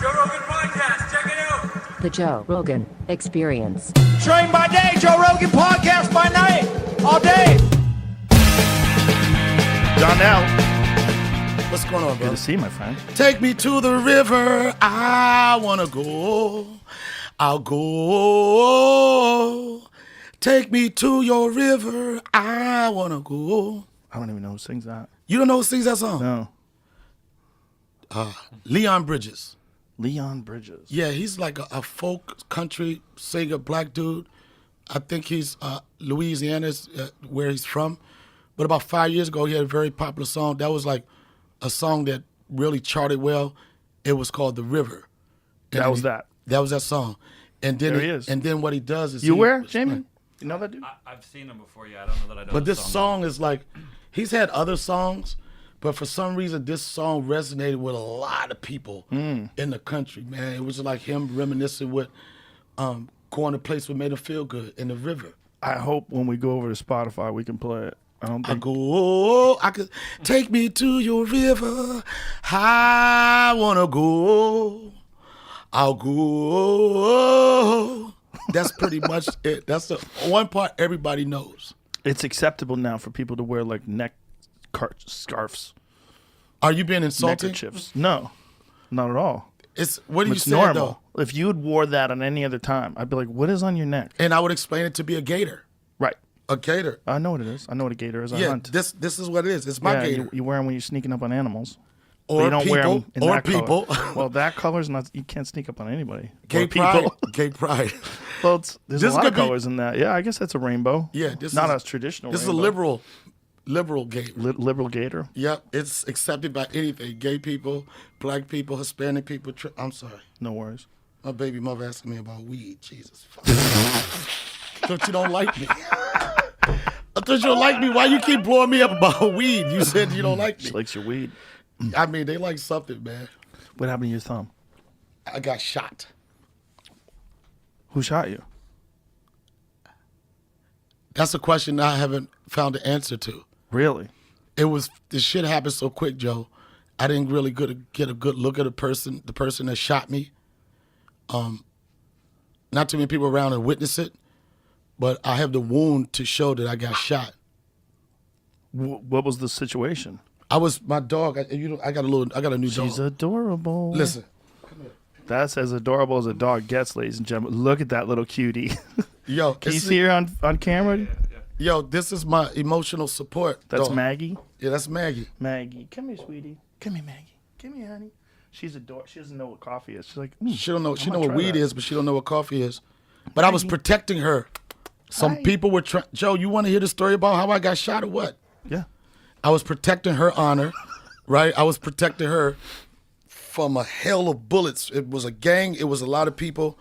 Joe Rogan Podcast, check it out. The Joe Rogan Experience. Train by day, Joe Rogan Podcast by night, all day. Donnell, What's going on, bro? good to see you, my friend. Take me to the river, I wanna go. I'll go. Take me to your river, I wanna go. I don't even know who sings that. You don't know who sings that song? No. Leon Bridges. Leon Bridges. Yeah, he's like a folk country singer, black dude. I think he's Louisiana's where he's from. But about 5 years ago, he had a very popular song. That was like a song that really charted well. It was called The River. That was that. That was that song. And then There he is. And then what he does is You where, Jamie? You know that dude? I've seen him before, yeah. I don't know that I know But the this song is like, he's had other songs, but for some reason this song resonated with a lot of people in the country, man. It was like him reminiscing with going to a place that made him feel good, in the river. I hope when we go over to Spotify we can play it. I don't I think. go, I could take me to your river. I wanna go. I'll go. That's pretty much it. That's the one part everybody knows. It's acceptable now for people to wear like neck scarves, Are you being insulting? neckerchiefs. No, not at all. It's what do you It's say normal. though? If you had wore that on any other time, I'd be like, "What is on your neck?" And I would explain it to be a gator. Right. A gator. I know what it is. I know what a gator is. I Yeah, hunt. this is what it is. It's my Yeah, gator. you wear them when you're sneaking up on animals. But Or you don't wear people. them in Or that people. color. Well, that color's not. You can't sneak up on anybody. Gay Or pride. people. Gay pride. Well, there's This a lot of could be- colors in that. Yeah, I guess that's a rainbow. Yeah, this not is a traditional. This is a rainbow. liberal gator. Liberal gator. Yep, it's accepted by anything. Gay people, black people, Hispanic people. I'm sorry. No worries. My baby mother asking me about weed. Jesus. Thought you don't like me. I thought you don't like me. Why you keep blowing me up about weed? You said you don't like She me. likes your weed. I mean, they like something, man. What happened to your thumb? I got shot. Who shot you? That's a question I haven't found the answer to. Really? This shit happened so quick, Joe. I didn't really get a good look at the person that shot me. Not too many people around to witness it, but I have the wound to show that I got shot. What was the situation? My dog. I got a new dog. She's adorable. Listen, That's as adorable as a dog gets, ladies and gentlemen. Look at that little cutie. yo, Can you see her on camera? Yo, this is my emotional support. That's dog. Maggie. Yeah, that's Maggie. Maggie, come here, sweetie. Come here, Maggie. Come here, honey. She's adorable. She doesn't know what coffee is. She's like, She don't know. She I'm know gonna what try weed that. is, but she don't know what coffee is. But I was protecting her. Some Hi. people were trying. Joe, you want to hear the story about how I got shot or what? Yeah. I was protecting her honor, right? I was protecting her from a hell of bullets. It was a gang. It was a lot of people.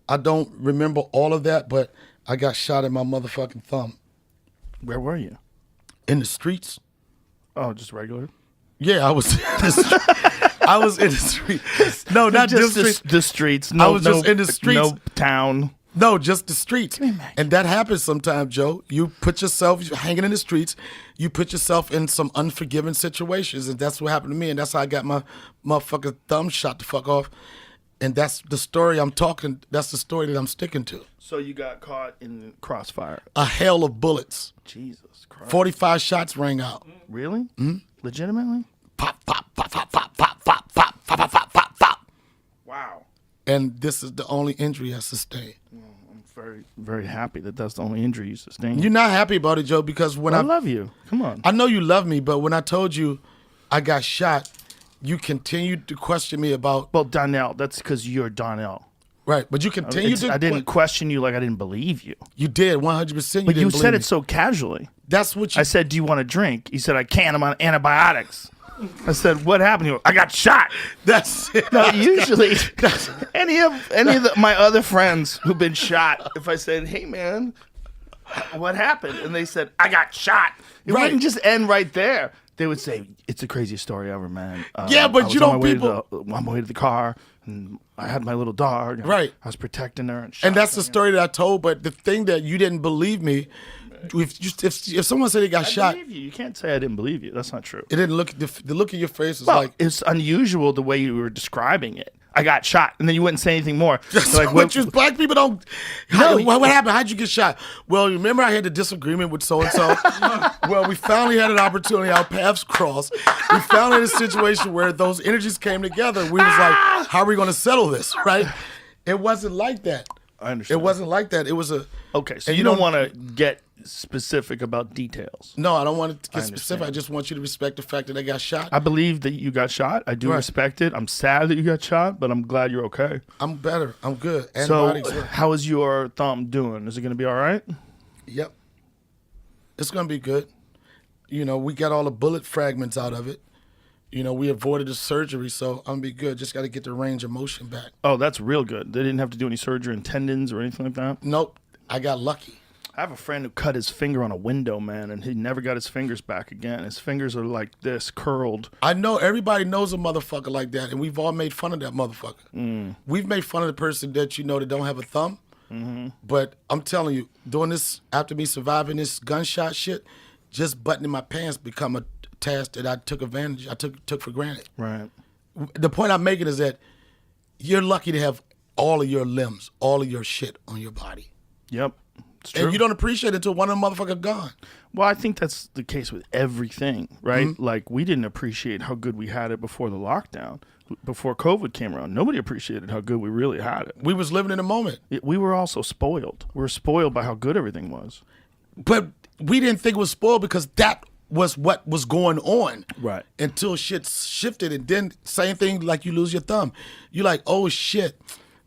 I don't remember all of that, but I got shot in my motherfucking thumb. Where were you? In the streets. Oh, just regular. Yeah, I was in the street. I was in the street. No, not just the streets. No, I was just in the streets. No town. No, just the streets. Come here, Maggie. And that happens sometimes, Joe. You put yourself, you're hanging in the streets, you put yourself in some unforgiving situations, and that's what happened to me, and that's how I got my motherfucking thumb shot the fuck off. And that's the story that's the story that I'm sticking to. So you got caught in crossfire. A hail of bullets. Jesus Christ. 45 shots rang out. Really? Mm-hmm. Legitimately? Pop, pop, pop, pop, pop, pop, pop, pop, pop, pop, pop, pop, pop. Wow. And this is the only injury I sustained. I'm very, very happy that that's the only injury you sustained. You're not happy about it, Joe, because when I love you. Come on. I know you love me, but when I told you I got shot, you continued to question me about. Well, Donnell, that's because you're Donnell. Right, but you continued to. I didn't question you like I didn't believe you. You did 100%. But you didn't said believe it me. so casually. That's what you. I said, "Do you want a drink?" You said, "I can't. I'm on antibiotics." I said, "What happened?" You go, "I got shot." That's it. Now, usually, any of my other friends who've been shot, if I said, "Hey, man, what happened?" and they said, "I got shot," it Right. wouldn't just end right there. They would say, "It's the craziest story ever, man." Yeah, but I was you on don't my way people- on my way to the car, and I had my little dog. And Right. I was protecting her, and, shot And that's the her. story that I told. But the thing that you didn't believe me, if someone said they got I shot, believe you. You can't say I didn't believe you. That's not true. it didn't look. The look in your face was Well, like, it's unusual the way you were describing it. I got shot, and then you wouldn't say anything more. Like, Black people don't. What happened? How'd you get shot? Well, remember I had the disagreement with so and so. Well, we finally had an opportunity. Our paths crossed. We finally had a situation where those energies came together. We was like, how are we going to settle this? Right? It wasn't like that. I understand. It wasn't like that. It was a. Okay, so you don't want to get specific about details. No, I don't want to get specific. I just want you to respect the fact that I got shot. I believe that you got shot. I do respect it. I'm sad that you got shot, but I'm glad you're okay. I'm better. I'm good. So, how is your thumb doing? Is it going to be all right? Yep. It's going to be good. You know, we got all the bullet fragments out of it. You know, we avoided the surgery, so I'm going to be good. Just got to get the range of motion back. Oh, that's real good. They didn't have to do any surgery in tendons or anything like that? Nope. I got lucky. I have a friend who cut his finger on a window, man, and he never got his fingers back again. His fingers are like this, curled. I know everybody knows a motherfucker like that, and we've all made fun of that motherfucker. We've made fun of the person that you know that don't have a thumb. But I'm telling you, doing this, after me surviving this gunshot shit, just buttoning my pants become a task that I took for granted. Right. The point I'm making is that you're lucky to have all of your limbs, all of your shit on your body. Yep. It's true. And you don't appreciate it until one of them motherfuckers gone. Well, I think that's the case with everything, right? Like, we didn't appreciate how good we had it before the lockdown, before COVID came around. Nobody appreciated how good we really had it. We was living in the moment. We were also spoiled. We were spoiled by how good everything was. But we didn't think it was spoiled because that was what was going on. Right. Until shit shifted. And then same thing like you lose your thumb. You're like, oh, shit.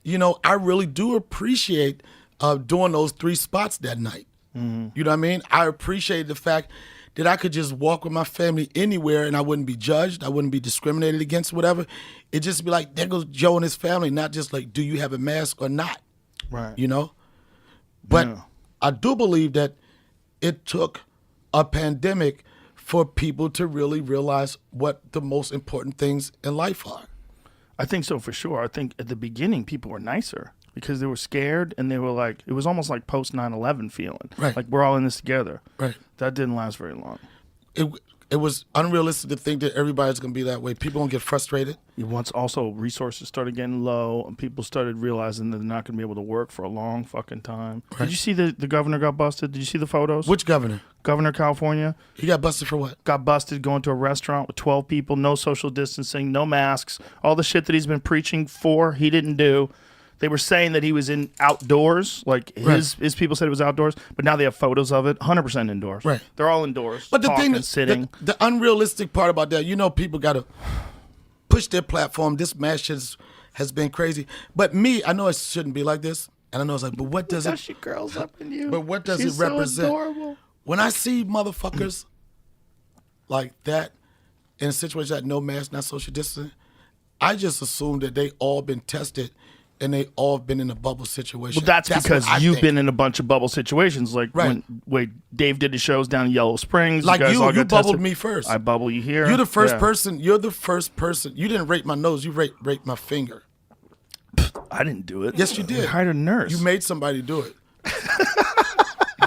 You know, I really do appreciate doing those 3 spots that night. You know what I mean? I appreciate the fact that I could just walk with my family anywhere and I wouldn't be judged. I wouldn't be discriminated against, whatever. It'd just be like, there goes Joe and his family, not just like, do you have a mask or not? Right. You know? But I do believe that it took a pandemic for people to really realize what the most important things in life are. I think so, for sure. I think at the beginning, people were nicer because they were scared and they were like, it was almost like post 9/11 feeling. Right. Like, we're all in this together. Right. That didn't last very long. It was unrealistic to think that everybody's going to be that way. People going to get frustrated. Once also resources started getting low and people started realizing that they're not going to be able to work for a long fucking time. Right. Did you see the governor got busted? Did you see the photos? Which governor? Governor of California. He got busted for what? Got busted going to a restaurant with 12 people, no social distancing, no masks. All the shit that he's been preaching for, he didn't do. They were saying that he was in outdoors, like his people said it was outdoors, but now they have photos of it, 100% indoors. Right. They're all indoors, but the talking, thing, sitting. The unrealistic part about that, you know, people got to push their platform. This match has been crazy. But me, I know it shouldn't be like this, and I know it's like, but what does it? She curls up in you. But what does She's it represent? So adorable. When I see motherfuckers like that in a situation like no mask, not social distancing, I just assume that they all been tested. And they all been in a bubble situation. Well, that's because you've been in a bunch of bubble situations. Like when Dave did his shows down in Yellow Springs. Like you bubbled tested. me first. I bubble you here. You're the first person. You're the first person. You didn't rate my nose. You raped my finger. I didn't do it. Yes, you did. I hired a nurse. You made somebody do it.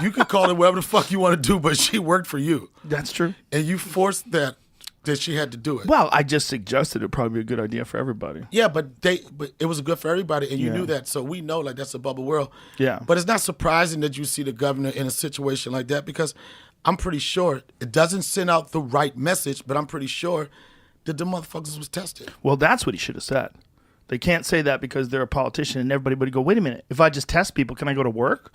You can call it whatever the fuck you want to do, but she worked for you. That's true. And you forced that she had to do it. Well, I just suggested it'd probably be a good idea for everybody. Yeah, but it was good for everybody, and you knew that. So we know, like, that's a bubble world. Yeah. But it's not surprising that you see the governor in a situation like that because I'm pretty sure it doesn't send out the right message, but I'm pretty sure that the motherfuckers was tested. Well, that's what he should have said. They can't say that because they're a politician and everybody would go, wait a minute, if I just test people, can I go to work?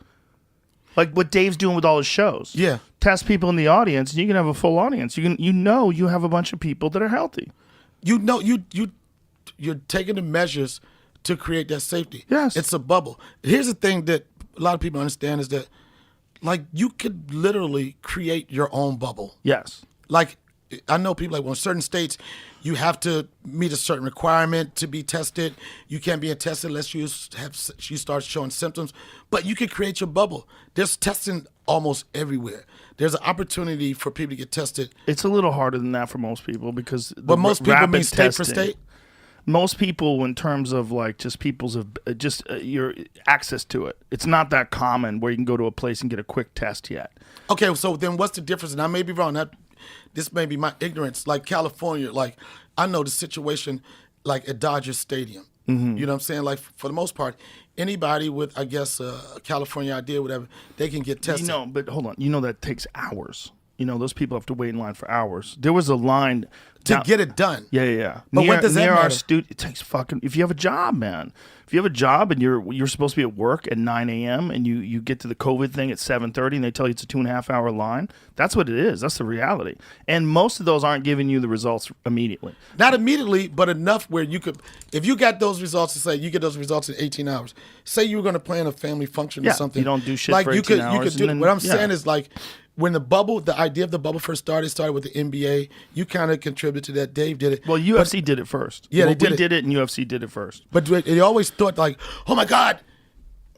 Like what Dave's doing with all his shows. Yeah. Test people in the audience and you can have a full audience. You have a bunch of people that are healthy. You know, you're taking the measures to create that safety. Yes. It's a bubble. Here's the thing that a lot of people understand is that, like, you could literally create your own bubble. Yes. Like, I know people like, well, in certain states, you have to meet a certain requirement to be tested. You can't be tested unless you start showing symptoms. But you can create your bubble. There's testing almost everywhere. There's an opportunity for people to get tested. It's a little harder than that for most people because but most people mean state for state. Most people, in terms of like just people's your access to it, it's not that common where you can go to a place and get a quick test yet. Okay, so then what's the difference? And I may be wrong. This may be my ignorance. Like California, like I know the situation like at Dodger Stadium. You know what I'm saying? Like for the most part, anybody with, I guess, a California idea, whatever, they can get tested. But hold on. That takes hours. Those people have to wait in line for hours. There was a line to get it done. Yeah. But what does that near matter? our studio, it takes fucking. If you have a job, man. If you have a job and you're supposed to be at work at 9 a.m. and you get to the COVID thing at 7:30 and they tell you it's a 2.5 hour line, that's what it is. That's the reality. And most of those aren't giving you the results immediately. Not immediately, but enough where you could, if you got those results, to say you get those results in 18 hours. Say you were going to plan a family function or something. You don't do shit like for 18 hours. You could do. Then, what I'm saying is like, when the idea of the bubble first started with the NBA. You kind of contributed to that. Dave did it. Well, UFC did it first. Yeah, we did it, and UFC did it first. But they always thought like, oh my God,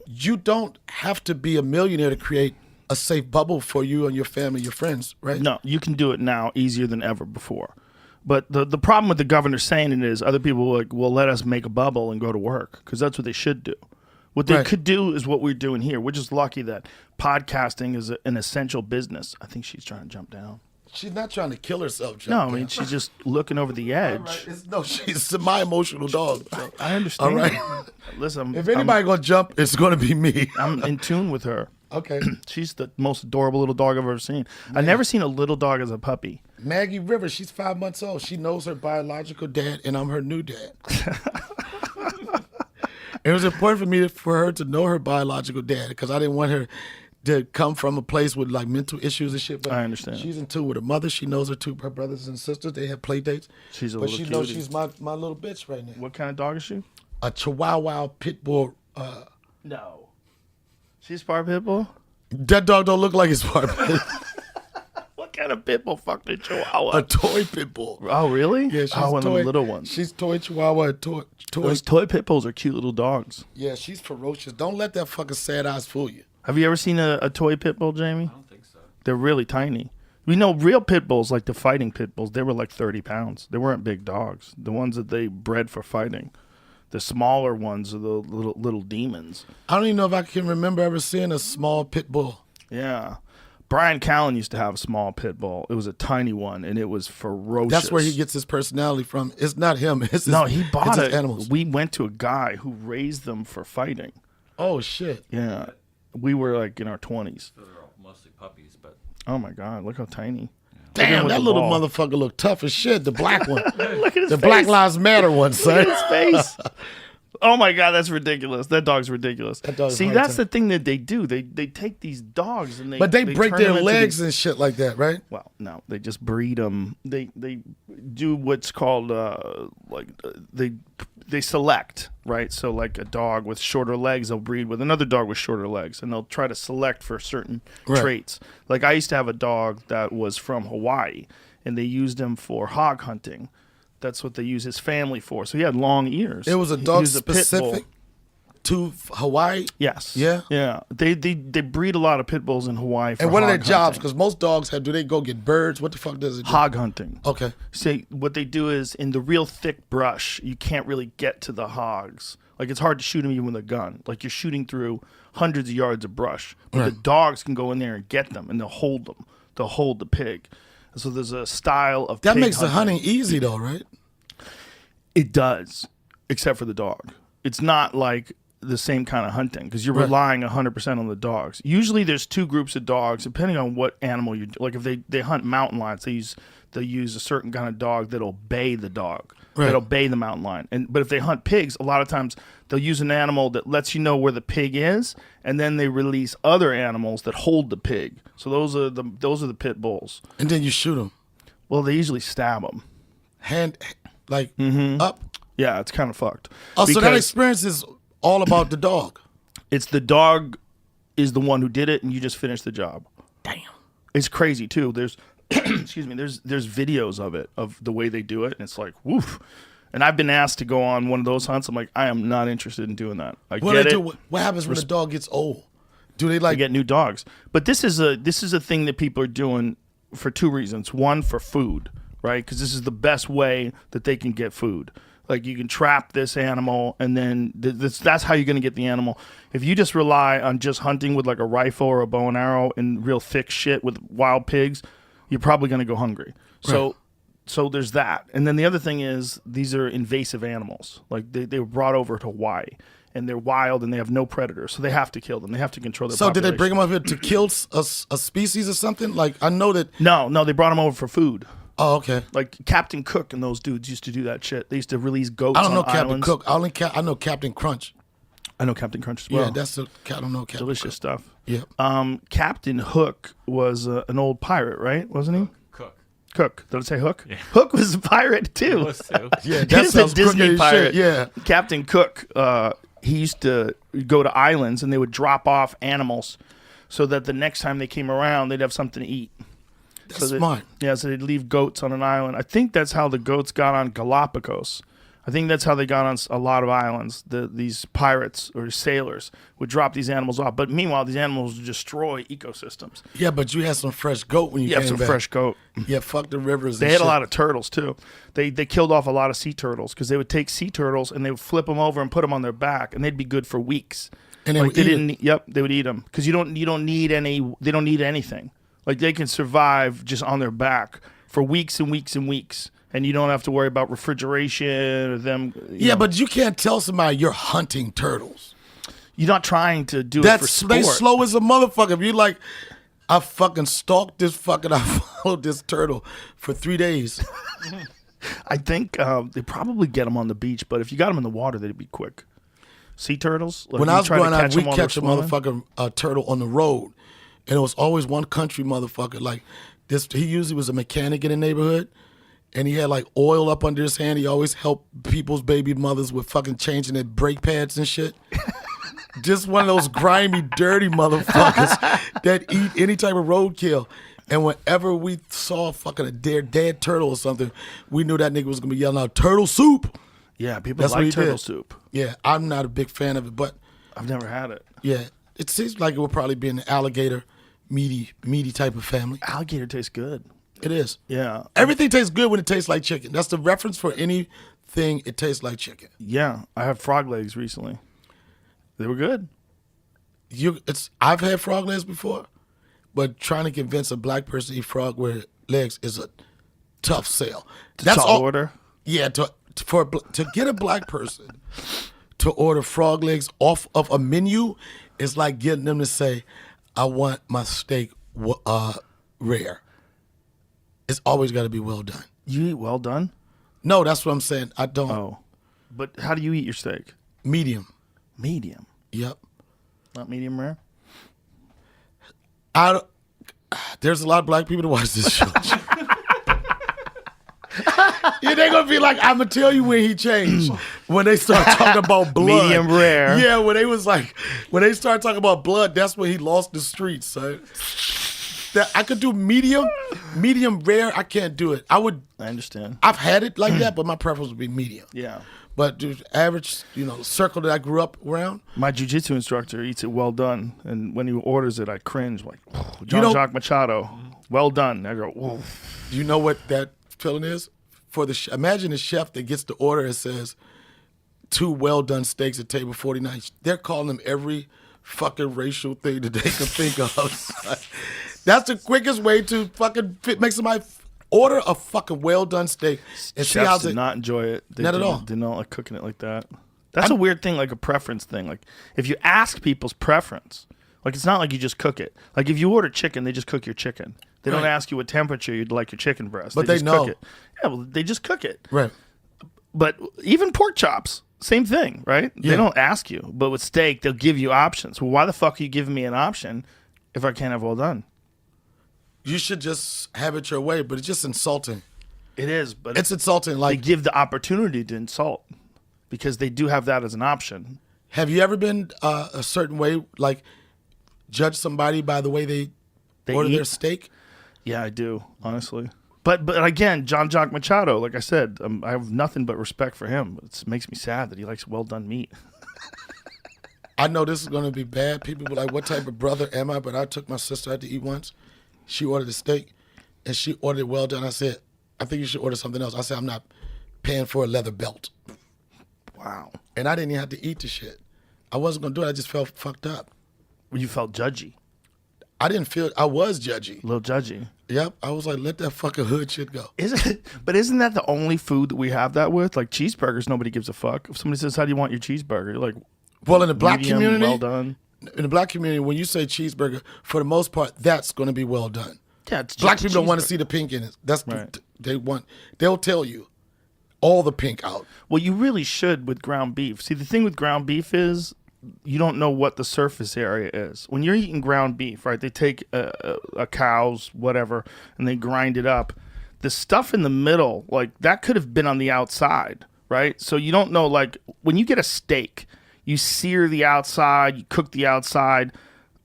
you don't have to be a millionaire to create a safe bubble for you and your family, your friends, right? No, you can do it now easier than ever before. But the problem with the governor saying it is other people will let us make a bubble and go to work because that's what they should do. What they could do is what we're doing here. We're just lucky that podcasting is an essential business. I think she's trying to jump down. She's not trying to kill herself, Joe. No, I mean, she's just looking over the edge. Right. She's my emotional dog. So. I understand. All right. Listen, if anybody going to jump, it's going to be me. I'm in tune with her. Okay. She's the most adorable little dog I've ever seen. I've never seen a little dog as a puppy. Maggie Rivers, she's 5 months old. She knows her biological dad, and I'm her new dad. It was important for her to know her biological dad because I didn't want her to come from a place with like mental issues and shit. But I understand. She's in tune with her mother. She knows her brothers and sisters. They have play dates. She's a but little she cutie. knows she's my little bitch right now. What kind of dog is she? A Chihuahua pit bull. No. She's part pit bull? That dog don't look like it's part pit. What kind of pit bull fucked a Chihuahua? A toy pit bull. Oh, really? Yeah, she's one of toy, the little ones. She's toy Chihuahua. Toy. Those toy pit bulls are cute little dogs. Yeah, she's ferocious. Don't let that fucking sad eyes fool you. Have you ever seen a toy pit bull, Jamie? I don't think so. They're really tiny. We know real pit bulls, like the fighting pit bulls, they were like 30 pounds. They weren't big dogs. The ones that they bred for fighting. The smaller ones are the little demons. I don't even know if I can remember ever seeing a small pit bull. Yeah. Brian Callen used to have a small pit bull. It was a tiny one, and it was ferocious. That's where he gets his personality from. It's not him. It's his, No, he bought his it. animals. We went to a guy who raised them for fighting. Oh, shit. Yeah. We were like in our 20s. Those are all mostly puppies, but Oh, my God. Look how tiny. Damn, with that the little ball. motherfucker look tough as shit. The black one. Look at his The face. Black Lives Matter one, son. Look at his face. Oh my God, that's ridiculous. That dog's ridiculous. That dog's See, hard that's to- the thing that they do. They take these dogs and But they break turn their them into legs these- and shit like that, right? Well, no, they just breed them. They do what's called they select, right? So like a dog with shorter legs, they'll breed with another dog with shorter legs, and they'll try to select for certain traits. Like I used to have a dog that was from Hawaii, and they used him for hog hunting. That's what they use his family for. So he had long ears. It was a He dog was a pit bull. specific to Hawaii. Yes. Yeah? Yeah. They breed a lot of pit bulls in Hawaii for And what are their hog jobs? hunting. Because most dogs do they go get birds? What the fuck does it do? Hog hunting. Okay. See, what they do is in the real thick brush, you can't really get to the hogs. Like it's hard to shoot them even with a gun. Like you're shooting through hundreds of yards of brush. But the dogs can go in there and get them, and they'll hold them. They'll hold the pig. So there's a style of That pig makes the hunting easy, though, right? It does, except for the dog. It's not like the same kind of hunting because you're relying 100% on the dogs. Usually there's two groups of dogs, depending on what animal you like. If they hunt mountain lions, they'll use a certain kind of dog that'll bay the dog. Right. That'll bay the mountain lion. But if they hunt pigs, a lot of times they'll use an animal that lets you know where the pig is, and then they release other animals that hold the pig. So those are the pit bulls. And then you shoot them. Well, they usually stab them. Up. Yeah, it's kind of fucked. Oh, so that Because experience is all about the dog. it's the dog is the one who did it, and you just finished the job. Damn. It's crazy too. There's excuse me. There's videos of it, of the way they do it, and it's like woof. And I've been asked to go on one of those hunts. I'm like, I am not interested in doing that. I What get do they it. do? What happens when the dog gets old? Do they I like get new dogs. But this is a thing that people are doing for two reasons. One, for food, right? Because this is the best way that they can get food. Like you can trap this animal, and then that's how you're going to get the animal. If you just rely on just hunting with like a rifle or a bow and arrow and real thick shit with wild pigs, you're probably going to go hungry. So So there's that. And then the other thing is these are invasive animals. Like they were brought over to Hawaii and they're wild and they have no predators. So they have to kill them. They have to control their So population. did they bring them up here to kill a species or something? Like I know that. No, they brought them over for food. Oh, okay. Like Captain Cook and those dudes used to do that shit. They used to release goats I don't know on Captain islands. Cook. I know Captain Crunch. I know Captain Crunch as well. Yeah, I don't know Captain delicious Cook. stuff. Yeah. Captain Hook was an old pirate, right? Wasn't he? Cook. Did it say Hook? Yeah. Hook was a pirate too. He was too. Yeah, He that was sounds a Disney crooked as pirate. shit. Yeah. Captain Cook, he used to go to islands and they would drop off animals so that the next time they came around, they'd have something to eat. That's smart. Yeah, so they'd leave goats on an island. I think that's how the goats got on Galapagos. I think that's how they got on a lot of islands. These pirates or sailors would drop these animals off. But meanwhile, these animals would destroy ecosystems. Yeah, but you had some fresh goat when you You came have some back. fresh goat. Yeah, fuck the rivers. They had a lot of turtles too. They killed off a lot of sea turtles because they would take sea turtles and they would flip them over and put them on their back, and they'd be good for weeks. And they Like would they eat didn't. Yep, they would eat them because you don't need any. They don't need anything. Like they can survive just on their back for weeks and weeks and weeks, and you don't have to worry about refrigeration or them. Yeah, but you can't tell somebody you're hunting turtles. You're not trying to do it for sport. They slow as a motherfucker. If you like, I fucking stalked this fucking. I followed this turtle for 3 days. I think they probably get them on the beach, but if you got them in the water, they'd be quick. Sea turtles. Like When you I was try to growing up, catch we them while catch a they're swimming. motherfucking turtle on the road, and it was always one country motherfucker. Like this, he usually was a mechanic in the neighborhood, and he had like oil up under his hand. He always helped people's baby mothers with fucking changing their brake pads and shit. Just one of those grimy, dirty motherfuckers that eat any type of roadkill. And whenever we saw fucking a dead turtle or something, we knew that nigga was gonna be yelling out "turtle soup." Yeah, people That's what like he turtle did. soup. Yeah, I'm not a big fan of it, but I've never had it. yeah, it seems like it would probably be an alligator, meaty type of family. Alligator tastes good. It is. Yeah. Everything tastes good when it tastes like chicken. That's the reference for anything. It tastes like chicken. Yeah, I had frog legs recently. They were good. I've had frog legs before, but trying to convince a black person to eat frog legs is a tough sell. That's Tall all. order. Yeah, to get a black person to order frog legs off of a menu is like getting them to say, "I want my steak rare." It's always got to be well done. You eat well done? No, that's what I'm saying. I don't. Oh. But how do you eat your steak? Medium. Medium. Yep. Not medium rare? There's a lot of black people that watch this show. Yeah, they're gonna be like, I'm gonna tell you when he changed. When they start talking about blood. Medium rare. Yeah, when they start talking about blood, that's when he lost the streets, son. I could do medium rare, I can't do it. I understand. I've had it like that, but my preference would be medium. Yeah. But the average, circle that I grew up around. My jiu-jitsu instructor eats it well done, and when he orders it, I cringe. Like, John-Jacques Machado, well done. I go, whoa. Do you know what that feeling is? Imagine a chef that gets the order and says, 2 well-done steaks at table 49. They're calling them every fucking racial thing that they can think of. That's the quickest way to fucking make somebody order a fucking well-done steak and see how Chefs did not enjoy it. They Not at all. Did not like cooking it like that. That's a weird thing, like a preference thing. Like if you ask people's preference, like it's not like you just cook it. Like if you order chicken, they just cook your chicken. They don't Right. ask you what temperature you'd like your chicken breast. But they just know. Cook it. Yeah, well, they just cook it. Right. But even pork chops, same thing, right? Yeah. They don't ask you. But with steak, they'll give you options. Well, why the fuck are you giving me an option if I can't have well done? You should just have it your way, but it's just insulting. It is, but It's insulting. they Like, give the opportunity to insult because they do have that as an option. have you ever been a certain way, like judge somebody by the way they order eat? their steak? Yeah, I do, honestly. But again, John-Jacques Machado, like I said, I have nothing but respect for him. It makes me sad that he likes well-done meat. I know this is going to be bad. People be like, what type of brother am I? But I took my sister out to eat once. She ordered a steak, and she ordered it well done. I said, I think you should order something else. I said, I'm not paying for a leather belt. Wow. And I didn't even have to eat the shit. I wasn't going to do it. I just felt fucked up. You felt judgy. I didn't feel. I was judgy. A little judgy. Yep. I was like, let that fucking hood shit go. Isn't that the only food that we have that with? Like cheeseburgers, nobody gives a fuck. If somebody says, "How do you want your cheeseburger?" You're like, well, in the black medium, community, well done. In the black community, when you say cheeseburger, for the most part, that's going to be well done. Yeah, it's Black just a people don't want to cheeseburger. see the pink in it. That's Right. they want. They'll tell you all the pink out. Well, you really should with ground beef. See, the thing with ground beef is you don't know what the surface area is. When you're eating ground beef, right, they take a cow's whatever and they grind it up. The stuff in the middle, like that could have been on the outside, right? So you don't know, like when you get a steak, you sear the outside, you cook the outside.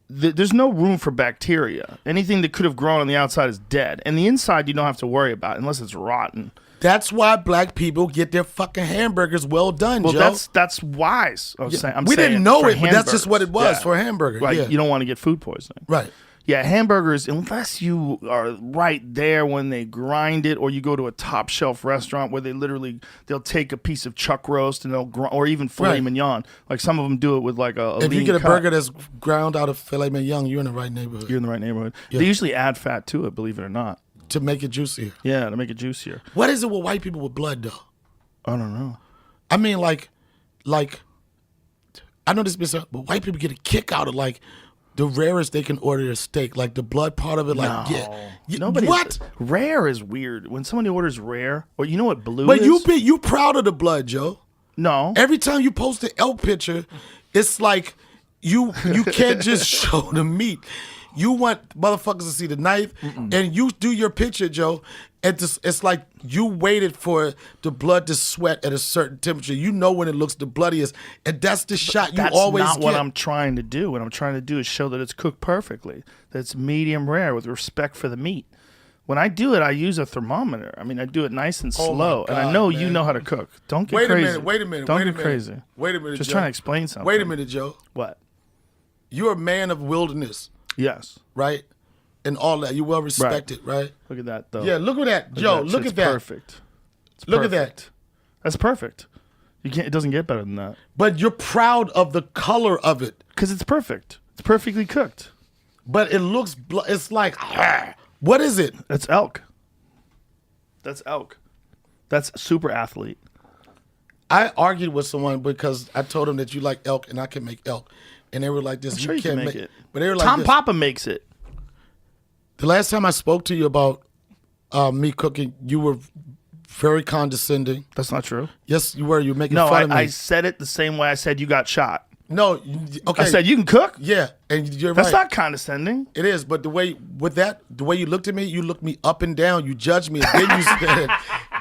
There's no room for bacteria. Anything that could have grown on the outside is dead. And the inside you don't have to worry about unless it's rotten. That's why black people get their fucking hamburgers well done, Well, Joe. that's wise. I'm saying we didn't know for it, but that's just what it was hamburgers. for a hamburger. Right, Yeah. you don't want to get food poisoning. Right. Yeah, hamburgers, unless you are right there when they grind it, or you go to a top shelf restaurant where they'll take a piece of chuck roast and or even filet Right. mignon. Like some of them do it with like a If you lean get a cut. burger that's ground out of filet mignon, you're in the right neighborhood You're in the right neighborhood. Yeah. They usually add fat to it, believe it or not. to make it juicier. Yeah, to make it juicier. What is it with white people with blood, though? I don't know. I mean, like, I know this, but white people get a kick out of like the rarest they can order a steak, like the blood part of it. Like, Nobody. What? Rare is weird. When somebody orders rare, or you know what blue But is? you proud of the blood, Joe. No. Every time you post an elk picture, it's like you can't just show the meat. You want motherfuckers to see the knife, and you do your picture, Joe. And it's like you waited for the blood to sweat at a certain temperature. You know when it looks the bloodiest, and that's the shot you That's always not get. what I'm trying to do. What I'm trying to do is show that it's cooked perfectly, that it's medium rare with respect for the meat. When I do it, I use a thermometer. I mean, I do it nice and Oh my slow, and I God, know man. you know how to cook. Don't get Wait crazy. a minute. Wait a minute. Don't wait a get minute. crazy. Wait a minute. Just Joe. trying to explain something. Wait a minute, Joe. What? You're a man of wilderness, Yes. right? And all that. You're well respected, right? Look at that, though. Yeah. Look at that, Joe. that Look shit's at that. Perfect. It's Look at perfect. that. That's perfect. You can't. It doesn't get better than that But you're proud of the color of it. because it's perfect. It's perfectly cooked. But it looks. It's like. What is it? That's elk. That's elk. That's super athlete. I argued with someone because I told them that you like elk and I can make elk, and they were like, "This Sure, you you can can't make make it. But they were like, Tom this. Papa makes it. The last time I spoke to you about me cooking, you were very condescending. That's not true. Yes, you were. You were making No, fun of me. I said it the same way I said you got shot. No, okay. I said you can cook. Yeah, and you're That's right. not condescending. It is, but the way you looked at me, you looked me up and down. You judged me, and then you said,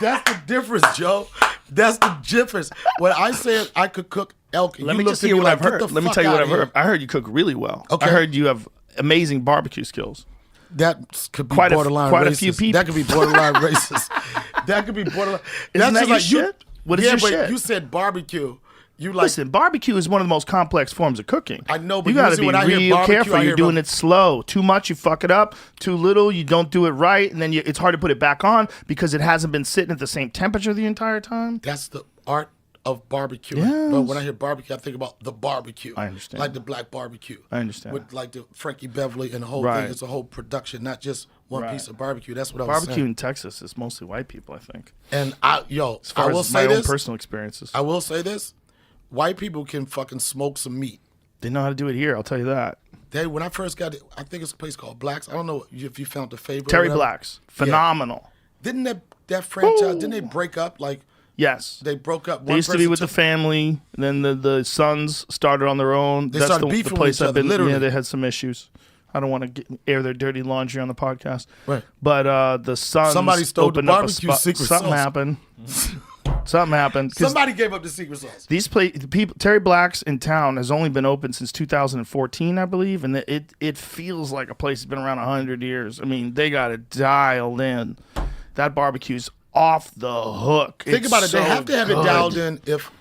"That's the difference, Joe. That's the difference." When I said I could cook elk, Let you me looked just at hear me what like, I've "Get heard. the Let me fuck tell you what outta I've heard. here." I heard you cook really well. Okay. I heard you have amazing barbecue skills. That could be Quite a- borderline quite a racist. few people. That could be borderline racist. That could be borderline. Isn't that just your like you. shit? What is yeah, your but shit? you said barbecue. You like. Listen, barbecue is one of the most complex forms of cooking. I know, but you got to usually be when I hear real barbecue, careful. I You're hear doing about- it slow. Too much, you fuck it up. Too little, you don't do it right, and then it's hard to put it back on because it hasn't been sitting at the same temperature the entire time. That's the art of barbecue. Yes. But when I hear barbecue, I think about the barbecue. I understand. Like the black barbecue. I understand. With like the Frankie Beverly and the whole Right. thing. It's a whole production, not just one Right. piece of barbecue. That's what I was Barbecue saying. in Texas is mostly white people, I think. And As I far will as my say own this. personal experiences, I will say this. White people can fucking smoke some meat. they know how to do it here. I'll tell you that. When I first got it, I think it's a place called Blacks. I don't know if you found the favorite. or Terry whatever. Black's phenomenal. Didn't that franchise? Woo. Didn't they break up? Like Yes. they broke up. They One used to be person with the took- family, and then the sons started on their own. They That's started the beefing with place each I've other, been. literally. Yeah, they had some issues. I don't want to air their dirty laundry on the podcast. Right. But the sons Somebody stole the opened up a barbecue spot. secret Something sauce. happened. Something happened. 'Cause Somebody gave up the secret sauce. the people, Terry Black's in town has only been open since 2014, I believe, and it feels like a place that's been around 100 years. I mean, they got it dialed in. That barbecue's off the hook. Think It's about it. They so have to have it good. dialed in if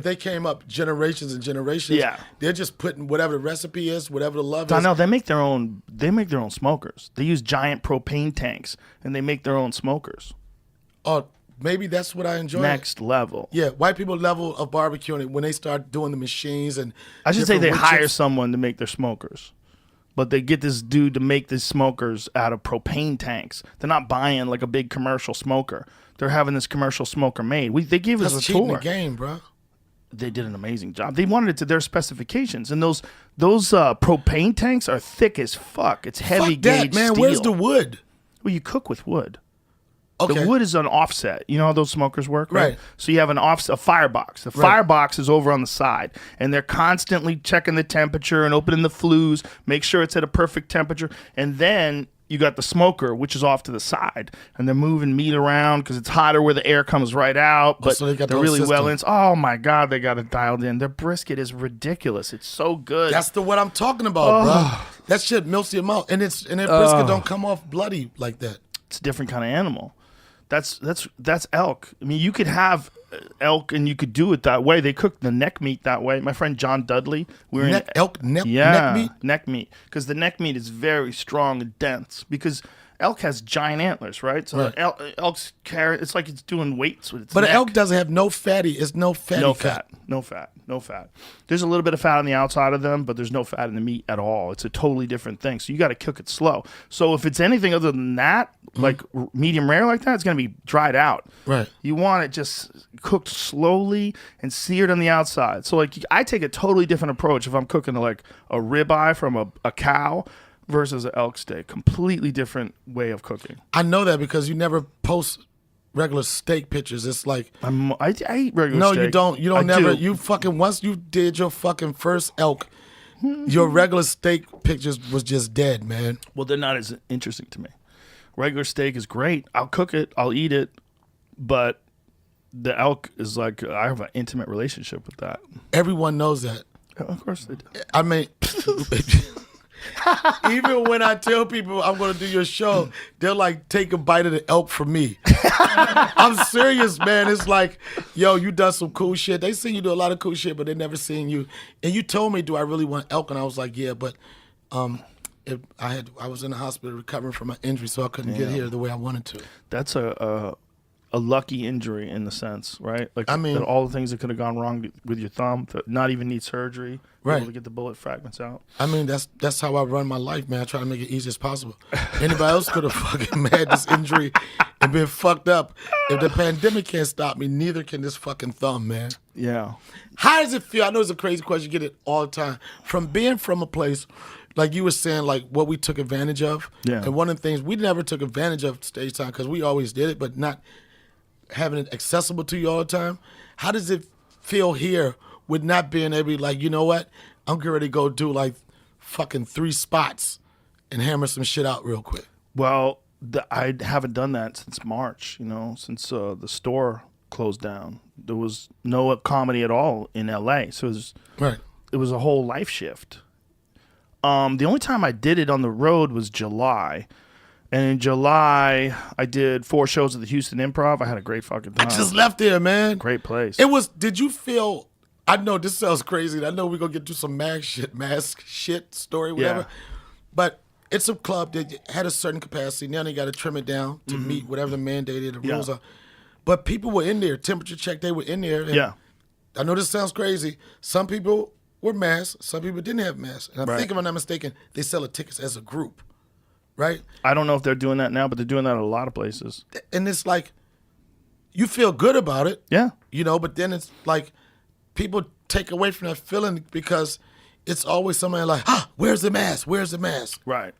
they came up generations and generations. Yeah. They're just putting whatever the recipe is, whatever the love I is. know they make their own. They make their own smokers. They use giant propane tanks, and they make their own smokers. Oh, maybe that's what I enjoy. Next level. Yeah, white people level of barbecuing when they start doing the machines and. I should say different they wood hire chips. someone to make their smokers. but they get this dude to make these smokers out of propane tanks. They're not buying like a big commercial smoker. They're having this commercial smoker made. They gave us a cheating tour. the game, bro. They did an amazing job. They wanted it to their specifications, and those propane tanks are thick as fuck. It's heavy Fuck that, gauge man. steel. Where's the wood? Well, you cook with wood. Okay. The wood is an offset. You know how those smokers work, right? Right. So you have a firebox. The firebox is over on the side, and they're constantly checking the temperature and opening the flues, make sure it's at a perfect temperature, and then you got the smoker, which is off to the side, and they're moving meat around because it's hotter where the air comes right out. But so they got they're the really whole well in. system. Oh my God, they got it dialed in. Their brisket is ridiculous. It's so good. That's what I'm talking about, bro. That shit melts your mouth, and their brisket don't come off bloody like that. It's a different kind of animal. That's elk. I mean, you could have elk and you could do it that way. They cook the neck meat that way. My friend John Dudley, Neck meat? Neck meat, because the neck meat is very strong and dense because elk has giant antlers, right? So elk's carry, it's like it's doing weights with its But neck. an elk doesn't have no fatty. It's no fatty No fat. fat. There's a little bit of fat on the outside of them, but there's no fat in the meat at all. It's a totally different thing. So you got to cook it slow. So if it's anything other than that, like medium rare like that, it's going to be dried out. Right. You want it just cooked slowly and seared on the outside. So like I take a totally different approach if I'm cooking like a ribeye from a cow versus an elk steak. Completely different way of cooking. I know that because you never post regular steak pictures. It's like I eat regular no, steak. you don't. You don't I never. do. You fucking once you did your fucking first elk, your regular steak pictures was just dead, man. Well, they're not as interesting to me. Regular steak is great. I'll cook it. I'll eat it. But the elk is like, I have an intimate relationship with that. Everyone knows that. Of course they do. I mean, even when I tell people I'm going to do your show, they'll like take a bite of the elk from me. I'm serious, man. It's like, yo, you done some cool shit. They seen you do a lot of cool shit, but they never seen you. And you told me, do I really want elk? And I was like, yeah, but I was in the hospital recovering from my injury, so I couldn't get here the way I wanted to. That's a lucky injury in the sense, right? Like, I mean, that all the things that could have gone wrong with your thumb, to not even need surgery, right? Able to get the bullet fragments out. I mean, that's how I run my life, man. I try to make it easy as possible. Anybody else could have fucking had this injury and been fucked up. If the pandemic can't stop me, neither can this fucking thumb, man. Yeah. How does it feel? I know it's a crazy question. You get it all the time. From being from a place, like you were saying, like what we took advantage of. Yeah. And one of the things we never took advantage of stage time because we always did it, but not having it accessible to you all the time. How does it feel here with not being able to, like, you know what? I'm getting ready to go do like fucking 3 spots and hammer some shit out real quick. Well, I haven't done that since March, since the store closed down. There was no comedy at all in LA. So it was a whole life shift. The only time I did it on the road was July. And in July, I did 4 shows at the Houston Improv. I had a great fucking time. I just left there, man. Great place. Did you feel, I know this sounds crazy. I know we're going to get to some mask shit story, whatever. Yeah. But it's a club that had a certain capacity. Now they got to trim it down to meet whatever the mandated the rules are. But people were in there, temperature check, they were in there. And I know this sounds crazy. Some people were masked. Some people didn't have masks. And I think if I'm not mistaken, they sell the tickets as a group. Right? I don't know if they're doing that now, but they're doing that at a lot of places. And it's like, you feel good about it. Yeah. But then it's like, people take away from that feeling because it's always somebody like, where's the mask? Where's the mask? Right.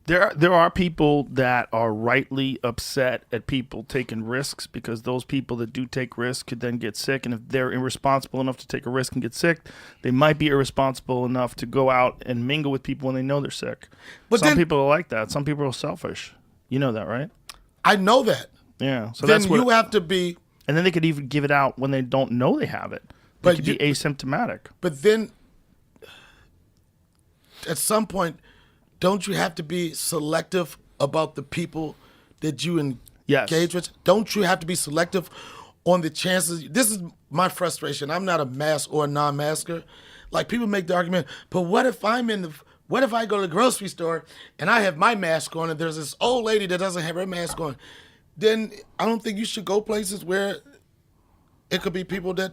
There are people that are rightly upset at people taking risks because those people that do take risks could then get sick. And if they're irresponsible enough to take a risk and get sick, they might be irresponsible enough to go out and mingle with people when they know they're sick. But some people are like that. Some people are selfish. You know that, right? I know that. Yeah. So then that's what you have to be. And then they could even give it out when they don't know they have it. They could be asymptomatic. But then at some point, don't you have to be selective about the people that you engage with? Don't you have to be selective on the chances? This is my frustration. I'm not a mask or a non-masker. Like, people make the argument, but what if I go to the grocery store and I have my mask on and there's this old lady that doesn't have her mask on? Then I don't think you should go places where it could be people that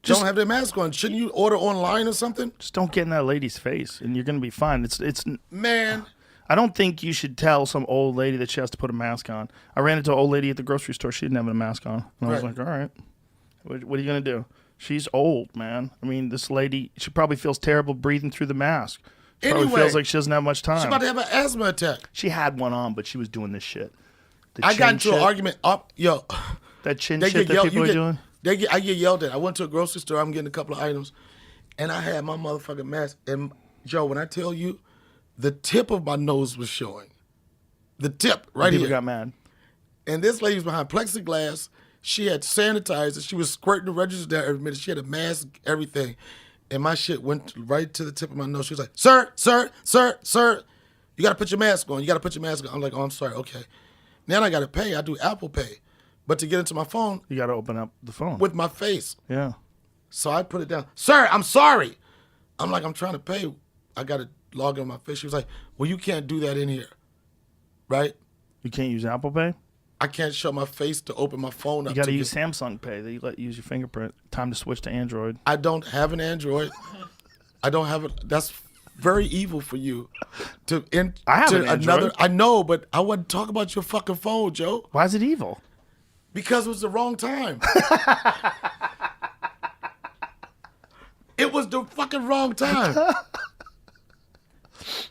don't have their mask on. Shouldn't you order online or something? Just don't get in that lady's face, and you're gonna be fine. It's Man, I don't think you should tell some old lady that she has to put a mask on. I ran into an old lady at the grocery store. She didn't have a mask on. And I was Right. like, all right, what are you going to do? She's old, man. I mean, this lady, she probably feels terrible breathing through the mask. She probably Anyway, feels like she doesn't have much time. she's about to have an asthma attack. She had one on, but she was doing this shit. The I got chin into an shit, argument. Yo, that chin they shit get that yelled. people are doing. I get yelled at. I went to a grocery store. I'm getting a couple of items, and I had my motherfucking mask. And Joe, when I tell you, the tip of my nose was showing. The tip right People here. got mad. And this lady was behind plexiglass. She had sanitizer. She was squirting the register down every minute. She had a mask, everything. And my shit went right to the tip of my nose. She was like, sir, you got to put your mask on. You got to put your mask on. I'm like, oh, I'm sorry. Okay. Now I got to pay. I do Apple Pay. But to get into my phone, You got to open up the phone. with my face. Yeah. So I put it down. Sir, I'm sorry. I'm like, I'm trying to pay. I got to log in my face. She was like, well, you can't do that in here. Right? You can't use Apple Pay? I can't show my face to open my phone up. You got to to use get- Samsung Pay. They let you use your fingerprint. Time to switch to Android. I don't have an Android. I don't have it. That's very evil for you. I have to an Android. I know, but I wouldn't talk about your fucking phone, Joe, Why is it evil? because it was the wrong time. It was the fucking wrong time.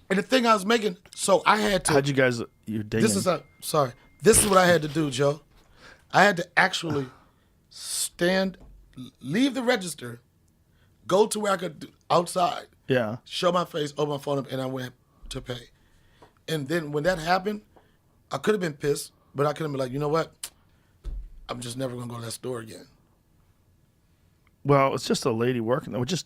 And the thing I was making, so I had to. How'd you guys, you're digging. This is sorry. This is what I had to do, Joe. I had to actually leave the register, go to where I could outside, Yeah. show my face, open my phone up, and I went to pay. And then when that happened, I could have been pissed, but I could have been like, you know what? I'm just never gonna go to that store again. Well, it's just a lady working there. Just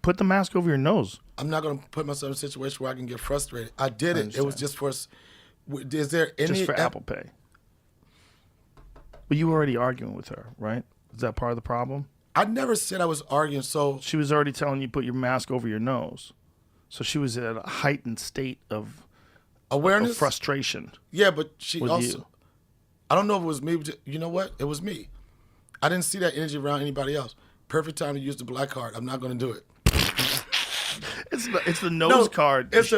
put the mask over your nose. I'm not gonna put myself in a situation where I can get frustrated. I did it. It was understand. just for. Is there any Just for Apple Pay. But you were already arguing with her, right? Is that part of the problem? I never said I was arguing. So She was already telling you put your mask over your nose. So she was at a heightened state of awareness, frustration. Yeah, but she with also. you. I don't know if it was me. But you know what? It was me. I didn't see that energy around anybody else. Perfect time to use the black card. I'm not going to do it. It's the nose card. it's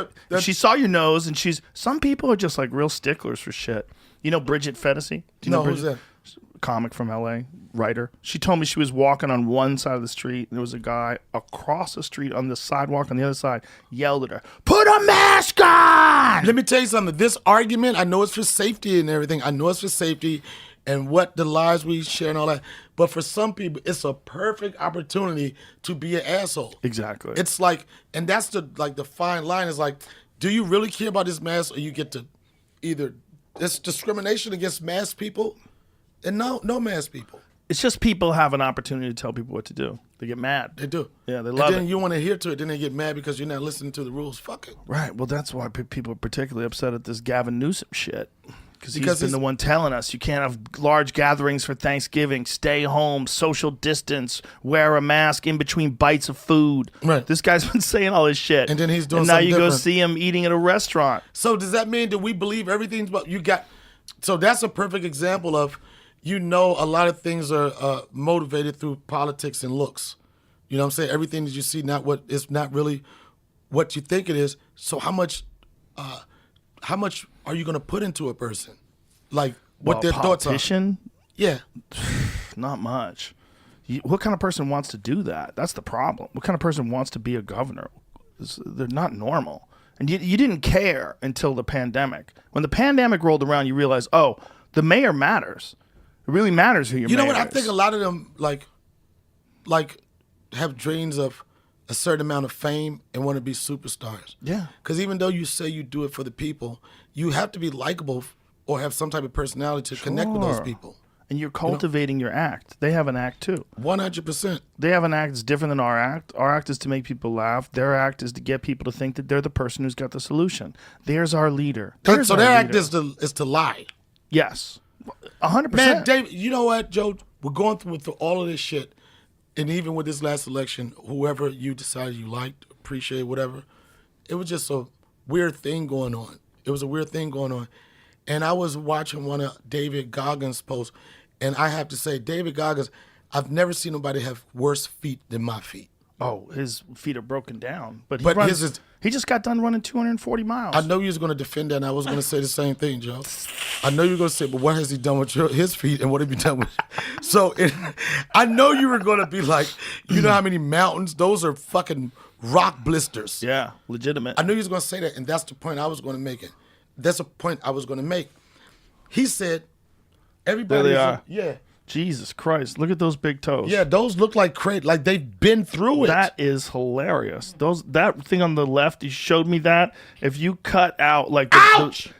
she saw your nose, and some people are just like real sticklers for shit. You know Bridget Fennessy? Do you know No, who's Bridget? that? Comic from LA, writer. She told me she was walking on one side of the street, and there was a guy across the street on the sidewalk on the other side, yelled at her, "Put a mask on!" Let me tell you something. This argument, I know it's for safety and everything. I know it's for safety and what the lies we share and all that. But for some people, it's a perfect opportunity to be an asshole. Exactly. It's like, and that's the fine line is like, do you really care about this mask, or you get to either it's discrimination against masked people and no masked people. It's just people have an opportunity to tell people what to do. They get mad. They do. Yeah, they love and then it. you want to adhere to it, then they get mad because you're not listening to the rules. Fuck it. Right. Well, that's why people are particularly upset at this Gavin Newsom shit. Because he's Because been the one telling us you can't have large gatherings for Thanksgiving, stay home, social distance, wear a mask in between bites of food. Right. This guy's been saying all this shit. And then he's doing And now something you go different. see him eating at a restaurant. So does that mean that we believe everything's about you got? So that's a perfect example of, a lot of things are motivated through politics and looks. You know what I'm saying? Everything that you see, it's not really what you think it is. So how much are you going to put into a person? Like what their thoughts are? Politician? Yeah. Not much. What kind of person wants to do that? That's the problem. What kind of person wants to be a governor? They're not normal. And you didn't care until the pandemic. When the pandemic rolled around, you realized, oh, the mayor matters. It really matters who your You know mayor what? I is. think a lot of them like have dreams of a certain amount of fame and want to be superstars. Yeah. Because even though you say you do it for the people, you have to be likable or have some type of personality to connect with those Sure. people. And you're cultivating your act. They have an act too. 100%. They have an act that's different than our act. Our act is to make people laugh. Their act is to get people to think that they're the person who's got the solution. There's our leader. There's So our their act leader. is to lie. Yes. 100%. Man, David, you know what, Joe? We're going through all of this shit. And even with this last election, whoever you decided you liked, appreciate, whatever, it was just a weird thing going on. It was a weird thing going on. And I was watching one of David Goggins' posts, and I have to say, David Goggins, I've never seen nobody have worse feet than my feet. Oh, his feet are broken down. But he just got done running 240 miles. I know you was going to defend that, and I was going to say the same thing, Joe. I know you were going to say, but what has he done with his feet, and what have you done with... So, I know you were going to be like, you know how many mountains? Those are fucking rock blisters. Yeah, legitimate. I knew you was going to say that, and that's the point I was going to make it. That's the point I was going to make. He said, everybody... There they are. Yeah. Jesus Christ, look at those big toes. Yeah, those look like like they've been through it. That is hilarious. That thing on the left, you showed me that. If you cut out like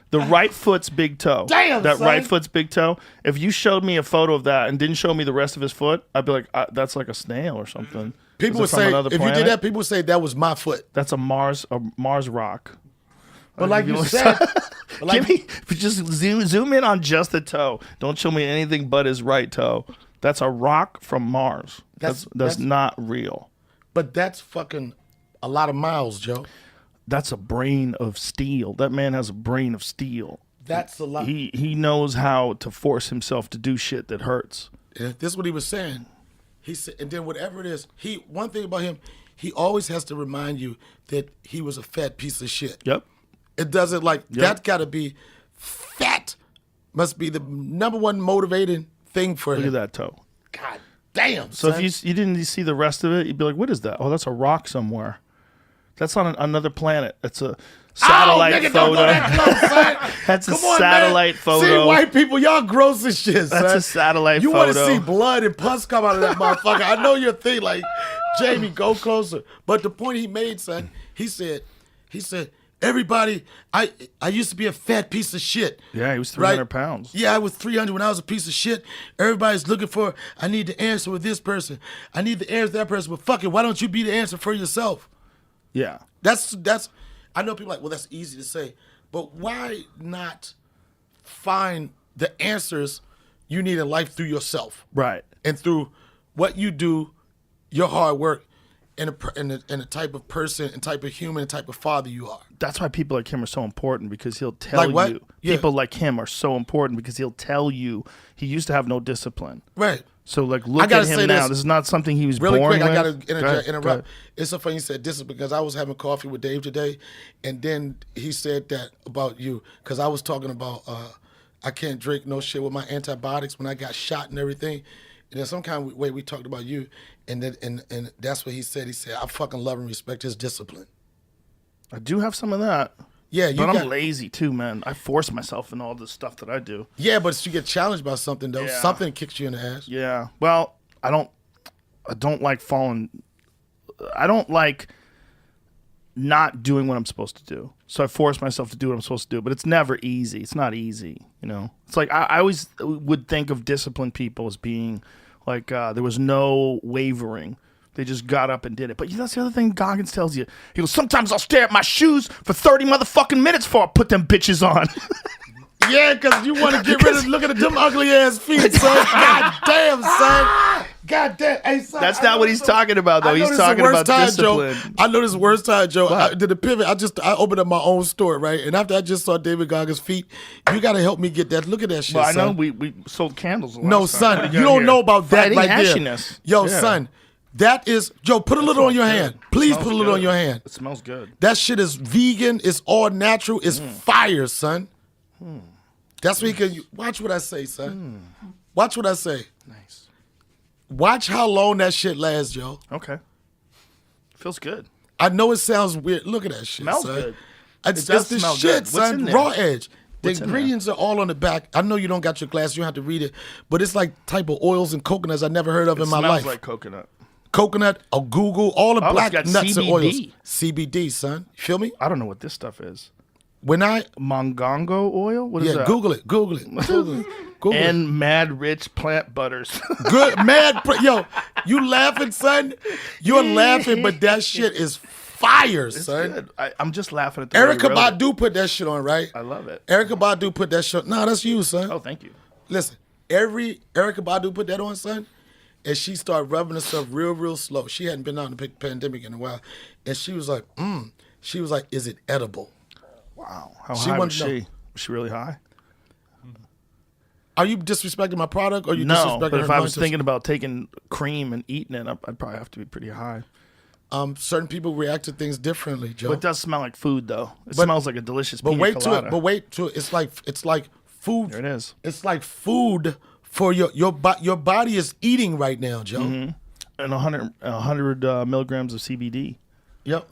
the right foot's big toe, damn, that son. right foot's big toe. If you showed me a photo of that and didn't show me the rest of his foot, I'd be like, that's like a snail or something. People would say, if you did that, people would say that was my foot. That's a Mars rock. But like you said, just zoom in on just the toe. Don't show me anything but his right toe. That's a rock from Mars. That's not real. But that's fucking a lot of miles, Joe. That's a brain of steel. That man has a brain of steel. That's a lot. He knows how to force himself to do shit that hurts. Yeah, this is what he was saying. He said, and then whatever it is, one thing about him, he always has to remind you that he was a fat piece of shit. Yep. It doesn't that got to be fat. Must be the number one motivating thing for him. Look at that toe. God damn. So son. if you didn't see the rest of it, you'd be like, "What is that? Oh, that's a rock somewhere. That's on another planet. It's a satellite nigga, photo. Don't go that close, son. That's a Come on, satellite man. photo. See, white people, y'all gross as shit, son. That's a satellite you photo. You want to see blood and pus come out of that motherfucker. I know your thing, like, Jamie, go closer. But the point he made, son, he said, everybody, I used to be a fat piece of shit. Yeah, he was 300 pounds. Yeah, I was 300 when I was a piece of shit. Everybody's looking for, I need the answer with this person. I need the answer with that person. But fuck it, why don't you be the answer for yourself? Yeah. That's. I know people are like, well, that's easy to say. But why not find the answers you need in life through yourself? Right. And through what you do, your hard work, and the type of person and type of human and type of father you are. That's why people like him are so important, because he'll tell like what? you. Yeah. People like him are so important because he'll tell you he used to have no discipline. Right. So like look at him now. This is not something he was really born quick, with. I gotta interrupt. Go ahead. It's so funny you said discipline because I was having coffee with Dave today, and then he said that about you because I was talking about I can't drink no shit with my antibiotics when I got shot and everything. And in some kind of way we talked about you, and then and that's what he said. He said I fucking love and respect his discipline. I do have some of that. Yeah, but I'm lazy too, man. I force myself in all the stuff that I do. Yeah, but you get challenged by something though. Yeah. Something kicks you in the ass. Yeah. Well, I don't like falling. I don't like not doing what I'm supposed to do. So I force myself to do what I'm supposed to do, but it's never easy. It's not easy, you know. It's like I always would think of disciplined people as being like there was no wavering. They just got up and did it. But that's the other thing Goggins tells you. He goes, sometimes I'll stare at my shoes for 30 motherfucking minutes before I put them bitches on. Yeah, because you want to get rid of looking at them ugly ass feet, son. God damn, son. God damn. Hey, son. That's not what he's talking about, though. He's talking about discipline. Joe. I know this is the worst time, Joe. I did a pivot. I opened up my own store, right? And after I just saw David Goggins' feet, you got to help me get that. Look at that shit, well, I know son. we sold candles a lot. No, son. You don't know about that right there. Yo, son. That is, Joe, put a little on your hand. Please put a little on your hand. It smells good. That shit is vegan. It's all natural. It's fire, son. That's what he can, watch what I say, son. Watch what I say. Nice. Watch how long that shit lasts, Joe. Okay. Feels good. I know it sounds weird. Look at that shit, Smells son. good. It's does the smell shit, good. What's in son. there? Raw edge. The What's in ingredients are all on the back. I know you don't got your glass. You don't have to read it. But it's like type of oils and coconuts I never heard of in my life. Smells like coconut. Coconut, or Google, all the black it's got nuts and oils. CBD. CBD, son. You feel me? I don't know what this stuff is. When I Mongongo oil? What is that? Google it. Google it. Google it. Google it. And mad rich plant butters. Good, yo, you laughing, son? You're laughing, but that shit is fire, son. Good. I'm just laughing at the way Erica you wrote it. Badu put that shit on, right? I love it. Erica Badu put that shit. No, that's you, son. Oh, thank you. Listen, Erica Badu put that on, son, and she started rubbing herself real slow. She hadn't been out in the pandemic in a while, and she was like, She was like, is it edible? Wow. How high was she? Was she really high? Are you disrespecting my product, or you No, disrespecting but her if I was anointings? thinking about taking cream and eating it, I'd probably have to be pretty high. Certain people react to things differently, Joe. But it does smell like food, though. It smells like a delicious But pina wait colada. to it. But wait to it. It's like food. There it is. It's like food for your body is eating right now, Joe. And 100 milligrams of CBD. Yep.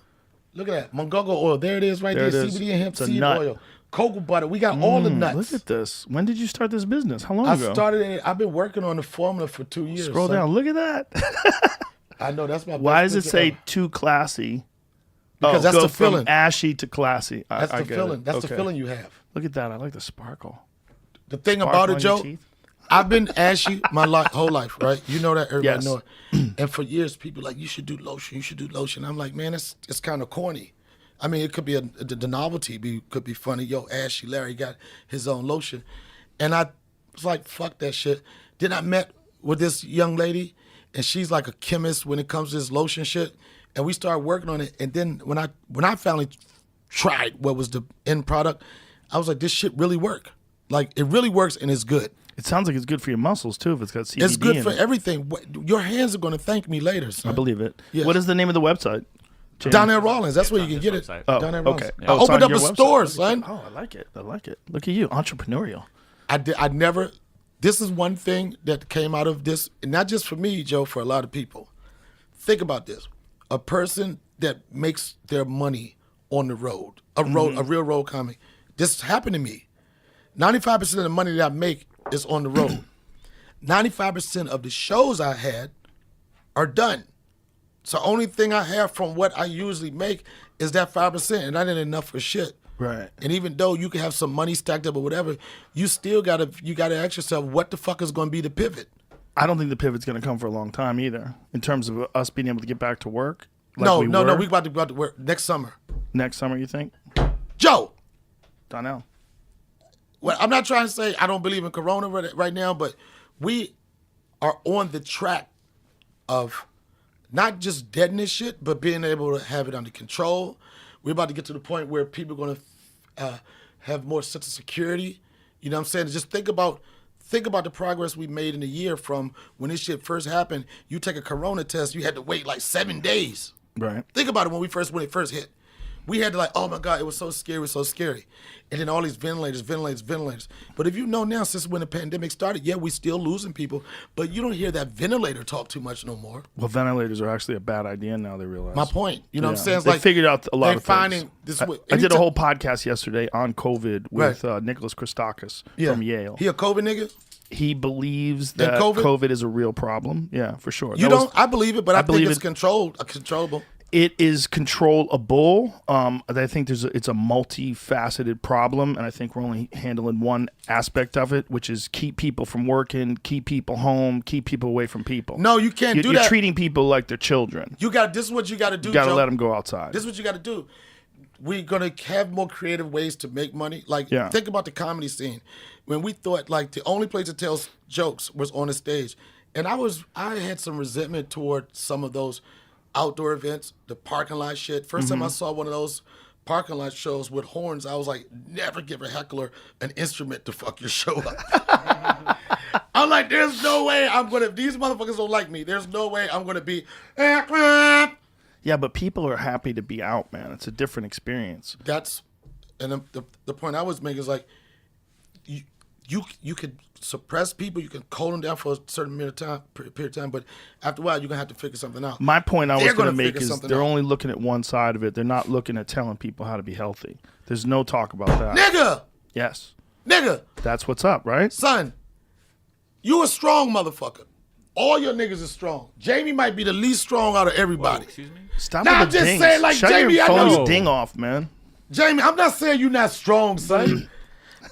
Look at that. Mungogo oil. There it is right there. There it is. CBD and hemp It's a seed nut. oil. Cocoa butter. We got all the nuts. Look at this. When did you start this business? How long I ago? started it. I've been working on the formula for 2 years. Scroll son. down. Look at that. I know that's my Why best does it picture say ever. too classy? Because that's go the from feeling. ashy to classy. That's I the get feeling. it. That's the Okay. feeling you have. Look at that. I like the sparkle. The thing Sparkle about it, on your Joe, teeth? I've been ashy my whole life, right? You know that, everybody Yes. know it. And for years, people like, you should do lotion, you should do lotion. I'm like, man, it's kind of corny. I mean, it could be the novelty could be funny. Yo, Ashy Larry got his own lotion. And I was like, fuck that shit. Then I met with this young lady, and she's like a chemist when it comes to this lotion shit. And we started working on it. And then when I finally tried what was the end product, I was like, this shit really work. Like, it really works, and it's good. It sounds like it's good for your muscles, too, if it's got CBD It's good in for it. everything. Your hands are going to thank me later, son. I believe it. Yes. What is the name of the website? James? Donnell Rawlings. That's where you on can his get it. website. Oh, Donnell Rawlings. okay. I Oh, it's opened on up a your store, website. son. Oh, I like it. I like it. Look at you, entrepreneurial. I never. This is one thing that came out of this, and not just for me, Joe, for a lot of people. Think about this: a person that makes their money on the road, a real road comic. This happened to me. 95% of the money that I make is on the road. 95% of the shows I had are done. So only thing I have from what I usually make is that 5%, and that ain't enough for shit. Right. And even though you can have some money stacked up or whatever, you still gotta ask yourself, what the fuck is going to be the pivot? I don't think the pivot's going to come for a long time either, in terms of us being able to get back to work. Like No, we we were. about to work next summer. Next summer, you think? Joe, Donnell. well, I'm not trying to say I don't believe in Corona right now, but we are on the track of not just deading this shit, but being able to have it under control. We're about to get to the point where people are going to have more sense of security. You know what I'm saying? Just think about the progress we made in a year from when this shit first happened. You take a Corona test, you had to wait like 7 days. Right. Think about it when it first hit. We had to like, oh my God, it was so scary, it was so scary. And then all these ventilators. But if you know now, since when the pandemic started, yeah, we still losing people, but you don't hear that ventilator talk too much no more. Well, ventilators are actually a bad idea now, they realize. My point. You know what I'm saying? It's They like figured out a lot they're of finding things. this. I did a anytime- whole podcast yesterday on COVID with Nicholas Christakis from Yale. He a COVID nigga? He believes that COVID? COVID is a real problem. Yeah, for sure. You That was- don't? I believe it, but I think believe it's it. controllable. It is controllable. I think it's a multifaceted problem, and I think we're only handling one aspect of it, which is keep people from working, keep people home, keep people away from people. No, you can't do You're that. treating people like they're children. This is what you got to do, You got to Joe. let them go outside. This is what you got to do. We're going to have more creative ways to make money. Like, Yeah. think about the comedy scene. When we thought, like, the only place to tell jokes was on the stage. And I had some resentment toward some of those outdoor events, the parking lot shit. First time I saw one of those parking lot shows with horns, I was like, never give a heckler an instrument to fuck your show up. I'm like, there's no way these motherfuckers don't like me. There's no way I'm going to be... Yeah, but people are happy to be out, man. It's a different experience. And the point I was making is like, you could suppress people, you can hold them down for a certain period of time, but after a while you're gonna have to figure something out. My point I was They're going to gonna make figure is something they're out. only looking at one side of it. They're not looking at telling people how to be healthy. There's no talk about that. Nigga, Yes, that's what's up, right? son, you a strong motherfucker. All your niggas is strong. Jamie might be the least strong out of everybody. Excuse me? Stop Nah, with I'm the just dings. saying, like, Shut Jamie, your I know phone's you- ding off, man. Jamie, I'm not saying you're not strong, son.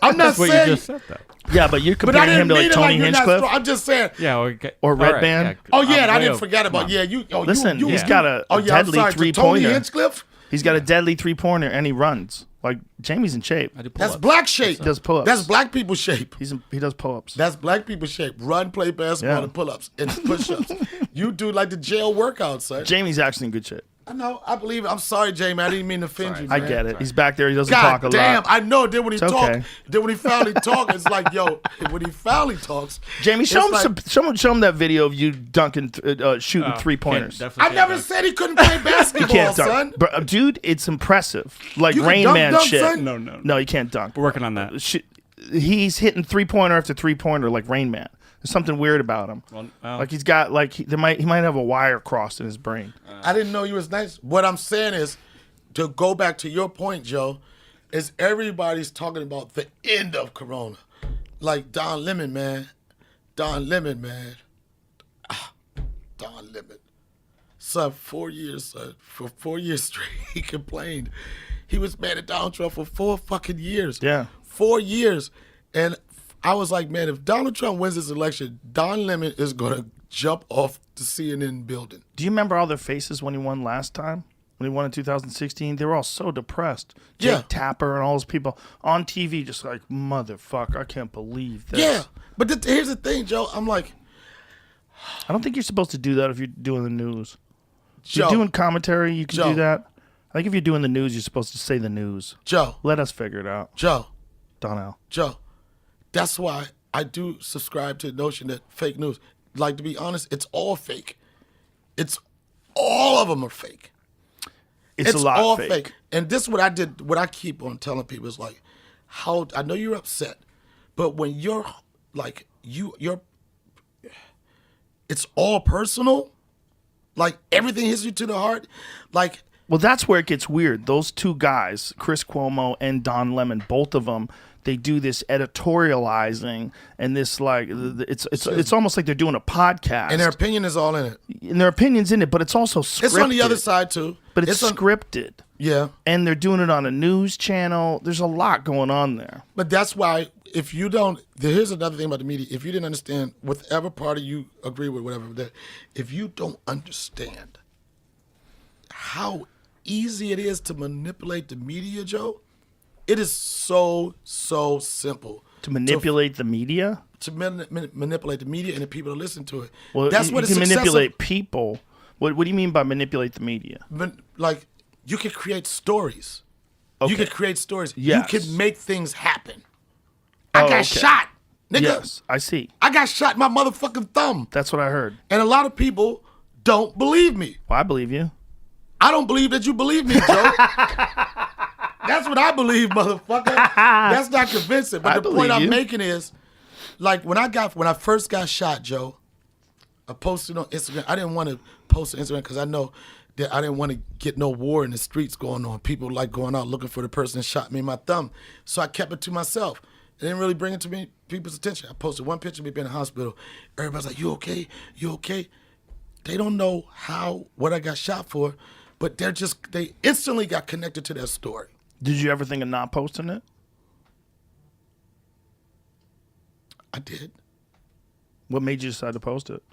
I'm not That's what saying. you just said, though. Yeah, but you're But I comparing didn't him to mean like it like Tony you're not Hinchcliffe. strong. I'm just saying. Yeah, okay. Or All Red right, Band. Oh I'm yeah, I way didn't over- forget about come on. you. Listen, you he's got a oh, yeah, I'm deadly sorry, to Tony three-pointer. Hinchcliffe. He's got a deadly 3-pointer, and he runs. Like, Jamie's in shape. I do That's pull-ups. black shape. He does pull-ups. That's black people shape. He does pull-ups. That's black people shape. Run, play basketball, Yeah. and pull-ups and push-ups. You do like the jail workouts, son. Jamie's actually in good shape. I know. I believe it. I'm sorry, Jamie. I didn't mean to offend you, I man. get it. He's back there. He doesn't talk God a damn. lot. I know. Then when he It's talks, okay. then when he finally talks, it's like, yo, when he finally talks. Jamie, show him it's show him that video of you dunking, shooting 3-pointers. I never said he couldn't play basketball, He can't dunk. son. But, dude, it's impressive. Like You can Rain dunk, Man dunk, shit. son? No, you can't dunk. We're working on that. He's hitting 3-pointer after 3-pointer like Rain Man. There's something weird about him. Well, Like he's got like he might have a wire crossed in his brain. I didn't know you was nice. What I'm saying is, to go back to your point, Joe, is everybody's talking about the end of Corona. Like Don Lemon, man. Don Lemon, man. Don Lemon. Son, 4 years, son. For 4 years straight, he complained. He was mad at Donald Trump for 4 fucking years. Yeah. 4 years. And I was like, man, if Donald Trump wins this election, Don Lemon is going to jump off the CNN building. Do you remember all their faces when he won last time? When he won in 2016, they were all so depressed. Jake Yeah. Tapper and all those people on TV, just like, motherfucker, I can't believe this. Yeah. But here's the thing, Joe. I'm like, I don't think you're supposed to do that if you're doing the news. If Joe. you're doing commentary, you can Joe. do that. I think if you're doing the news, you're supposed to say the news. Joe. Let us figure it out. Joe. Donnell. Joe. That's why I do subscribe to the notion that fake news, like, to be honest, it's all fake. It's all of them are fake. It's a lot all fake. And this is what I did, what I keep on telling people is like, how, I know you're upset, but when you're like, you're, it's all personal, like everything hits you to the heart, like. Well, that's where it gets weird. Those two guys, Chris Cuomo and Don Lemon, both of them, they do this editorializing and this like it's almost like they're doing a podcast. And their opinion is all in it. And their opinion's in it, but it's also scripted. It's on the other side too. But it's scripted. Yeah. And they're doing it on a news channel. There's a lot going on there. But that's why if you don't, here's another thing about the media. If you didn't understand whatever party you agree with, whatever, that if you don't understand how easy it is to manipulate the media, Joe, it is so simple. To manipulate the media? To manipulate the media and the people that listen to it. Well, that's you what can it's manipulate people. What do you mean by manipulate the media? Like, you can create stories. Okay. You can create stories. Yes. You can make things happen. I got shot, nigga. Yes, I see. I got shot in my motherfucking thumb. That's what I heard. And a lot of people don't believe me. Well, I believe you. I don't believe that you believe me, Joe. That's what I believe, motherfucker. That's not convincing. But I the point believe I'm you. making is, like, when I first got shot, Joe, I posted on Instagram. I didn't want to post on Instagram because I know that I didn't want to get no war in the streets going on. People like going out looking for the person that shot me in my thumb. So I kept it to myself. I didn't really bring it to people's attention. I posted one picture of me being in the hospital. Everybody's like, you okay? You okay? They don't know what I got shot for, but they instantly got connected to that story. Did you ever think of not posting it? I did. What made you decide to post it?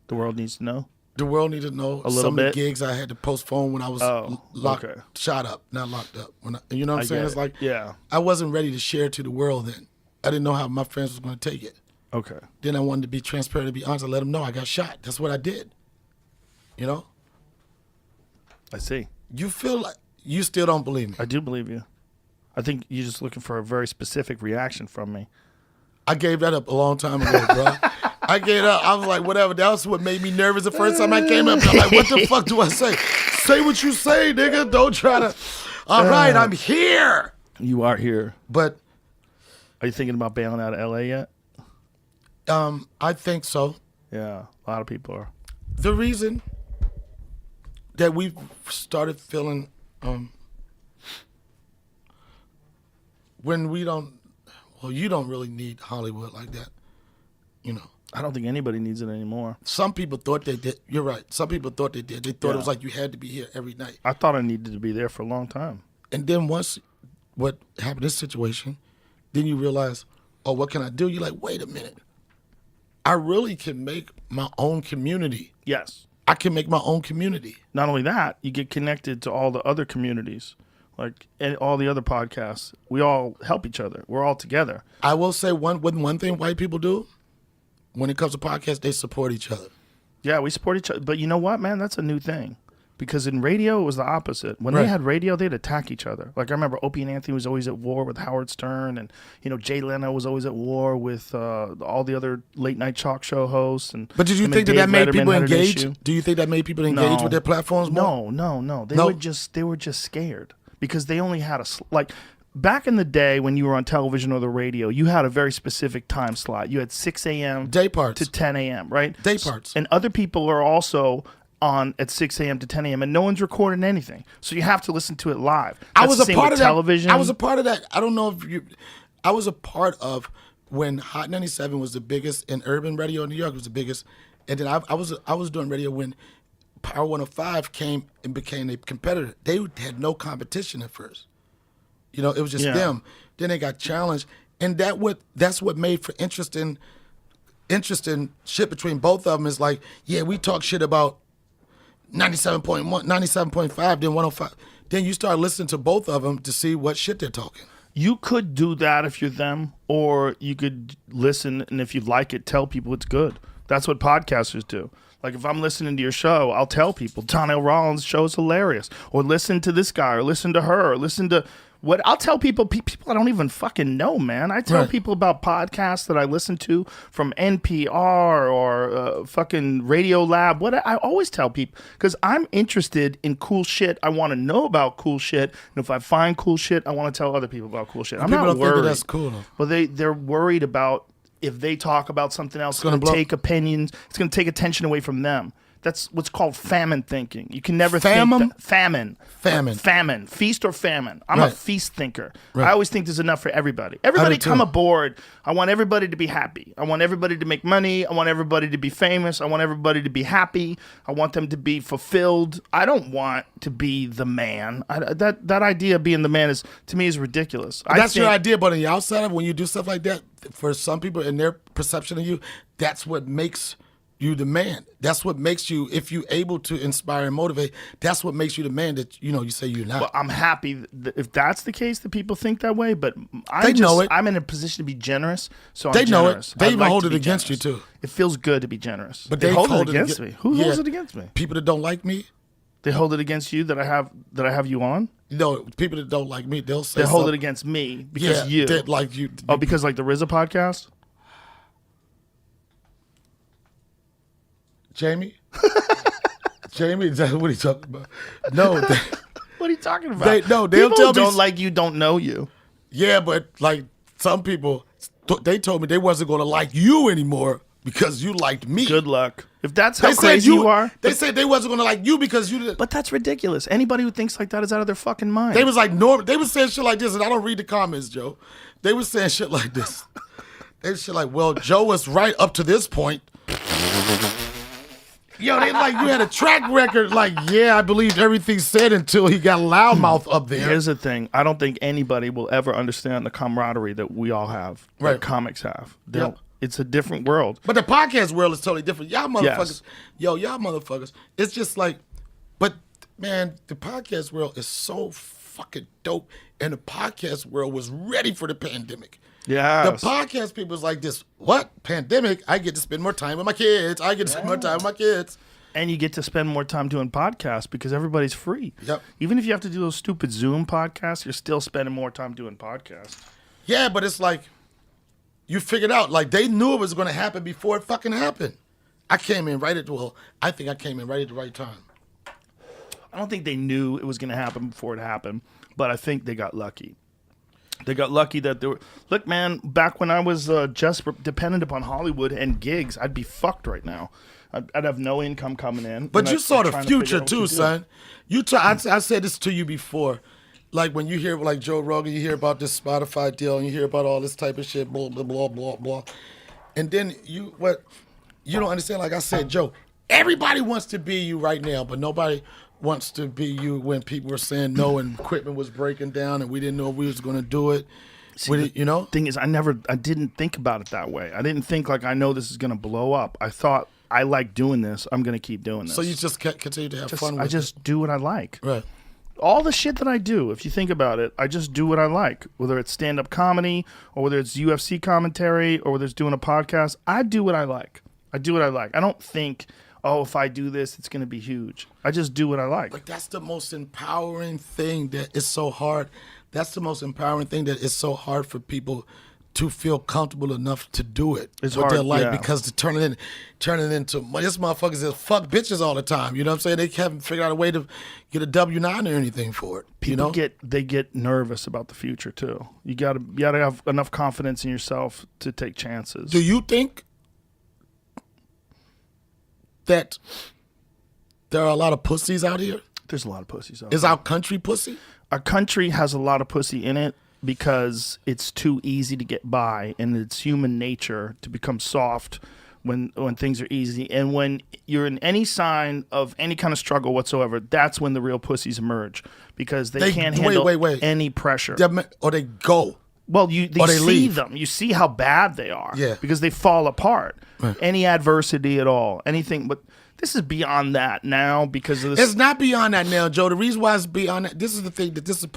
The world needs to know. The world needs to know A little some of bit? the gigs I had to postpone when I was okay. shot up, not locked up. You know what I'm saying? get It's it. like, Yeah. I wasn't ready to share it to the world then. I didn't know how my friends was going to take it. Okay. Then I wanted to be transparent, to be honest. I let them know I got shot. That's what I did. You know? I see. You feel like you still don't believe me. I do believe you. I think you're just looking for a very specific reaction from me. I gave that up a long time ago, bro. I gave up. I was like, whatever. That was what made me nervous the first time I came up. I'm like, what the fuck do I say? Say what you say, nigga. Don't try to. All right, I'm here. You are here. But Are you thinking about bailing out of LA yet? I think so. Yeah, a lot of people are. The reason that we've started feeling when we don't, well, you don't really need Hollywood like that, you know. I don't think anybody needs it anymore. Some people thought they did. You're right. Some people thought they did. They thought Yeah. it was like you had to be here every night. I thought I needed to be there for a long time. And then once what happened in this situation, then you realize, oh, what can I do? You're like, wait a minute. I really can make my own community. Yes. I can make my own community. Not only that, you get connected to all the other communities, like and all the other podcasts. We all help each other. We're all together. I will say one thing white people do when it comes to podcasts, they support each other. Yeah, we support each other. But you know what, man? That's a new thing. Because in radio, it was the opposite. When Right. they had radio, they'd attack each other. Like I remember Opie and Anthony was always at war with Howard Stern, and Jay Leno was always at war with all the other late night talk show hosts. And But did you him think and that Dave made Letterman people had an engage? issue. Do you think that made people engage with their platforms more? No. They No? were just scared because they only had like back in the day when you were on television or the radio, you had a very specific time slot. You had 6 a.m. Day parts. to 10 a.m. right? Day parts. And other people are also on at 6 a.m. to 10 a.m. and no one's recording anything, so you have to listen to it live. I That's was the a same part with of television. that. I was a part of that. I don't know if you. I was a part of when Hot 97 was the biggest and urban radio in New York was the biggest, and then I was doing radio when Power 105 came and became a competitor. They had no competition at first. It was just them. Then they got challenged, and that's what made for interesting shit between both of them. Is like, yeah, we talk shit about 97.1, 97.5, then 105. Then you start listening to both of them to see what shit they're talking. You could do that if you're them, or you could listen, and if you like it, tell people it's good. That's what podcasters do. Like if I'm listening to your show, I'll tell people Donnell Rawlings' show is hilarious, or listen to this guy, or listen to her, or listen to what I'll tell people I don't even fucking know, man. I tell Right. people about podcasts that I listen to from NPR or fucking Radio Lab. What I always tell people, because I'm interested in cool shit. I want to know about cool shit, and if I find cool shit, I want to tell other people about cool shit. I'm People not don't worried. think that that's cool though. Well, they're worried about if they talk about something else, it's gonna going to blow. take opinions. It's going to take attention away from them. That's what's called famine thinking. You can never Famine? think famine. Famine. Feast or famine. I'm a Right. feast thinker. Right. I always think there's enough for everybody. Everybody too. come aboard. I want everybody to be happy. I want everybody to make money. I want everybody to be famous. I want everybody to be happy. I want them to be fulfilled. I don't want to be the man. That idea of being the man to me is ridiculous. That's your idea, but on the outside of when you do stuff like that, for some people in their perception of you, that's what makes you the man. That's what makes you, if you're able to inspire and motivate, that's what makes you the man that, you say you're not. Well, I'm happy if that's the case that people think that way, but They know it. I'm in a position to be generous, so I'm They know it. generous. They I even like hold to it be against you, generous. too. It feels good to be generous. But they hold it hold against me. Who yeah. holds it against me? People that don't like me. They hold it against you that I have you on? No, people that don't like me, they'll say They hold it something. against me because Yeah, you. that like you. Oh, because like the RZA podcast? Jamie? Jamie, is that what he's talking about? No, What are you talking about? they'll People tell who me- don't like you don't know you. yeah, but like some people, they told me they wasn't going to like you anymore because you liked me. Good luck. If that's how They said crazy you are. They said they wasn't going to like you because you didn't. But that's ridiculous. Anybody who thinks like that is out of their fucking mind. They was like Norm. They was saying shit like this, and I don't read the comments, Joe. They was saying shit like this. They was shit like, "Well, Joe was right up to this point." Yo, they like you had a track record. Like, yeah, I believed everything said until he got loudmouth up there. Here's the thing. I don't think anybody will ever understand the camaraderie that we all have, Right. that comics have. Yep. It's a different world. But the podcast world is totally different. Y'all motherfuckers, Yes. y'all motherfuckers. It's just like, but man, the podcast world is so fucking dope, and the podcast world was ready for the pandemic. Yeah. The podcast people was like this, what? Pandemic? I get to spend more time with my kids. I get to spend more time with my kids. And you get to spend more time doing podcasts because everybody's free. Yep. Even if you have to do those stupid Zoom podcasts, you're still spending more time doing podcasts. Yeah, but it's like, you figured out, like they knew it was going to happen before it fucking happened. I think I came in right at the right time. I don't think they knew it was going to happen before it happened, but I think they got lucky. They got lucky that they were. Look, man, back when I was just dependent upon Hollywood and gigs, I'd be fucked right now. I'd have no income coming in. But and you I'd saw be the trying to figure future out what too, to do. son. I said this to you before. Like when you hear like Joe Rogan, you hear about this Spotify deal, and you hear about all this type of shit, blah blah blah blah blah, and then you don't understand. Like I said, Joe, everybody wants to be you right now, but nobody wants to be you when people were saying no and equipment was breaking down and we didn't know if we was going to do it. Thing is, I didn't think about it that way. I didn't think like I know this is gonna blow up. I thought I like doing this. I'm gonna keep doing this. So you just continue to have fun with I it. just do what I like. Right. All the shit that I do, if you think about it, I just do what I like. Whether it's stand-up comedy or whether it's UFC commentary or whether it's doing a podcast, I do what I like. I do what I like. I don't think, oh, if I do this, it's going to be huge. I just do what I like. But that's the most empowering thing that is so hard. That's the most empowering thing that is so hard for people to feel comfortable enough to do it It's with their hard, life yeah. because to turn it into this motherfuckers just fuck bitches all the time. You know what I'm saying? They haven't figured out a way to get a W-9 or anything for it. People get nervous about the future too. You gotta have enough confidence in yourself to take chances. Do you think that there are a lot of pussies out here? There's a lot of pussies out Is there. our country pussy? Our country has a lot of pussy in it because it's too easy to get by, and it's human nature to become soft when things are easy. And when you're in any sign of any kind of struggle whatsoever, that's when the real pussies emerge because they can't handle any pressure. Or they go. Well, you they see leave. them. You see how bad they are. Yeah. Because they fall apart. Right. Any adversity at all, anything. But this is beyond that now because of this. It's not beyond that now, Joe. The reason why it's beyond that, this is the thing that this is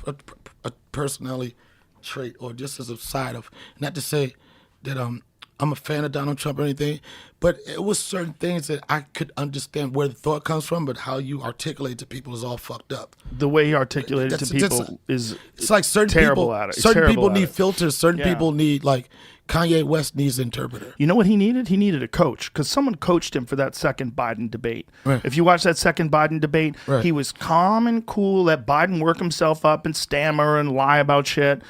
a personality trait, or just as a side of, not to say that I'm a fan of Donald Trump or anything, but it was certain things that I could understand where the thought comes from, but how you articulate to people is all fucked up. The way he articulated to people It's like certain terrible people, at it. certain Terrible people at need it. filters. Certain Yeah. people need, like Kanye West needs an interpreter. You know what he needed? He needed a coach because someone coached him for that second Biden debate. Right. If you watch that second Biden debate, Right. he was calm and cool, let Biden work himself up and stammer and lie about shit.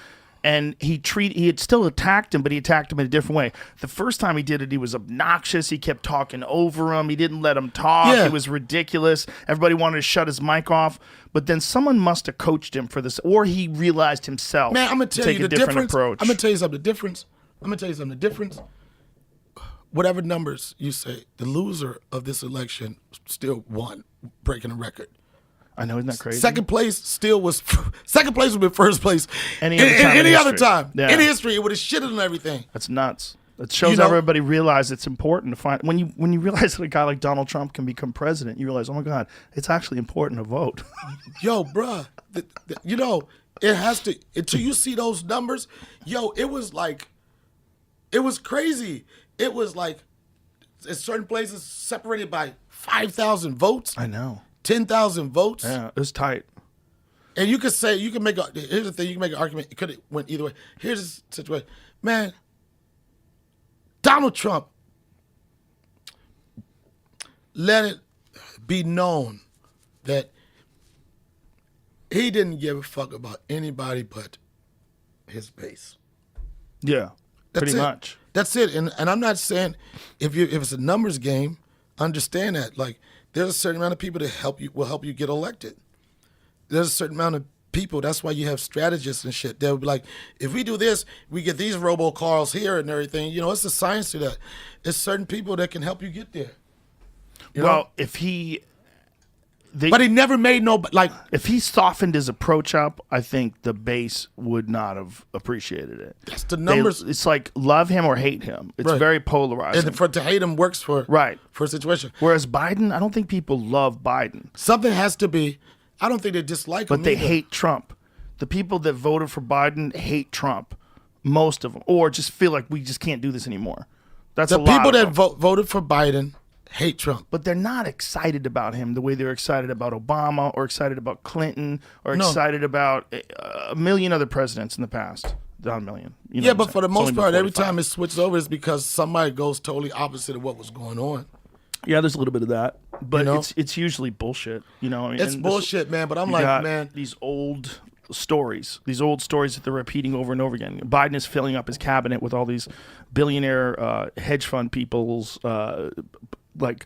And he had still attacked him, but he attacked him in a different way. The first time he did it, he was obnoxious. He kept talking over him. He didn't let him talk. Yeah. It was ridiculous. Everybody wanted to shut his mic off. But then someone must have coached him for this, or he realized himself Man, I'm gonna to tell take you a the different difference. approach. I'm gonna tell you something. The difference. Whatever numbers you say, the loser of this election still won, breaking a record. I know, isn't that crazy? Second place would have been first place Any other time in any other history. time. Yeah. In history, it would have shitted on everything. That's nuts. It shows You know- everybody realize it's important to find when you realize that a guy like Donald Trump can become president. You realize, oh my God, it's actually important to vote. Yo, bruh, you know, it has to, until you see those numbers, yo, it was crazy. It was like, in certain places separated by 5,000 votes, I know. 10,000 votes. Yeah, it was tight. And you could say, here's the thing, you can make an argument, it could have went either way. Here's the situation. Man, Donald Trump, let it be known that he didn't give a fuck about anybody but his base. Yeah, That's pretty it. much. That's it. And I'm not saying if it's a numbers game, understand that. Like, there's a certain amount of people that will help you get elected. There's a certain amount of people, that's why you have strategists and shit. They'll be like, if we do this, we get these robocalls here and everything. You know, it's a science to that. It's certain people that can help you get there. You Well, know? if he But he never made no, like, if he softened his approach up, I think the base would not have appreciated it. that's the numbers. It's like love him or hate him. It's Right. very polarizing. And to hate him works for a situation. Whereas Biden, I don't think people love Biden, Something has to be, I don't think they dislike him but they either. hate Trump. The people that voted for Biden hate Trump, most of them, or just feel like we just can't do this anymore. That's The a lot people of that them. voted for Biden hate Trump. But they're not excited about him the way they're excited about Obama or excited about Clinton or No. excited about a million other presidents in the past. Not a million. You know Yeah, what but I'm for the saying? It's only most been part, every 45. time it switches over, it's because somebody goes totally opposite of what was going on. Yeah, there's a little bit of that, but You know? it's usually bullshit. You know, I mean, It's and bullshit, man. But I'm you like, got man, these old stories that they're repeating over and over again. Biden is filling up his cabinet with all these billionaire hedge fund people's like.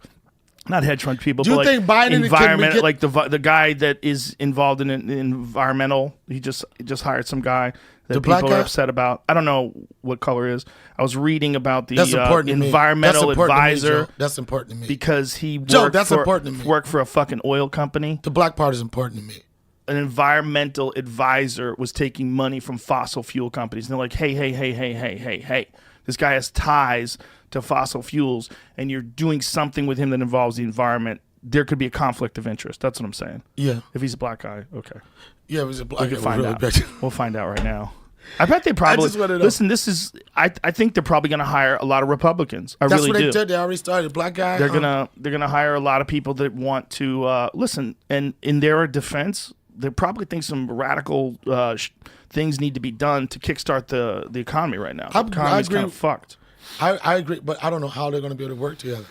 Not hedge fund people, Do you but think Biden can environment, get- like the guy that is involved in environmental. He just hired some guy that The black people are guy? upset about. I don't know what color it is. I was reading about the that's important to me. environmental That's important to me, advisor Joe. That's important to me. because he Joe, worked that's for, important to me. worked for a fucking oil company. The black part is important to me. An environmental advisor was taking money from fossil fuel companies. And they're like, hey, this guy has ties to fossil fuels, and you're doing something with him that involves the environment. There could be a conflict of interest. That's what I'm saying. Yeah, If he's a black guy, okay. yeah. It was a black. We can find out. We'll find out right now. I bet they probably just wanna know. listen. This is I think they're probably going to hire a lot of Republicans. I That's really what they do. did. They already started. Black guy. They're gonna hire a lot of people that want to listen. And in their defense, they probably think some radical things need to be done to kickstart the economy right now. The economy's kind of fucked. I agree, but I don't know how they're going to be able to work together.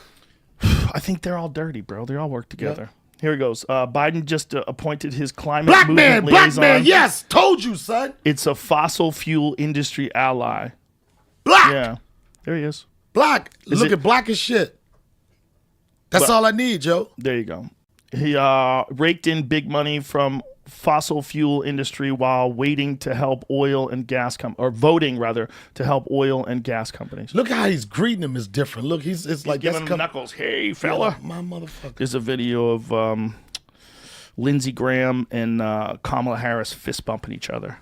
I think they're all dirty, bro. They all work together. Here he goes. Biden just appointed his climate Black movement man, black liaison. man. Yes, told you, son. It's a fossil fuel industry ally. Black. Yeah, there he is. Black. Is Look it- at black as shit. That's all I need, Joe. There you go. He raked in big money from fossil fuel industry while waiting to help oil and gas or voting rather to help oil and gas companies. Look how he's greeting him is different. Look, it's like Giving that's him knuckles. Hey, fella. my motherfucker. There's a video of Lindsey Graham and Kamala Harris fist bumping each other.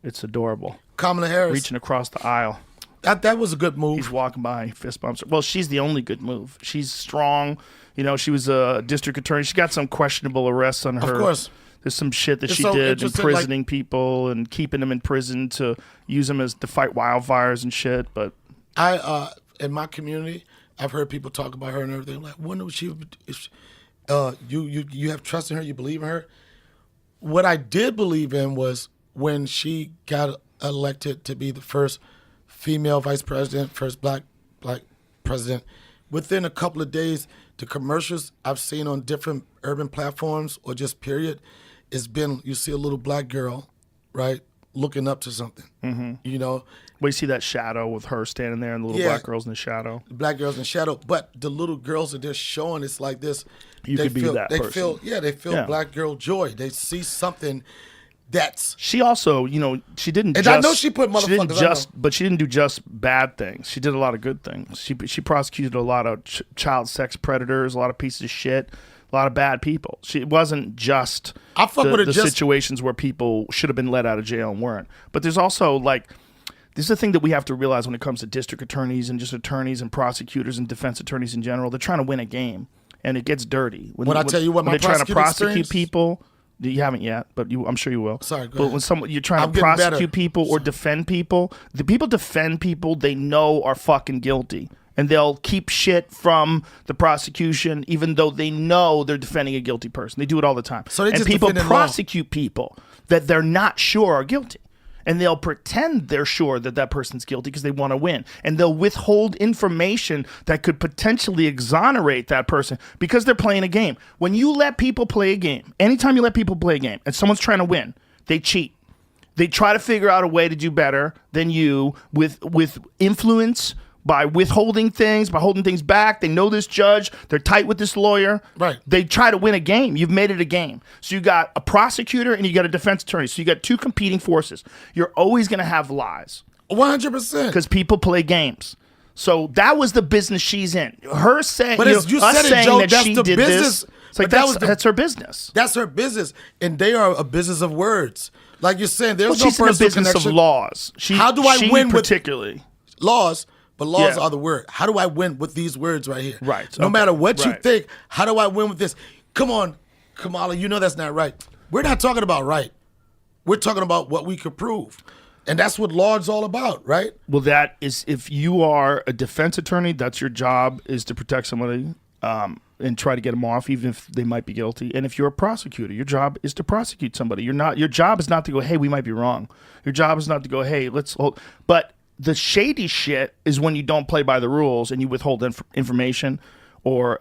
It's adorable. Kamala Harris. Reaching across the aisle. That was a good move. He's walking by, fist bumps her. Well, she's the only good move. She's strong. You know, she was a district attorney. She got some questionable arrests on her. Of course. There's some shit that It's she so did, interesting, imprisoning people and keeping them in prison to use them as to fight wildfires and shit. But I in my community, I've heard people talk about her and everything. I'm like, wonder what you have trust in her, you believe in her. What I did believe in was when she got elected to be the first female vice president, first black president. Within a couple of days, the commercials I've seen on different urban platforms or just period, it's been, you see a little black girl, right, looking up to something. Mm-hmm. You know, we see that shadow with her standing there and the little black girls in the shadow. Black girls in shadow, but the little girls that they're showing, it's like this. You could be that person. They feel black girl joy. They see something that's. She also, you know, she didn't. And just, I know she put motherfuckers. But she didn't do just bad things. She did a lot of good things. She prosecuted a lot of child sex predators, a lot of pieces of shit, a lot of bad people. It wasn't just the situations where people should have been let out of jail and weren't. But there's also like. This is the thing that we have to realize when it comes to district attorneys and just attorneys and prosecutors and defense attorneys in general. They're trying to win a game, and it gets dirty. When I tell you what, when my they're trying to prosecute experience- people, you haven't yet, but I'm sure you will. Sorry, go but ahead. when you're trying I'm to getting prosecute better. people or defend people, the people defend people they know are fucking guilty. And they'll keep shit from the prosecution even though they know they're defending a guilty person. They do it all the time. So they and just people defend in law. prosecute people that they're not sure are guilty. And they'll pretend they're sure that that person's guilty because they want to win. And they'll withhold information that could potentially exonerate that person because they're playing a game. When you let people play a game, anytime you let people play a game and someone's trying to win, they cheat. They try to figure out a way to do better than you with influence, by withholding things, by holding things back. They know this judge. They're tight with this lawyer. Right. They try to win a game. You've made it a game. So you got a prosecutor and you got a defense attorney. So you got two competing forces. You're always going to have lies 100%. because people play games. So that was the business she's in. Her saying, But as you us said it, saying Joe, that that's she the did business. this. It's like But that's her business. That's her business, and they are a business of words. Like you're saying, there's Well, no she's in the personal business connection. of laws. How do I win with- particularly? Laws, but laws Yeah. are the word. How do I win with these words right here? Right. No Okay. matter what you Right. think, how do I win with this? Come on, Kamala, you know that's not right. We're not talking about right. We're talking about what we could prove. And that's what law is all about, right? Well, that is, if you are a defense attorney, that's your job, is to protect somebody and try to get them off, even if they might be guilty. And if you're a prosecutor, your job is to prosecute somebody. Your job is not to go, hey, we might be wrong. Your job is not to go, hey, let's hold. But the shady shit is when you don't play by the rules and you withhold information or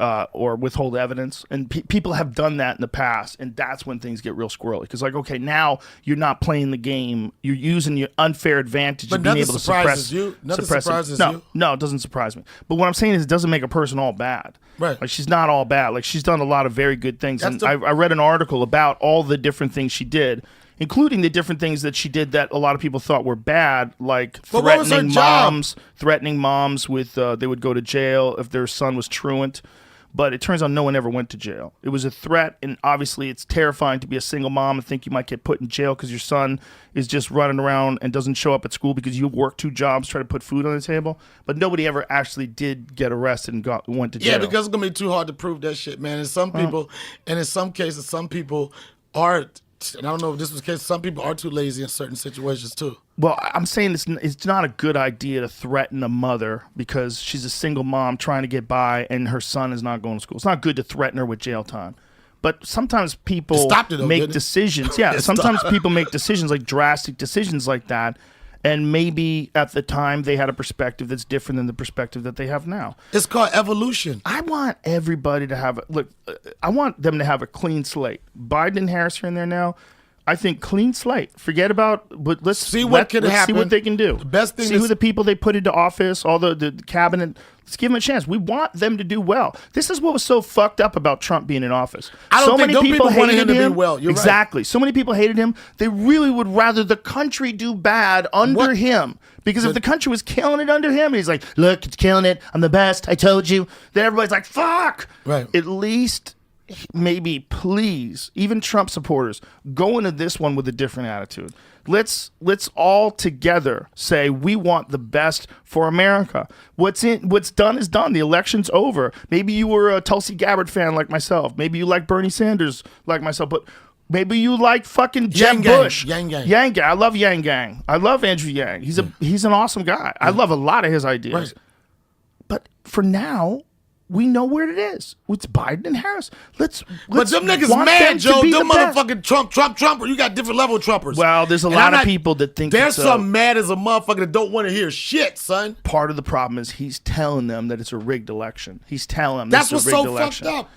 withhold evidence. And people have done that in the past, and that's when things get real squirrely. Because, like, okay, now you're not playing the game. You're using your unfair advantage But of being nothing able to surprises suppress you. Nothing suppress it. surprises no, you. No, it doesn't surprise me. But what I'm saying is it doesn't make a person all bad. Right. Like, she's not all bad. Like, she's done a lot of very good things. That's And I read an article about all the different things she did, including the different things that she did that a lot of people thought were bad, like But what was her threatening moms with they would go to jail if their son was truant. But it turns out no one ever went to jail. It was a threat, and obviously it's terrifying to be a single mom and think you might get put in jail because your son is just running around and doesn't show up at school because you work two jobs trying to put food on the table. But nobody ever actually did get arrested and went to jail. Yeah, because it's going to be too hard to prove that shit, man. And some people, and in some cases, some people are, and I don't know if this was the case, some people are too lazy in certain situations too. Well, I'm saying it's not a good idea to threaten a mother because she's a single mom trying to get by and her son is not going to school. It's not good to threaten her with jail time. But sometimes people make decisions. Yeah, sometimes people make decisions, like drastic decisions like that. And maybe at the time they had a perspective that's different than the perspective that they have now. It's called evolution. I want everybody to have I want them to have a clean slate. Biden and Harris are in there now. I think clean slate. Forget about, but let's see what happen. See what they can do. The best thing see who the people they put into office, all the cabinet. Let's give them a chance. We want them to do well. This is what was so fucked up about Trump being in office. I don't think people wanted him to be well. You're exactly. Right. So many people hated him. They really would rather the country do bad under him. Because if the country was killing it under him, he's like, look, it's killing it. I'm the best. I told you. Then everybody's like, fuck. Right. At least, maybe, please, even Trump supporters, go into this one with a different attitude. Let's all together say we want the best for America. What's done is done. The election's over. Maybe you were a Tulsi Gabbard fan like myself. Maybe you like Bernie Sanders like myself. But maybe you like fucking Jeb Bush. Yang Gang. Yang Gang. I love Yang Gang. I love Andrew Yang. He's an awesome guy. I love a lot of his ideas. Right. But for now, we know where it is. It's Biden and Harris. Let's but them niggas mad, Joe. Them motherfucking Trumper. You got different level of Trumpers. Well, there's a lot of people that think there's some mad as a motherfucker that don't want to hear shit, son. Part of the problem is he's telling them that it's a rigged election. He's telling them that's it's what's a rigged so election. fucked up.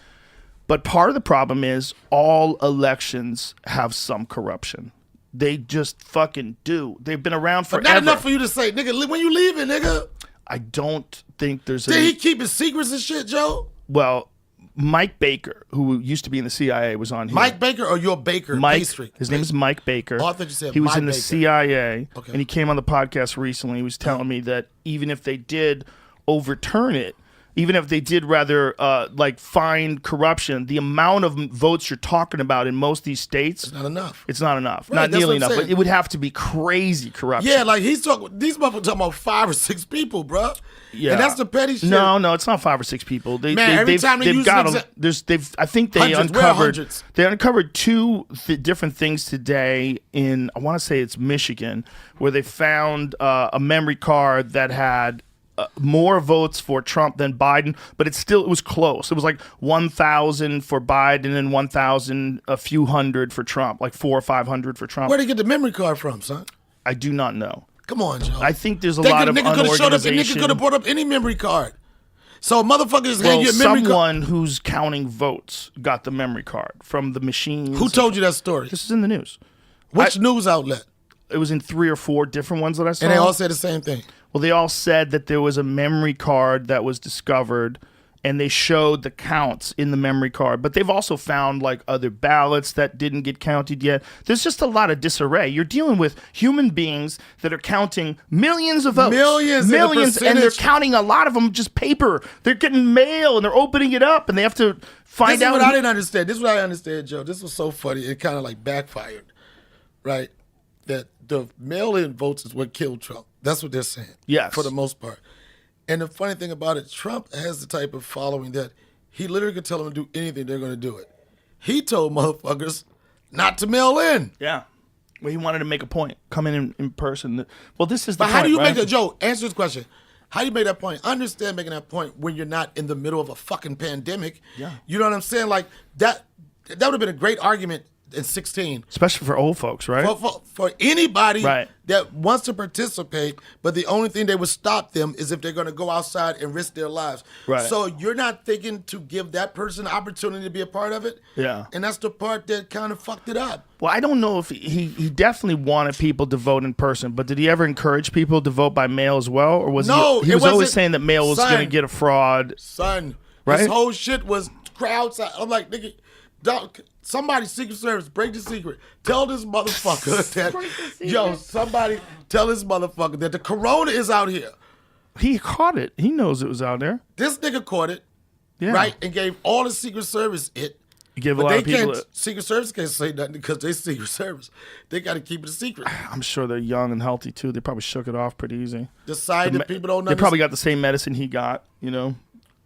But part of the problem is all elections have some corruption. They just fucking do. They've been around forever. But not enough for you to say, nigga, when you leaving, nigga. I don't think there's Did he keep his secrets and shit, Joe? Well, Mike Baker, who used to be in the CIA, was on here. Mike Baker or your Baker? Mike, pastry? His name is Mike Baker. Oh, I thought you said he was Mike in the Baker. CIA, and he came on the podcast recently. He was telling me that even if they did overturn it, even if they did rather find corruption, the amount of votes you're talking about in most of these states, it's not enough. It's not enough. Right, not nearly enough. But it would have to be crazy corruption. Yeah, like these motherfuckers talking about 5 or 6 people, bro. Yeah, and that's the petty shit. No, it's not 5 or 6 people. Every time they've got them, I think they uncovered 2 different things today in, I want to say it's Michigan, where they found a memory card that had more votes for Trump than Biden, but it was close. It was like 1,000 for Biden and 1,000, a few hundred for Trump, like 400 or 500 for Trump. Where'd he get the memory card from, son? I do not know. Come on, Joe. I think there's a lot of unorganization. Nigga could have brought up any memory card. So motherfuckers hand you a memory card. Someone who's counting votes got the memory card from the machines. Who told you that story? This is in the news. Which news outlet? It was in 3 or 4 different ones that I saw. And they all said the same thing. Well, they all said that there was a memory card that was discovered, and they showed the counts in the memory card. But they've also found like other ballots that didn't get counted yet. There's just a lot of disarray. You're dealing with human beings that are counting millions of votes. Millions, and they're counting a lot of them just paper. They're getting mail, and they're opening it up, and they have to find out. This is what I didn't understand. This is what I understand, Joe. This was so funny. It kind of like backfired, right? That the mail-in votes is what killed Trump. That's what they're saying. Yes. For the most part. And the funny thing about it, Trump has the type of following that he literally could tell them to do anything, they're going to do it. He told motherfuckers not to mail in. Yeah. Well, he wanted to make a point. Come in person. Well, this is the point, how do you right? make Joe, answer this question. How do you make that point? I understand making that point when you're not in the middle of a fucking pandemic. Yeah. You know what I'm saying? Like, that would have been a great argument in 16. Especially for old folks, right? For anybody right. that wants to participate, but the only thing that would stop them is if they're going to go outside and risk their lives. Right. So you're not thinking to give that person the opportunity to be a part of it? Yeah. And that's the part that kind of fucked it up. Well, I don't know if he definitely wanted people to vote in person, but did he ever encourage people to vote by mail as well? Or was he was always saying that mail was going to get a fraud? Son, right? This whole shit was crowd side. I'm like, nigga, somebody, Secret Service, break the secret. Tell this motherfucker that, somebody tell this motherfucker that the corona is out here. He caught it. He knows it was out there. This nigga caught it, right, and gave all the Secret Service it. You give a lot of people Secret Service can't say nothing because they Secret Service. They got to keep it a secret. I'm sure they're young and healthy, too. They probably shook it off pretty easy. Decide that people don't know. They probably got the same medicine he got, you know.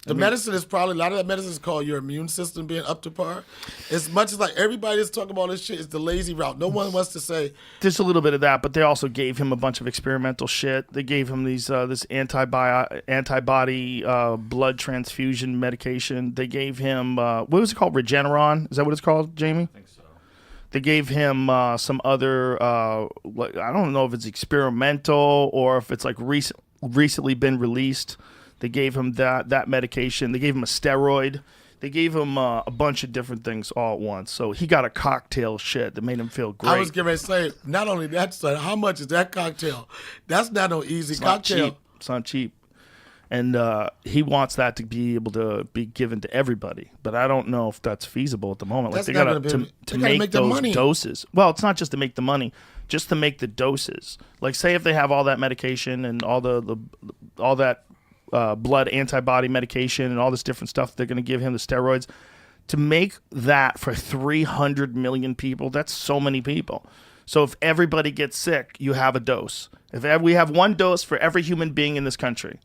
The medicine is probably, a lot of that medicine is called your immune system being up to par. As much as like everybody that's talking about this shit is the lazy route. No one wants to say. There's a little bit of that, but they also gave him a bunch of experimental shit. They gave him these this antibody blood transfusion medication. They gave him, what was it called? Regeneron? Is that what it's called, Jamie? I think so. They gave him some other, I don't know if it's experimental or if it's like recently been released. They gave him that medication. They gave him a steroid. They gave him a bunch of different things all at once. So he got a cocktail shit that made him feel great. I was getting ready to say, not only that, son, how much is that cocktail? That's not no easy cocktail. It's not cheap. And he wants that to be able to be given to everybody. But I don't know if that's feasible at the moment. That's like they not got gonna to make make the those money. doses. Well, it's not just to make the money, just to make the doses. Like say if they have all that medication and all that blood antibody medication and all this different stuff, they're going to give him the steroids. To make that for 300 million people, that's so many people. So if everybody gets sick, you have a dose. If we have one dose for every human being in this country,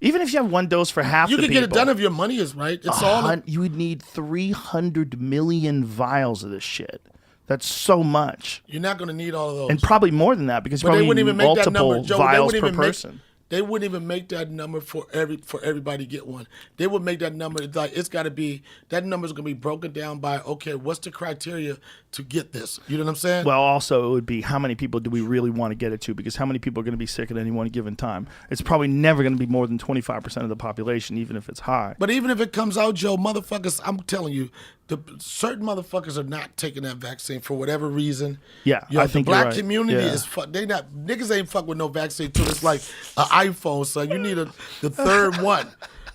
even if you have one dose for half the people. You can get it done if your money is right. It's all. You would need 300 million vials of this shit. That's so much. You're not going to need all of those. And probably more than that because you probably need multiple vials per person. They wouldn't even make that number for everybody to get one. They would make that number like it's got to be, that number's going to be broken down by, okay, what's the criteria to get this? You know what I'm saying? Well, also it would be how many people do we really want to get it to, because how many people are going to be sick at any one given time? It's probably never going to be more than 25% of the population, even if it's high. But even if it comes out, Joe, motherfuckers, I'm telling you, certain motherfuckers are not taking that vaccine for whatever reason. Yeah, I think the black you're right. community Yeah. is niggas ain't fuck with no vaccine till it's like an iPhone, son. You need the third one.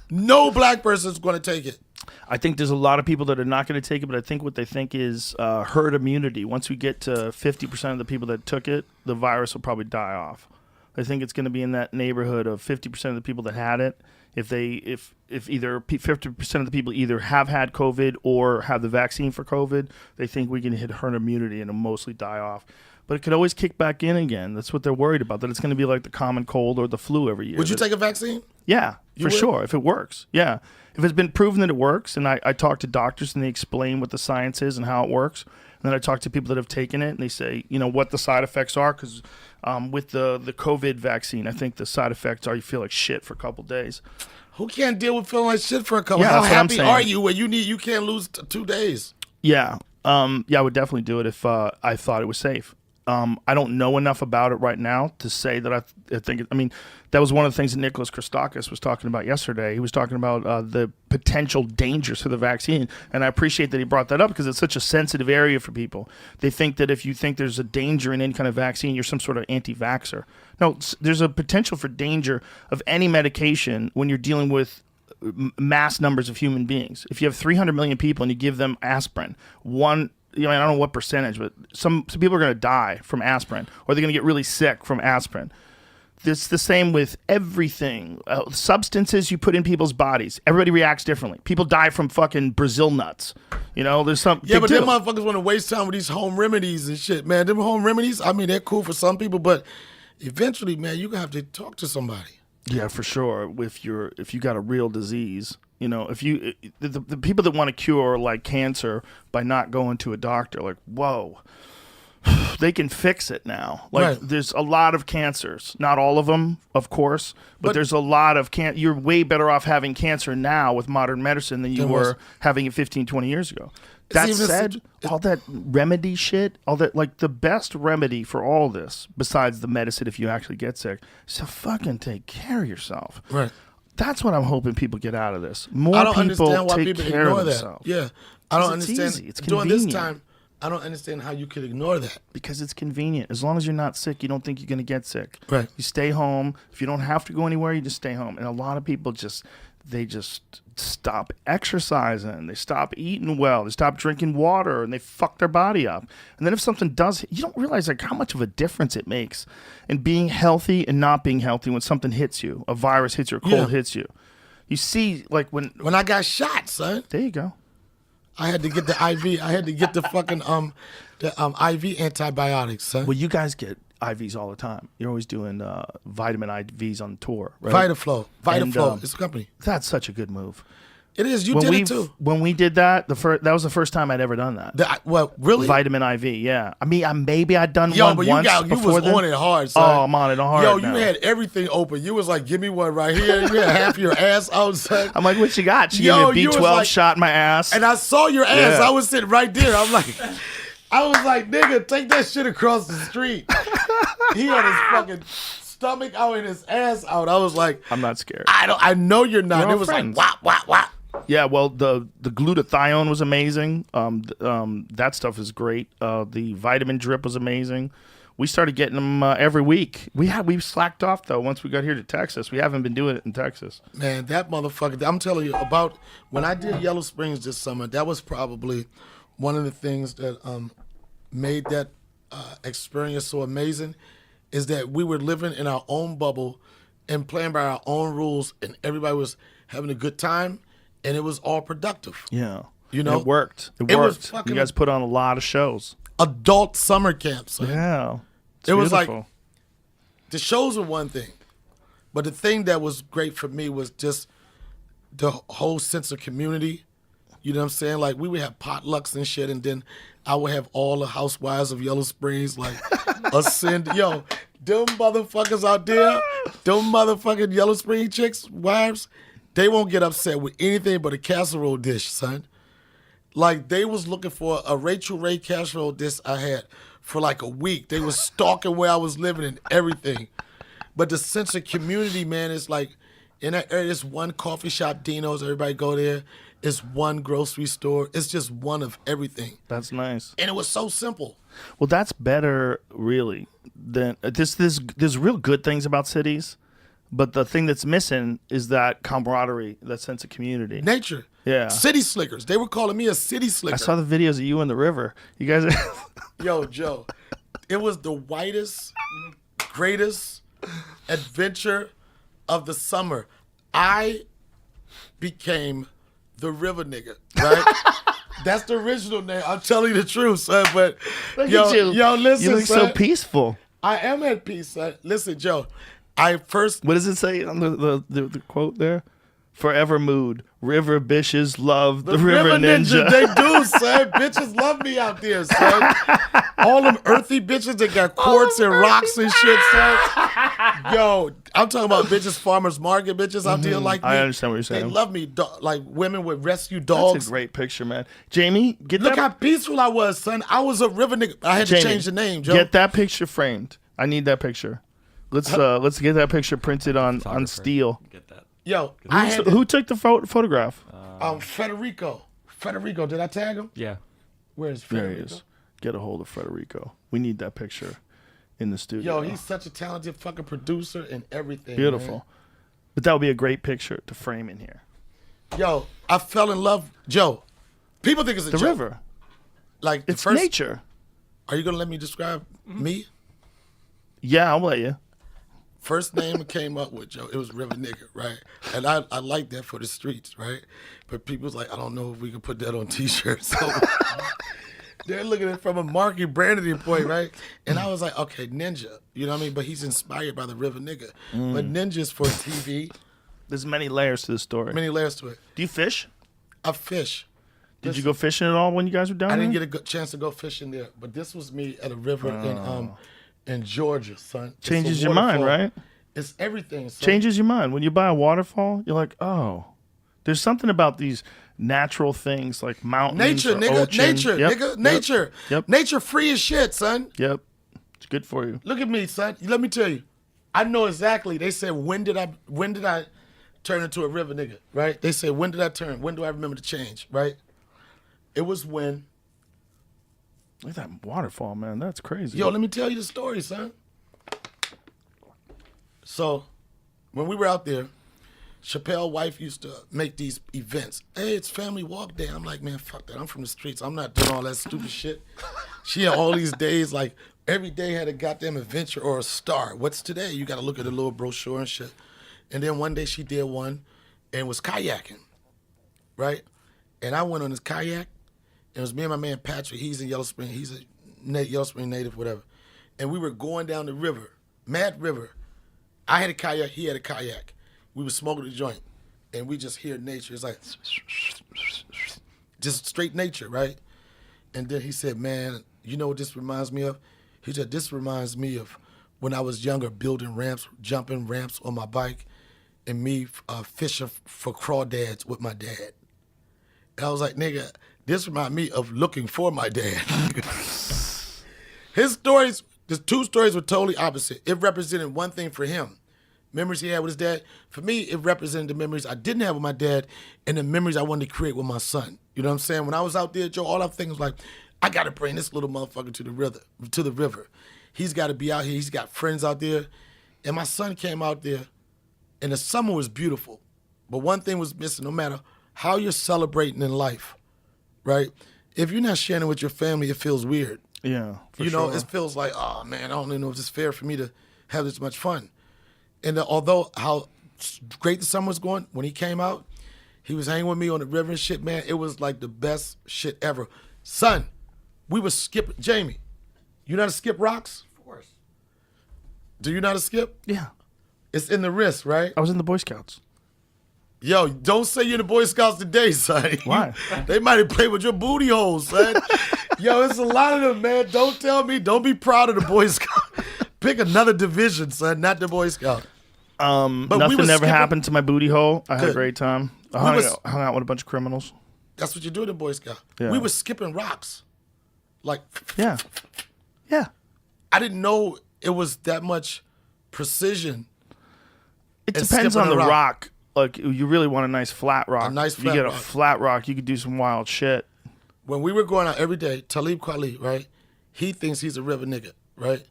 No black person's going to take it. I think there's a lot of people that are not going to take it, but I think what they think is herd immunity. Once we get to 50% of the people that took it, the virus will probably die off. I think it's going to be in that neighborhood of 50% of the people that had it. If either 50% of the people either have had COVID or have the vaccine for COVID, they think we can hit herd immunity and it'll mostly die off. But it could always kick back in again. That's what they're worried about, that it's going to be like the common cold or the flu every year. Would you take a vaccine? Yeah, You for would? sure, if it works. Yeah. If it's been proven that it works, and I talk to doctors and they explain what the science is and how it works, and then I talk to people that have taken it and they say, what the side effects are, because with the COVID vaccine, I think the side effects are you feel like shit for a couple days. Who can't deal with feeling like shit for a couple? Yeah, How that's what I'm happy saying. are you when you can't lose 2 days? Yeah. I would definitely do it if I thought it was safe. I don't know enough about it right now to say that I think. That was one of the things that Nicholas Christakis was talking about yesterday. He was talking about the potential dangers for the vaccine, and I appreciate that he brought that up because it's such a sensitive area for people. They think that if you think there's a danger in any kind of vaccine, you're some sort of anti-vaxxer. No, there's a potential for danger of any medication when you're dealing with mass numbers of human beings. If you have 300 million people and you give them aspirin, I don't know what percentage, but some people are going to die from aspirin, or they're going to get really sick from aspirin. It's the same with everything. Substances you put in people's bodies, everybody reacts differently. People die from fucking Brazil nuts. There's some. Yeah, but them motherfuckers want to waste time with these home remedies and shit, man. Them home remedies, they're cool for some people, but eventually, man, you're going to have to talk to somebody. Yeah, for sure. If you got a real disease, if you the people that want to cure like cancer by not going to a doctor, like whoa, they can fix it now. Like Right. There's a lot of cancers, not all of them, of course, but there's a lot of You're way better off having cancer now with modern medicine than you were having it 15, 20 years ago. That said, all that remedy shit, all that, like the best remedy for all this, besides the medicine if you actually get sick, is to fucking take care of yourself. Right. That's what I'm hoping people get out of this. More I don't people understand why take people care ignore of that. themselves. Yeah. I don't It's understand. easy. It's During this convenient. time, I don't understand how you could ignore that. Because it's convenient. As long as you're not sick, you don't think you're going to get sick. Right. You stay home. If you don't have to go anywhere, you just stay home. And a lot of people just stop exercising. They stop eating well. They stop drinking water, and they fuck their body up. And then if something does, you don't realize like how much of a difference it makes in being healthy and not being healthy when something hits you, a virus hits you, a cold hits you. You see, like when I got shot, son, there you go. I had to get the IV. I had to get the fucking IV antibiotics, son. Well, you guys get IVs all the time. You're always doing vitamin IVs on tour, right? Vitaflow. And, It's a company. That's such a good move. It is. You When did we it too. when we did that, that was the first time I'd ever done that. Well, really? Vitamin IV, yeah. I mean, maybe I'd done Yo, one but once you before was then. on it hard, son. Oh, I'm on it hard Yo, now. you had everything open. You was like, give me one right here. You had half your ass out, son. I'm like, what you got? She Yo, gave me you a was B12 like- shot in my ass. And I saw your ass. Yeah. I was sitting right there. I was like, nigga, take that shit across the street. He had his fucking stomach out and his ass out. I was like, I'm not scared. I know you're not. We're all It was friends. like, wah, wah, wah. Yeah, well, the glutathione was amazing. That stuff is great. The vitamin drip was amazing. We started getting them every week. We slacked off though once we got here to Texas. We haven't been doing it in Texas. Man, that motherfucker, I'm telling you, about when I did Yellow Springs this summer, that was probably one of the things that made that experience so amazing, is that we were living in our own bubble and playing by our own rules, and everybody was having a good time, and it was all productive. Yeah, You know? it worked. It It was worked. fucking- You guys put on a lot of shows. Adult summer camps. Son. Yeah, it's It was like- beautiful. The shows were one thing, but the thing that was great for me was just the whole sense of community. You know what I'm saying? Like, we would have potlucks and shit, and then I would have all the housewives of Yellow Springs, like, ascend. Yo, them motherfuckers out there, them motherfucking Yellow Spring chicks, wives, they won't get upset with anything but a casserole dish, son. Like, they was looking for a Rachel Ray casserole dish I had for like a week. They was stalking where I was living and everything. But the sense of community, man, is like, in that area, it's one coffee shop, Dino's, everybody go there. It's one grocery store. It's just one of everything. That's nice. And it was so simple. Well, that's better, really. Than there's real good things about cities, but the thing that's missing is that camaraderie, that sense of community. Nature. Yeah. City slickers. They were calling me a city slicker. I saw the videos of you in the river. You guys, Yo, Joe, it was the whitest, greatest adventure of the summer. I became the river nigga, right? That's the original name. I'm telling you the truth, son. But Look yo, at you. yo, listen, You look son. so peaceful. I am at peace, son. Listen, Joe. I first What does it say on the quote there? Forever mood. River bitches love the river ninja. They do, son. Bitches love me out there, son. All them earthy bitches that got quartz and rocks and shit, son. Yo, I'm talking about bitches, farmers market bitches out there like me. I understand what you're saying. They love me, like women with rescue dogs. That's a great picture, man. Jamie, get Look that. how peaceful I was, son. I was a river nigga. I had Jamie, to change the name, Joe. Get that picture framed. I need that picture. Let's get that picture printed on steel. Get that. Yo, I had Who took the photograph? Federico. Federico, did I tag him? Yeah. Where's There Federico? he is. Get a hold of Federico. We need that picture in the studio. Yo, he's such a talented fucking producer and everything. beautiful. man. But that would be a great picture to frame in here. Yo, I fell in love. Joe, people think it's a The joke. river. Like, the It's first, nature. Are you going to let me describe me? Yeah, I'll let you. First name it came up with, Joe, it was River Nigga, right? And I like that for the streets, right? But people's like, I don't know if we can put that on T-shirts. So they're looking at it from a market branding point, right? And I was like, okay, Ninja, you know what I mean? But he's inspired by the River Nigga. But Ninja's for TV, There's many layers to the story. many layers to it. Do you fish? I fish. Did you go fishing at all when you guys were down I there? didn't get a good chance to go fishing there, but this was me at a river in Georgia, son. It's a Changes your mind, waterfall. right? It's everything, son. Changes your mind. When you buy a waterfall, you're like, oh, there's something about these natural things like mountains. Nature, or nigga. ocean. Nature, Yep, nigga. yep, Nature. Yep. Nature free as shit, son. Yep. It's good for you. Look at me, son. Let me tell you. I know exactly. They said, when did I turn into a river nigga, right? They said, when did I turn? When do I remember the change, right? It was when, Look at that waterfall, man. That's crazy. yo, let me tell you the story, son. So, when we were out there, Chappelle's wife used to make these events. Hey, it's family walk day. I'm like, man, fuck that. I'm from the streets. I'm not doing all that stupid shit. She had all these days, like, every day had a goddamn adventure or a star. What's today? You got to look at the little brochure and shit. And then one day she did one and was kayaking, right? And I went on this kayak. And it was me and my man Patrick. He's in Yellow Spring. He's a Yellow Spring native, whatever. and we were going down the river, Mad River. I had a kayak, he had a kayak. We were smoking a joint, and we just hear nature. It's like just straight nature, right? And then he said, man, you know what this reminds me of? He said, this reminds me of when I was younger, building ramps, jumping ramps on my bike, and me fishing for crawdads with my dad. And I was like, nigga, this reminds me of looking for my dad. His stories, the two stories were totally opposite. It represented one thing for him. Memories he had with his dad. For me, it represented the memories I didn't have with my dad and the memories I wanted to create with my son. You know what I'm saying? When I was out there, Joe, all I'm thinking was like, I got to bring this little motherfucker to the river. He's got to be out here. He's got friends out there. And my son came out there, and the summer was beautiful. But one thing was missing, no matter how you're celebrating in life, right? If you're not sharing it with your family, it feels weird. Yeah, for You know, sure. it feels like, oh, man, I don't even know if it's fair for me to have this much fun. And although how great the summer was going, when he came out, he was hanging with me on the river and shit, man. It was like the best shit ever. Son, we were skipping. Jamie, you know how to skip rocks? Of course. Do you know how to skip? Yeah. It's in the wrist, right? I was in the Boy Scouts. Yo, don't say you're the Boy Scouts today, son. Why? They might have played with your booty holes, son. Yo, it's a lot of them, man. Don't tell me. Don't be proud of the Boy Scout. Pick another division, son, not the Boy Scout. But we Nothing was ever skipping- happened to my booty hole. I had a Good. great time. I hung out with a bunch of criminals. That's what you do in the Boy Scout. Yeah. We were skipping rocks. Like, Yeah. Yeah. I didn't know it was that much precision. It And depends skipping on the a rock. rock. Like, you really want a nice flat rock. A nice If flat you get rock. a flat rock, you could do some wild shit. When we were going out every day, Talib Kweli, right? He thinks he's a river nigga, right?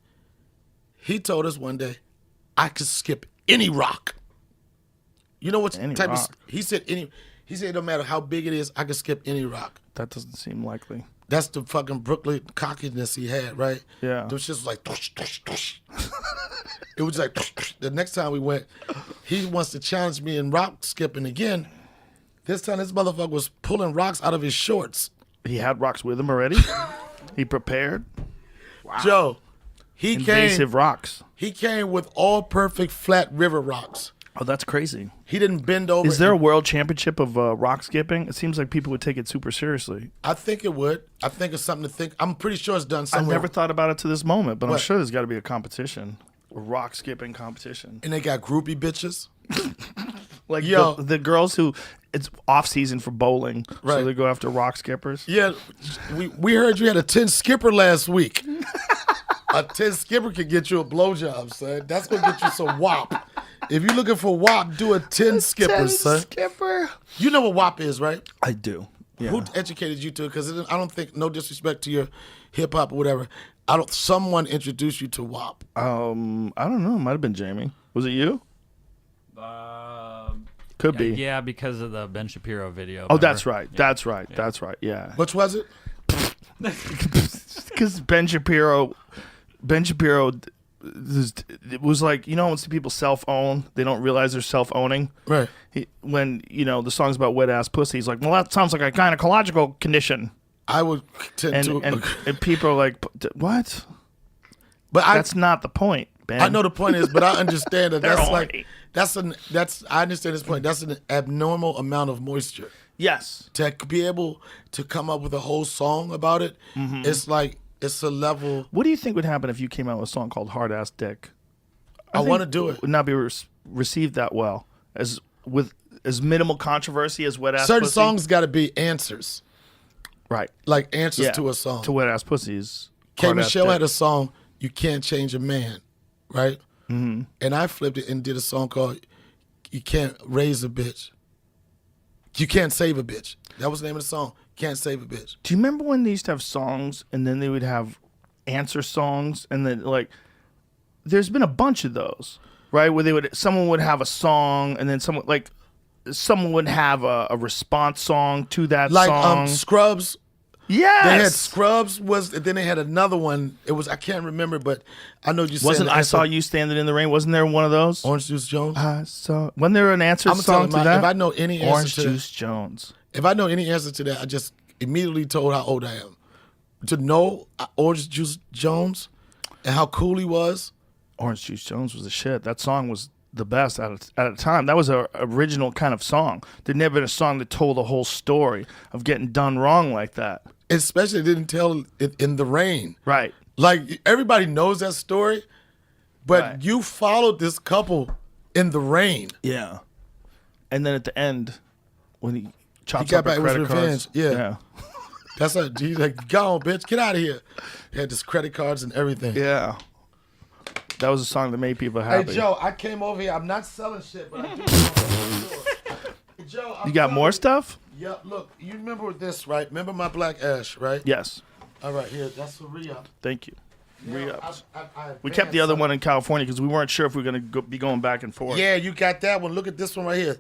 He told us one day, I could skip any rock. You know what Any type rock. of? He said no matter how big it is, I could skip any rock. That doesn't seem likely. That's the fucking Brooklyn cockiness he had, right? Yeah. It was just like, tush, tush, tush. It was like, tush, tush. The next time we went, he wants to challenge me in rock skipping again. This time, this motherfucker was pulling rocks out of his shorts. He had rocks with him already. He prepared. Joe, he Invasive rocks. came with all perfect flat river rocks. Oh, that's crazy. He didn't bend over. Is there a world championship of rock skipping? It seems like people would take it super seriously. I think it would. I think it's something to think. I'm pretty sure it's done I've somewhere. never thought about it to this moment, but I'm What? sure there's got to be a competition, a rock skipping competition. And they got groupie bitches. Like Yo. the girls who it's off season for bowling, so Right. they go after rock skippers. Yeah, we heard you had a 10 skipper last week. A 10 skipper could get you a blowjob, son. That's gonna get you some WAP. If you're looking for WAP, do a 10 skipper, son. Skipper. You know what WAP is, right? I do. Yeah. Who educated you to it? Because I don't think, no disrespect to your hip hop or whatever. Someone introduced you to WAP. I don't know. It might have been Jamie. Was it you? Could be. Yeah, because of the Ben Shapiro video. Oh, that's remember? right. Yeah. That's right. That's right. Yeah. Which was it? Because Ben Shapiro, it was like, you know, when people self-own, they don't realize they're self-owning. Right. When, you know, the song's about wet-ass pussy, he's like, well, that sounds like a gynecological condition. I would tend to. And people are like, what? but That's not the point, Ben. I know the point is, but I understand that They're that's horny. I understand this point. That's an abnormal amount of moisture. Yes. To be able to come up with a whole song about it, it's like, it's a level. What do you think would happen if you came out with a song called Hard Ass Dick? I think want to do it. Would not be received that well with as minimal controversy as Wet Ass Certain Pussy. songs got to be answers, Right. like answers Yeah. to a song. To Wet Ass Pussies. K. Michelle had a song, You Can't Change a Man, right? Mm-hmm. And I flipped it and did a song called You Can't Raise a Bitch. You Can't Save a Bitch. That was the name of the song. Can't Save a Bitch. Do you remember when they used to have songs and then they would have answer songs and then like there's been a bunch of those, right? Where someone would have a song and then someone would have a response song to that Like song. Scrubs. Yes. They had Scrubs then they had another one. It was I can't remember, but I know you said Wasn't I Saw You Standing in the Rain? Wasn't there one of those? Orange Juice Jones. Wasn't there an answer I'm song telling to you, that? if I know any answer Orange to Juice Jones. If I know any answer to that, I just immediately told how old I am. To know Orange Juice Jones, and how cool he was. Orange Juice Jones was the shit. That song was the best at a time. That was a original kind of song. There'd never been a song that told the whole story of getting done wrong like that. Especially didn't tell it in the rain. Right. Like, everybody knows that story, but Right. you followed this couple in the rain. Yeah. And then at the end, when he chops got up back her with credit revenge. cards. Yeah. That's like, he's like, go on, bitch, get out of here. He had his credit cards and everything. Yeah. That was a song that made people happy. Hey, Joe, I came over here. I'm not selling shit, but I do know. Joe, You got more stuff? Yeah, look, you remember this, right? Remember my black ash, right? Yes. All right, here, that's for re-up. Thank you. Now, Re-ups. I We kept the other advanced one in California because we weren't sure if we were going to be going back and forth. some. Yeah, you got that one. Look at this one right here.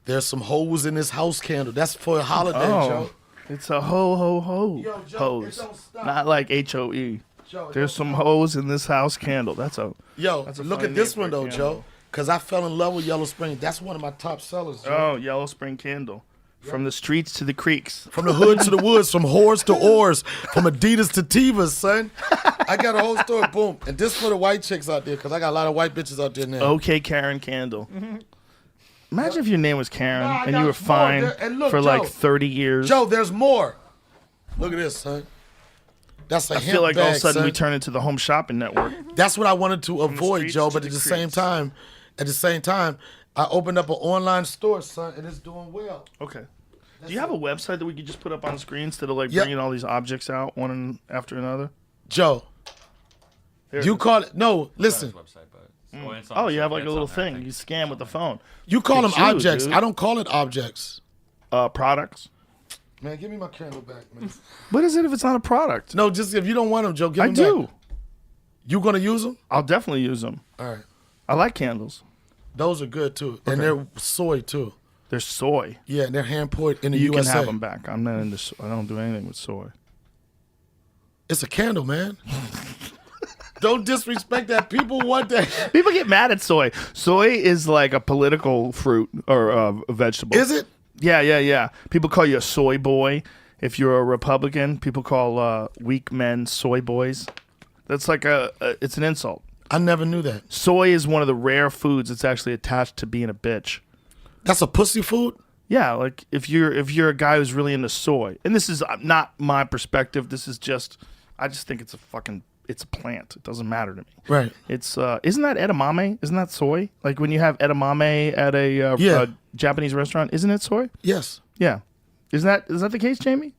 There's some hoes in this house candle. That's for a holiday, Joe. It's a ho. Yo, Joe, Hose. it don't stop. Not like HOE. Joe, it There's don't some stop. hoes in this house candle. That's a Yo, That's a look funny at this name one, for a though, candle. Joe. Because I fell in love with Yellow Spring. That's one of my top sellers, Joe. oh, Yellow Spring candle. From the streets to the creeks. From the hood to the woods, from whores to oars, from Adidas to Tivas, son. I got a whole story, boom. And this for the white chicks out there, because I got a lot of white bitches out there now. Okay, Karen Candle. Imagine if your name was Karen Nah, I and got you were more. fine And look, for like Joe. 30 years. Joe, there's more. Look at this, son. That's a I hemp feel like all of a bag, sudden son. we turn into the Home Shopping Network. That's what I wanted to avoid, streets Joe. to But the at the creeks. same time, I opened up an online store, son, and it's doing well. Okay. Do you have a website that we could just put up on the screen instead of like Yep. bringing all these objects out one after another? Joe, Here it you is. call it no. Listen, Website, but it's on Oh, the you have site. like a It's little on there, I thing. think. You scan with the phone. you call them It's you, objects. dude. I don't call it objects. Products. Man, give me my candle back, man. What is it if it's not a product? No, just if you don't want them, Joe, give I them do. back. You gonna use them? I'll definitely use them. All right. I like candles. Those are good too, and they're soy too. They're soy. Yeah, and they're hand poured in the You USA. can have them back. I'm not into. I don't do anything with soy. It's a candle, man. Don't disrespect that. People want that. People get mad at soy. Soy is like a political fruit or a vegetable. Is it? Yeah. People call you a soy boy. If you're a Republican, people call weak men soy boys. That's like it's an insult. I never knew that. Soy is one of the rare foods that's actually attached to being a bitch. That's a pussy food? Yeah, like if you're a guy who's really into soy, and this is not my perspective. This is just I just think it's a plant. It doesn't matter to me. Right. It's isn't that edamame? Isn't that soy? Like when you have edamame at a Yeah. Japanese restaurant, isn't it soy? Yes. Yeah. Is that the case, Jamie?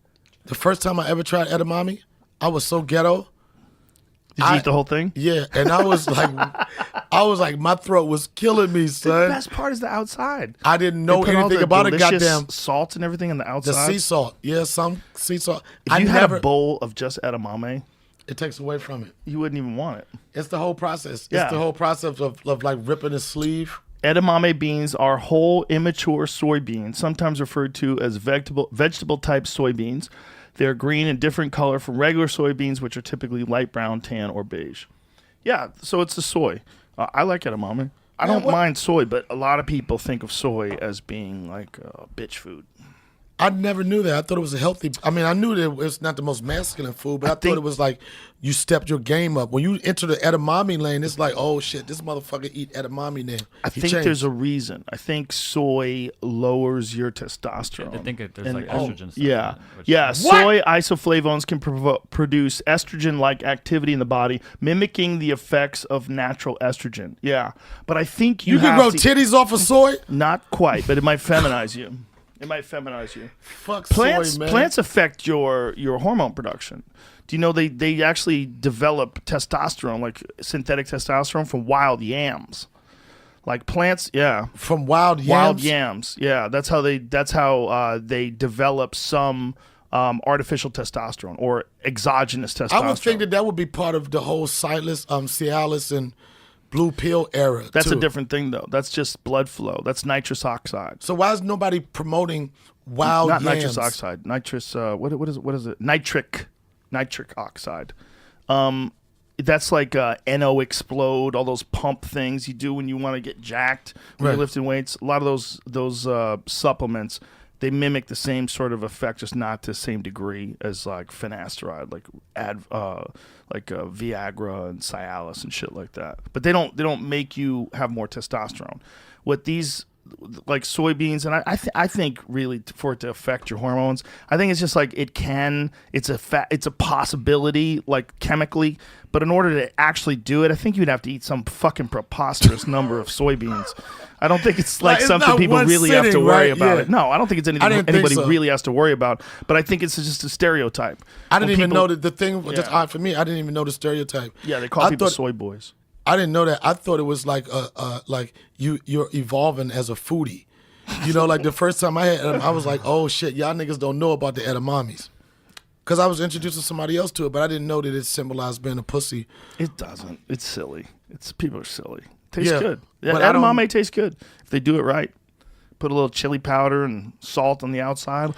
The first time I ever tried edamame, I was so ghetto. Did you eat the whole thing? Yeah, and I was like, my throat was killing me, The son. best part is the outside. I didn't They know put all anything the about it. delicious Goddamn, salt and everything on the the outside. sea salt. Yeah, some sea salt. If I you had never. a bowl of just edamame, It takes away from it. you wouldn't even want it. It's the whole process. Yeah. It's the whole process of like ripping the sleeve. Edamame beans are whole, immature soybeans, sometimes referred to as vegetable-type soybeans. They are green and different color from regular soybeans, which are typically light brown, tan, or beige. Yeah, so it's the soy. I like edamame. I don't mind soy, but a lot of people think of soy as being like bitch food. I never knew that. I thought it was a healthy. I mean, I knew that it's not the most masculine food, but I thought it was like you stepped your game up. When you enter the edamame lane, it's like, oh shit, this motherfucker eat edamame now. I think there's a reason. I think soy lowers your testosterone. I think there's And- like estrogen stuff. Yeah, in it, which- yeah. Soy isoflavones can produce estrogen-like activity in the body, mimicking the effects of natural estrogen. Yeah, but I think You can have grow to- titties off of soy. Not quite, but it might feminize you. It might feminize you. Fuck Plants soy, man. plants affect your hormone production. Do you know they actually develop testosterone, like synthetic testosterone, from wild yams? Like plants, yeah. From wild yams. Wild yams, yeah. That's how they develop some artificial testosterone or exogenous testosterone. I would think that would be part of the whole Cialis and blue pill era. That's too. a different thing, though. That's just blood flow. That's nitrous oxide. So why is nobody promoting wild Not yams? nitrous oxide. Nitrous. What is it? Nitric oxide. That's like NO explode. All those pump things you do when you want to get jacked when Right. you're lifting weights. A lot of those supplements They mimic the same sort of effect, just not to the same degree as like finasteride, like Viagra and Cialis and shit like that. But they don't make you have more testosterone. What these like soybeans, and I think really for it to affect your hormones, I think it's just like it's a possibility like chemically, but in order to actually do it, I think you'd have to eat some fucking preposterous number of soybeans. I don't think it's like it's something not people one really sitting, have to worry right? about Yeah. it. No, I don't think it's anything anybody so. really has to worry about, but I think it's just a stereotype. I didn't When even people- know that the thing was just odd for me. I didn't even know the stereotype. Yeah, they call people soy boys. I didn't know that. I thought it was like you're evolving as a foodie. You know, like the first time I had I was like, oh shit, y'all niggas don't know about the edamames. Because I was introducing somebody else to it, but I didn't know that it symbolized being a pussy. It doesn't. It's silly. People are silly. Tastes Yeah, good. but I don't- Edamame tastes good if they do it right. Put a little chili powder and salt on the outside.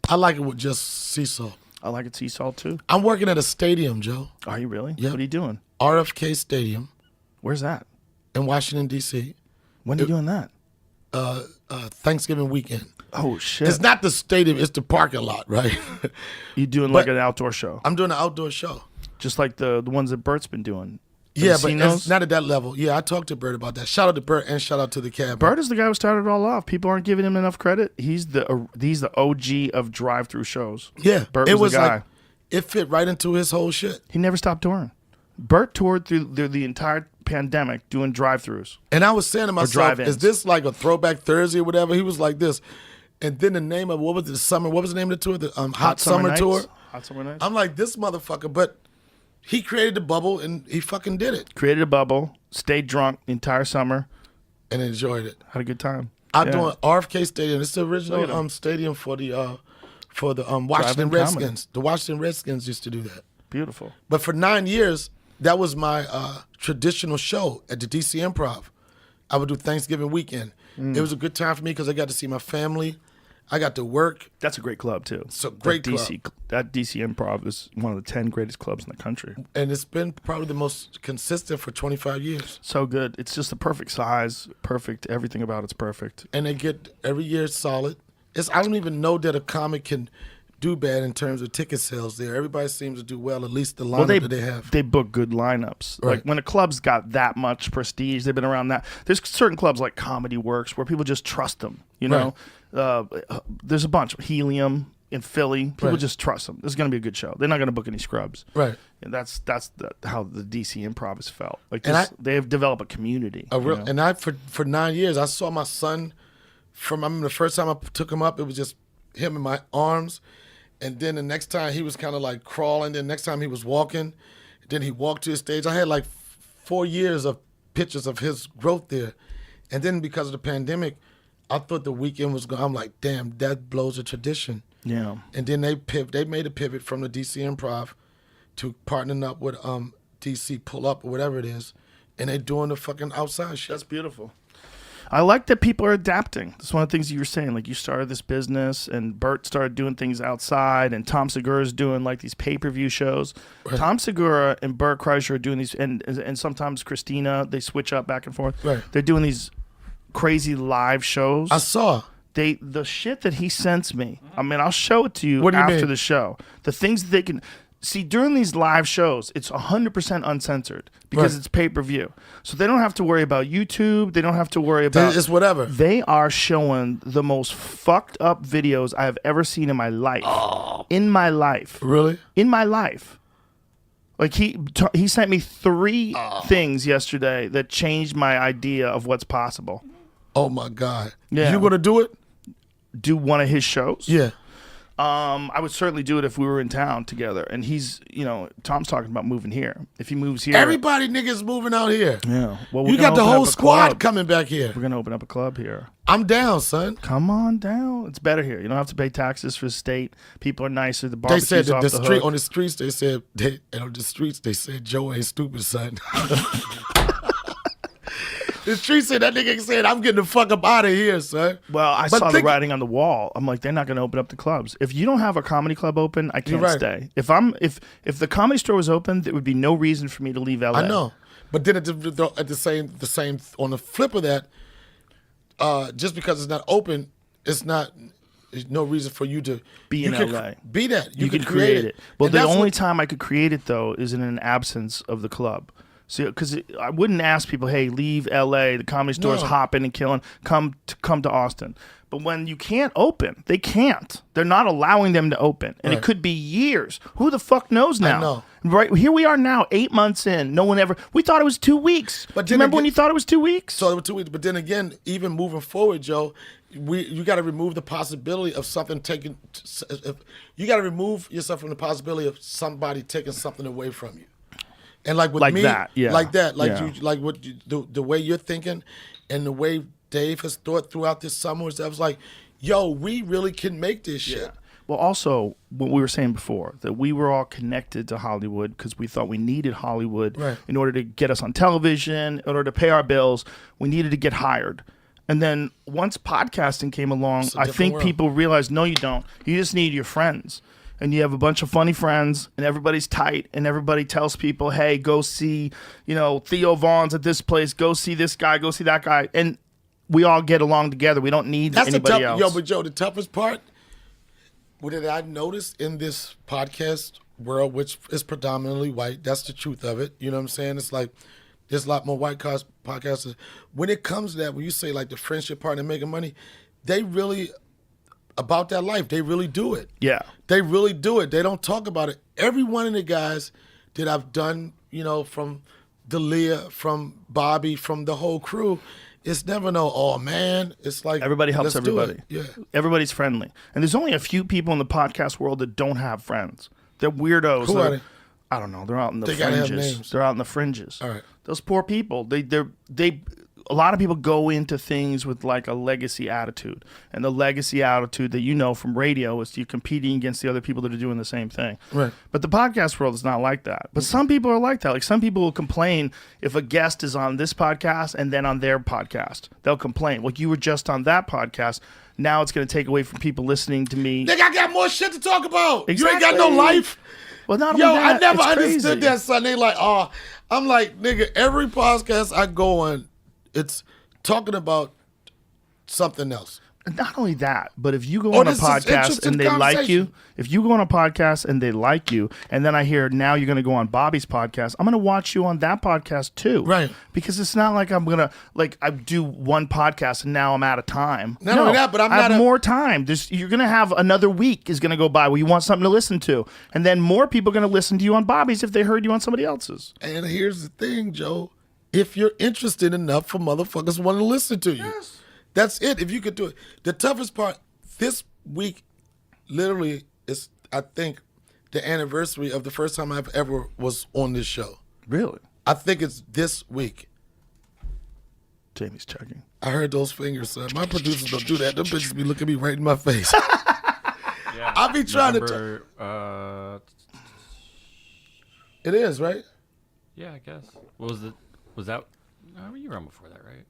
I like it with just sea salt. I like it sea salt too. I'm working at a stadium, Joe. Are you really? Yeah. What are you doing? RFK Stadium Where's that? in Washington, D.C. When are you doing that? Thanksgiving weekend. Oh shit! It's not the stadium, it's the parking lot, right? You doing like but- an outdoor show, I'm doing an outdoor show. just like the ones that Bert's been doing. Have Yeah, you but seen it's those? not at that level. Yeah, I talked to Bert about that. Shout out to Bert and shout out to the cab. Bert is the guy who started it all off. People aren't giving him enough credit. He's the OG of drive-through shows. Yeah, Bert it was the guy. like it fit right into his whole shit. He never stopped touring. Bert toured through the entire pandemic doing drive-throughs. And I was saying to myself, drive-ins. is this like a throwback Thursday or whatever? He was like this. And then the name of what was the name of the tour? The Hot Summer Nights. Tour. Hot Summer Nights. I'm like, this motherfucker, but he created the bubble and he fucking did it Created a bubble, stayed drunk the entire summer, and enjoyed it. had a good time. I'm Yeah. doing RFK Stadium. It's the Look at original him. stadium for the Washington Drive-in Redskins. The Washington Redskins used to do that. Beautiful. But for 9 years, that was my traditional show at the DC Improv. I would do Thanksgiving weekend. It was a good time for me because I got to see my family. I got to work. That's a great club too. It's a great That DC Improv is one of the 10 greatest clubs in the country. And it's been probably the most consistent for 25 years. So good. It's just the perfect size, perfect. Everything about it's perfect. And they get every year solid. I don't even know that a comic can do bad in terms of ticket sales there. Everybody seems to do well, at least the lineup that they have. They book good lineups. Right. Like when a club's got that much prestige, they've been around that. There's certain clubs like Comedy Works where people just trust them. You know, there's a bunch. Helium in Philly, people Right. just trust them. This is going to be a good show. They're not going to book any scrubs. Right. And that's how the DC Improv has felt. Like And this, they have developed a community. A real, you know? and I for 9 years, I saw my son. I remember the first time I took him up, it was just him in my arms, and then the next time he was kind of like crawling. Then next time he was walking. Then he walked to the stage. I had like 4 years of pictures of his growth there, and then because of the pandemic, I thought the weekend was going. I'm like, damn, that blows a tradition. Yeah. And then they made a pivot from the DC Improv to partnering up with DC Pull Up or whatever it is, and they doing the fucking outside shit. That's beautiful. I like that people are adapting. That's one of the things you were saying. Like you started this business, and Bert started doing things outside, and Tom Segura's doing like these pay-per-view shows. Right. Tom Segura and Bert Kreischer are doing these, and sometimes Christina. They switch up back and forth. Right. They're doing these crazy live shows. I saw. The shit that he sends me. I mean, I'll show it to you What do you after mean? the show. The things that they can see during these live shows, it's 100% uncensored because Right. it's pay-per-view. So they don't have to worry about YouTube. They don't have to worry about It's whatever. They are showing the most fucked up videos I have ever seen in my life. In my life. Really? In my life. Like he sent me 3 things yesterday that changed my idea of what's possible. Oh my God. Yeah. You gonna do it? Do one of his shows? Yeah. I would certainly do it if we were in town together. And he's, Tom's talking about moving here. If he moves here, Everybody niggas moving out here. yeah. Well, we're You gonna got the open whole up a squad club. coming back here. We're gonna open up a club here. I'm down, son. Come on down. It's better here. You don't have to pay taxes for the state. People are nicer. The They barbecue's said that off the the street hook. on the streets. They said they said Joe ain't stupid, son. The streets said that nigga said I'm getting the fuck up out of here, son. Well, I But saw the think- writing on the wall. I'm like, they're not going to open up the clubs. If you don't have a comedy club open, I can't right. stay. If the comedy store was open, there would be no reason for me to leave LA. I know, but then at the same on the flip of that, just because it's not open, it's not There's no reason for you to Be in could LA. Be that. You could create it. Well, And the that's only what- time I could create it though is in an absence of the club. So, because I wouldn't ask people, "Hey, leave LA. The Comedy Store's No. hopping and killing. Come to Austin." But when you can't open, they can't. They're not allowing them to open, and it Right. could be years. Who the fuck knows now? know. Right here we are now, 8 months in. No one ever. We thought it was 2 weeks. But Do you then remember when again- you thought it was 2 weeks? So it was 2 weeks. But then again, even moving forward, Joe, you got to remove the possibility of something taking. You got to remove yourself from the possibility of somebody taking something away from you. And like with Like me, that, yeah. like that, like Yeah. you, like what you, the way you're thinking, and the way Dave has thought throughout this summer, is that was like, yo, we really can make this shit. Well, also, what we were saying before, that we were all connected to Hollywood because we thought we needed Hollywood Right. in order to get us on television, in order to pay our bills. We needed to get hired. And then once podcasting came along, It's a I different think world. people realized, no, you don't. You just need your friends. And you have a bunch of funny friends, and everybody's tight, and everybody tells people, hey, go see, Theo Vaughn's at this place, go see this guy, go see that guy. And we all get along together. We don't need That's the anybody tough, else. yo. But Joe, the toughest part, what did I notice in this podcast world, which is predominantly white? That's the truth of it. You know what I'm saying? It's like there's a lot more white podcasters. When it comes to that, when you say like the friendship part and making money, they really about that life. They really do it. Yeah. They really do it. They don't talk about it. Every one of the guys that I've done, from D'Elia, from Bobby, from the whole crew, it's never oh man. It's like Everybody helps let's do everybody. it. Yeah. Everybody's friendly. And there's only a few people in the podcast world that don't have friends. They're weirdos. Who are they? I don't know. They're out in the They gotta have fringes. names. They're out in the fringes. All right. Those poor people. A lot of people go into things with like a legacy attitude. And the legacy attitude that from radio is you're competing against the other people that are doing the same thing. Right. But the podcast world is not like that. But some people are like that. Like some people will complain if a guest is on this podcast and then on their podcast. They'll complain. Well, you were just on that podcast. Now it's going to take away from people listening to me. Nigga, I got more shit to talk about. You ain't got no Exactly. life. Well, not Yo, only that, I never it's understood crazy. that, son. They like, I'm like, nigga, every podcast I go on, it's talking about something else. Not only that, but if you go on a this is podcast interesting and they like you, conversation. if you go on a podcast and they like you, and then I hear now you're going to go on Bobby's podcast, I'm going to watch you on that podcast too. Right. Because it's not like I'm going to, I do one podcast and now I'm out of time. Not only that, but I'm I have not a- more time. You're going to have another week is going to go by where you want something to listen to. And then more people are going to listen to you on Bobby's if they heard you on somebody else's. And here's the thing, Joe. If you're interested enough for motherfuckers want to listen to you. Yes. That's it. If you could do it. The toughest part this week literally is, I think, the anniversary of the first time I've ever was on this show. Really? I think it's this week. Jamie's checking. I heard those fingers, son. My producers don't do that. Them bitches be looking me right in my face. Yeah. I be trying to. November, It is, right? yeah, I guess. What was it? Was that? No, you were on before that, right?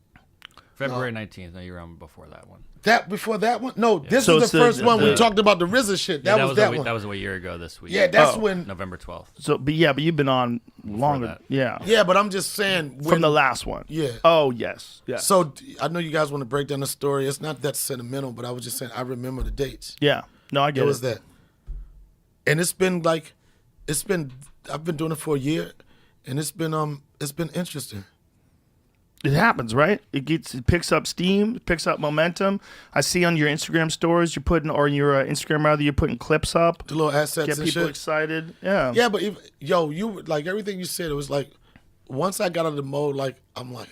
February 19th. No, you were on before that one. That before that one? No, this So is it's the first one we the- talked about the RZA shit. That was that one. That was a year ago this week. Yeah, that's Oh. when. November 12th. So, but you've been on longer. that. Yeah. Yeah, but I'm just saying. From the last one. Yeah. Oh, yes. Yeah. So I know you guys want to break down the story. It's not that sentimental, but I was just saying I remember the dates. Yeah. No, I get It it. was that. And I've been doing it for a year, and it's been interesting. It happens, right? It picks up steam, it picks up momentum. I see on your Instagram stories or your Instagram rather, you're putting clips up, The little assets get and people shit. excited. Yeah. Yeah, but you like everything you said. It was like once I got out of the mode, like I'm like,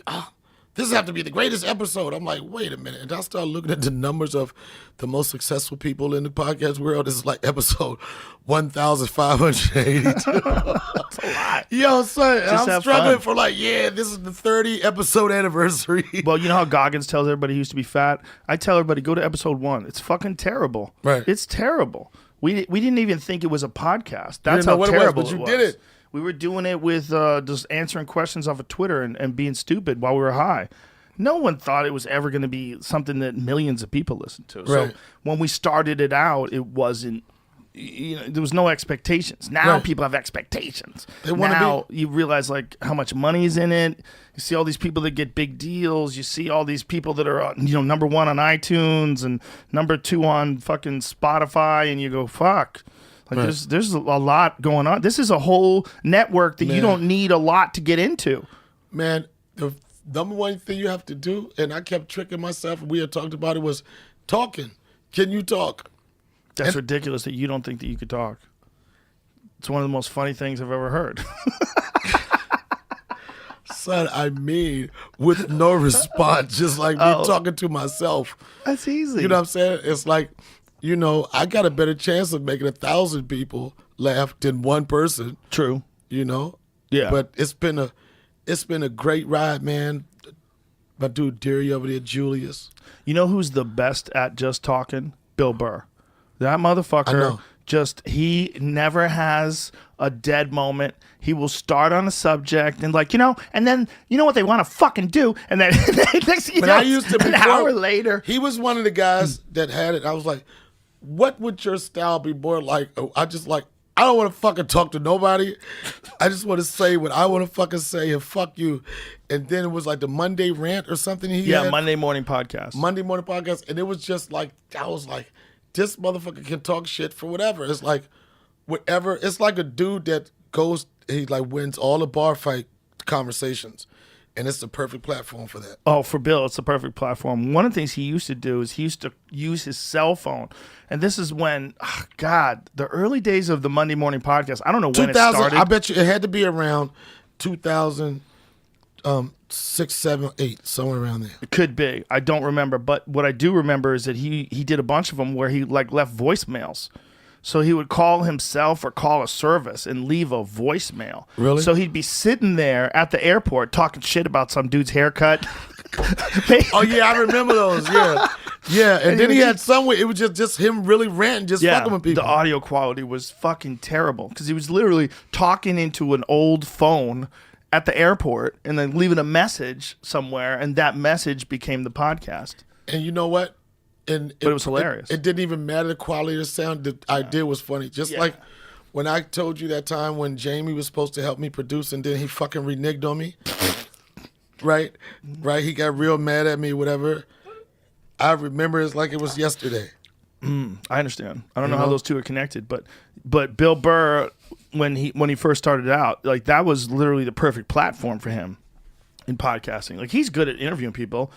this have to be the greatest episode. I'm like, wait a minute, and I started looking at the numbers of the most successful people in the podcast world. This is like episode 1,582. That's a lot. Yo, son, and Just I'm have struggling fun. for this is the 30 episode anniversary. Well, you know how Goggins tells everybody he used to be fat? I tell everybody, go to episode 1. It's fucking terrible. Right. It's terrible. We didn't even think it was a podcast. That's didn't know how what it was, terrible but you was. did it. We were doing it with just answering questions off of Twitter and being stupid while we were high. No one thought it was ever going to be something that millions of people listened to. So Right. when we started it out, it wasn't there was no expectations. Now Right. people have expectations. They wanna now you realize like how much money is in it. You see all these people that get big deals. You see all these people that are number 1 on iTunes and number 2 on fucking Spotify, and you go fuck. Like Right. there's a lot going on. This is a whole network that you don't need a lot to get into. Man, the number one thing you have to do, and I kept tricking myself, and we had talked about it, was talking. Can you talk? That's ridiculous that you don't think that you could talk. It's one of the most funny things I've ever heard. Son, I mean, with no response, just like me talking to myself. That's easy. You know what I'm saying? It's like, I got a better chance of making 1,000 people laugh than one person. True. Yeah. But it's been a great ride, man. My dude Deary over there, Julius. You know who's the best at just talking? Bill Burr. That motherfucker know. he never has a dead moment. He will start on a subject and and then what they want to fucking do, and then next But I used to an before, hour later. He was one of the guys that had it. I was like, what would your style be more like? I don't want to fucking talk to nobody. I just want to say what I want to fucking say and fuck you. And then it was like the Monday rant or something he had. Monday morning podcast. Monday morning podcast. And it was just like, I was like, this motherfucker can talk shit for whatever. It's like, whatever. It's like a dude that he like wins all the bar fight conversations. And it's the perfect platform for that. Oh, for Bill, it's the perfect platform. One of the things he used to do is he used to use his cell phone. And this is when, the early days of the Monday morning podcast, I don't know when it started. I bet you it had to be around 2006, 7, 8, somewhere around there. It could be. I don't remember. But what I do remember is that he did a bunch of them where he left voicemails. So he would call himself or call a service and leave a voicemail. Really? So he'd be sitting there at the airport talking shit about some dude's haircut. Oh, yeah, I remember those. Yeah. Yeah. And then he had somewhere, it was just him really ranting, just fucking with people. The audio quality was fucking terrible because he was literally talking into an old phone at the airport and then leaving a message somewhere, and that message became the podcast. And you know what? But it was hilarious. It didn't even matter the quality of the sound. The idea was funny. Just like when I told you that time when Jamie was supposed to help me produce and then he fucking reneged on me. Right? He got real mad at me, whatever. I remember it's like it was yesterday. I understand. I don't know how those two are connected, but Bill Burr, when he first started out, like that was literally the perfect platform for him in podcasting. Like he's good at interviewing people.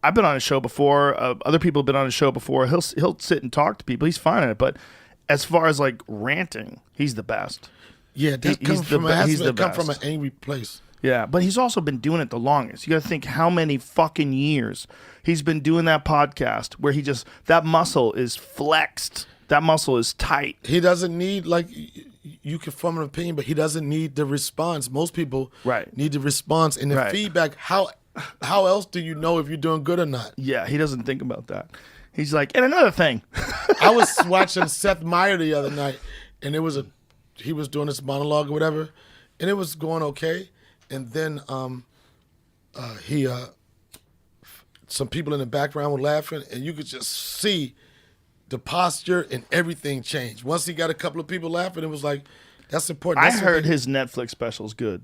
I've been on his show before. Other people have been on his show before. He'll sit and talk to people. He's fine at it. But as far as like ranting, he's the best. Yeah, that comes from an angry place. Yeah, but he's also been doing it the longest. You got to think how many fucking years he's been doing that podcast where that muscle is flexed. That muscle is tight. He doesn't need, like, you can form an opinion, but he doesn't need the response. Most people need the response and the feedback. How else do you know if you're doing good or not? Yeah, he doesn't think about that. He's like, and another thing. I was watching Seth Meyers the other night, and he was doing this monologue or whatever, and it was going okay. And then some people in the background were laughing, and you could just see the posture and everything change. Once he got a couple of people laughing, it was like, that's important. I heard his Netflix special is good.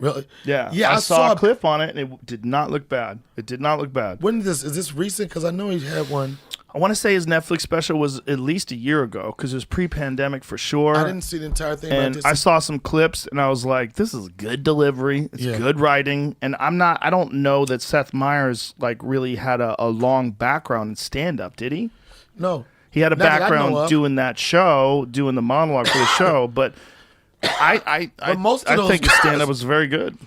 Really? Yeah. I saw a clip on it, and it did not look bad. It did not look bad. When is this recent? Because I know he had one. I want to say his Netflix special was at least a year ago because it was pre-pandemic for sure. I didn't see the entire thing. And I saw some clips, and I was like, this is good delivery. It's good writing. And I don't know that Seth Meyers like really had a long background in stand-up, did he? No. He had a background doing that show, doing the monologue for the show, but I think his stand-up was very good.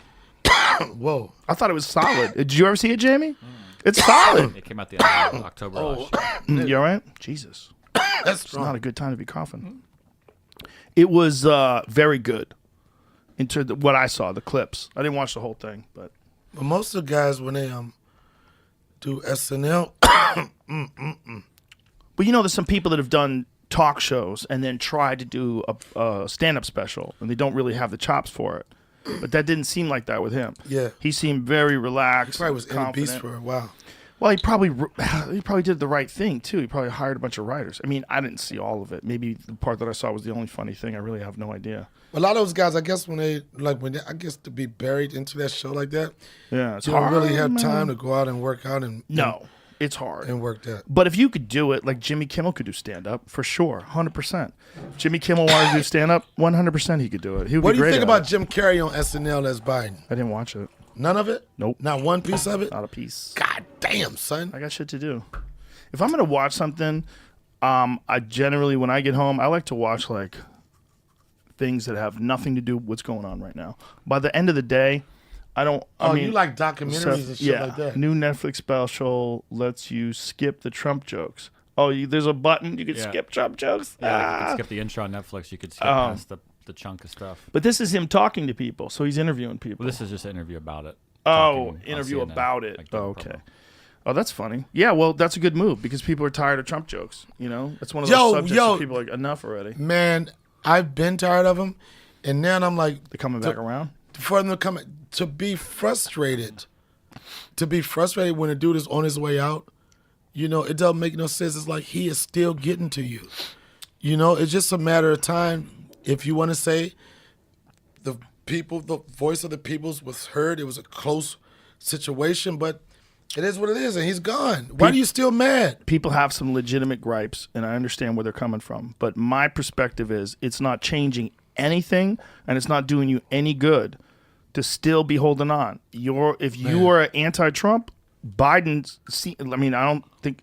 Whoa. I thought it was solid. Did you ever see it, Jamie? It's solid. It came out the end of October last year. You all right? Jesus. That's It's not a good time to be coughing. It was very good into what I saw, the clips. I didn't watch the whole thing, but most of the guys, when they do SNL, but there's some people that have done talk shows and then tried to do a stand-up special, and they don't really have the chops for it. But that didn't seem like that with him. Yeah. He seemed very relaxed. He probably was in the confident. beast for a while. Well, he probably did the right thing too. He probably hired a bunch of writers. I mean, I didn't see all of it. Maybe the part that I saw was the only funny thing. I really have no idea. A lot of those guys, I guess, I guess to be buried into that show like that, Yeah, it's you don't hard, really have man. time to go out and work out and It's hard. and work that. But if you could do it, like Jimmy Kimmel could do stand up for sure, 100%. If Jimmy Kimmel wanted to do stand up, 100% he could do it. He would What be do you great think at about it. Jim Carrey on SNL as Biden? I didn't watch it. None of it? Nope. Not one piece of it? Not a piece. God damn, son. I got shit to do. If I'm gonna watch something, I generally when I get home, I like to watch like things that have nothing to do with what's going on right now. By the end of the day, I don't. I mean, you like documentaries and shit like that. New Netflix special lets you skip the Trump jokes. Oh, there's a button you can Yeah. skip Trump jokes. Yeah, like you Ah. could skip the intro on Netflix. You could skip past the chunk of stuff. But this is him talking to people, so he's interviewing people. Well, this is just an interview about it. Oh, Talking on interview CNN, about it. like Oh, David okay. Purple. Oh, that's funny. Yeah, well, that's a good move because people are tired of Trump jokes. You know, it's one of Yo, those subjects yo. that people are like enough already. Man, I've been tired of him, and now I'm like, They're coming back around. for them to come, to be frustrated when a dude is on his way out, you know, it doesn't make no sense. It's like he is still getting to you. You know, it's just a matter of time. If you want to say the voice of the peoples was heard, it was a close situation, but it is what it is, and he's gone. Why are you still mad? People have some legitimate gripes, and I understand where they're coming from. But my perspective is it's not changing anything, and it's not doing you any good to still be holding on. If you are anti-Trump, Biden's. I mean, I don't think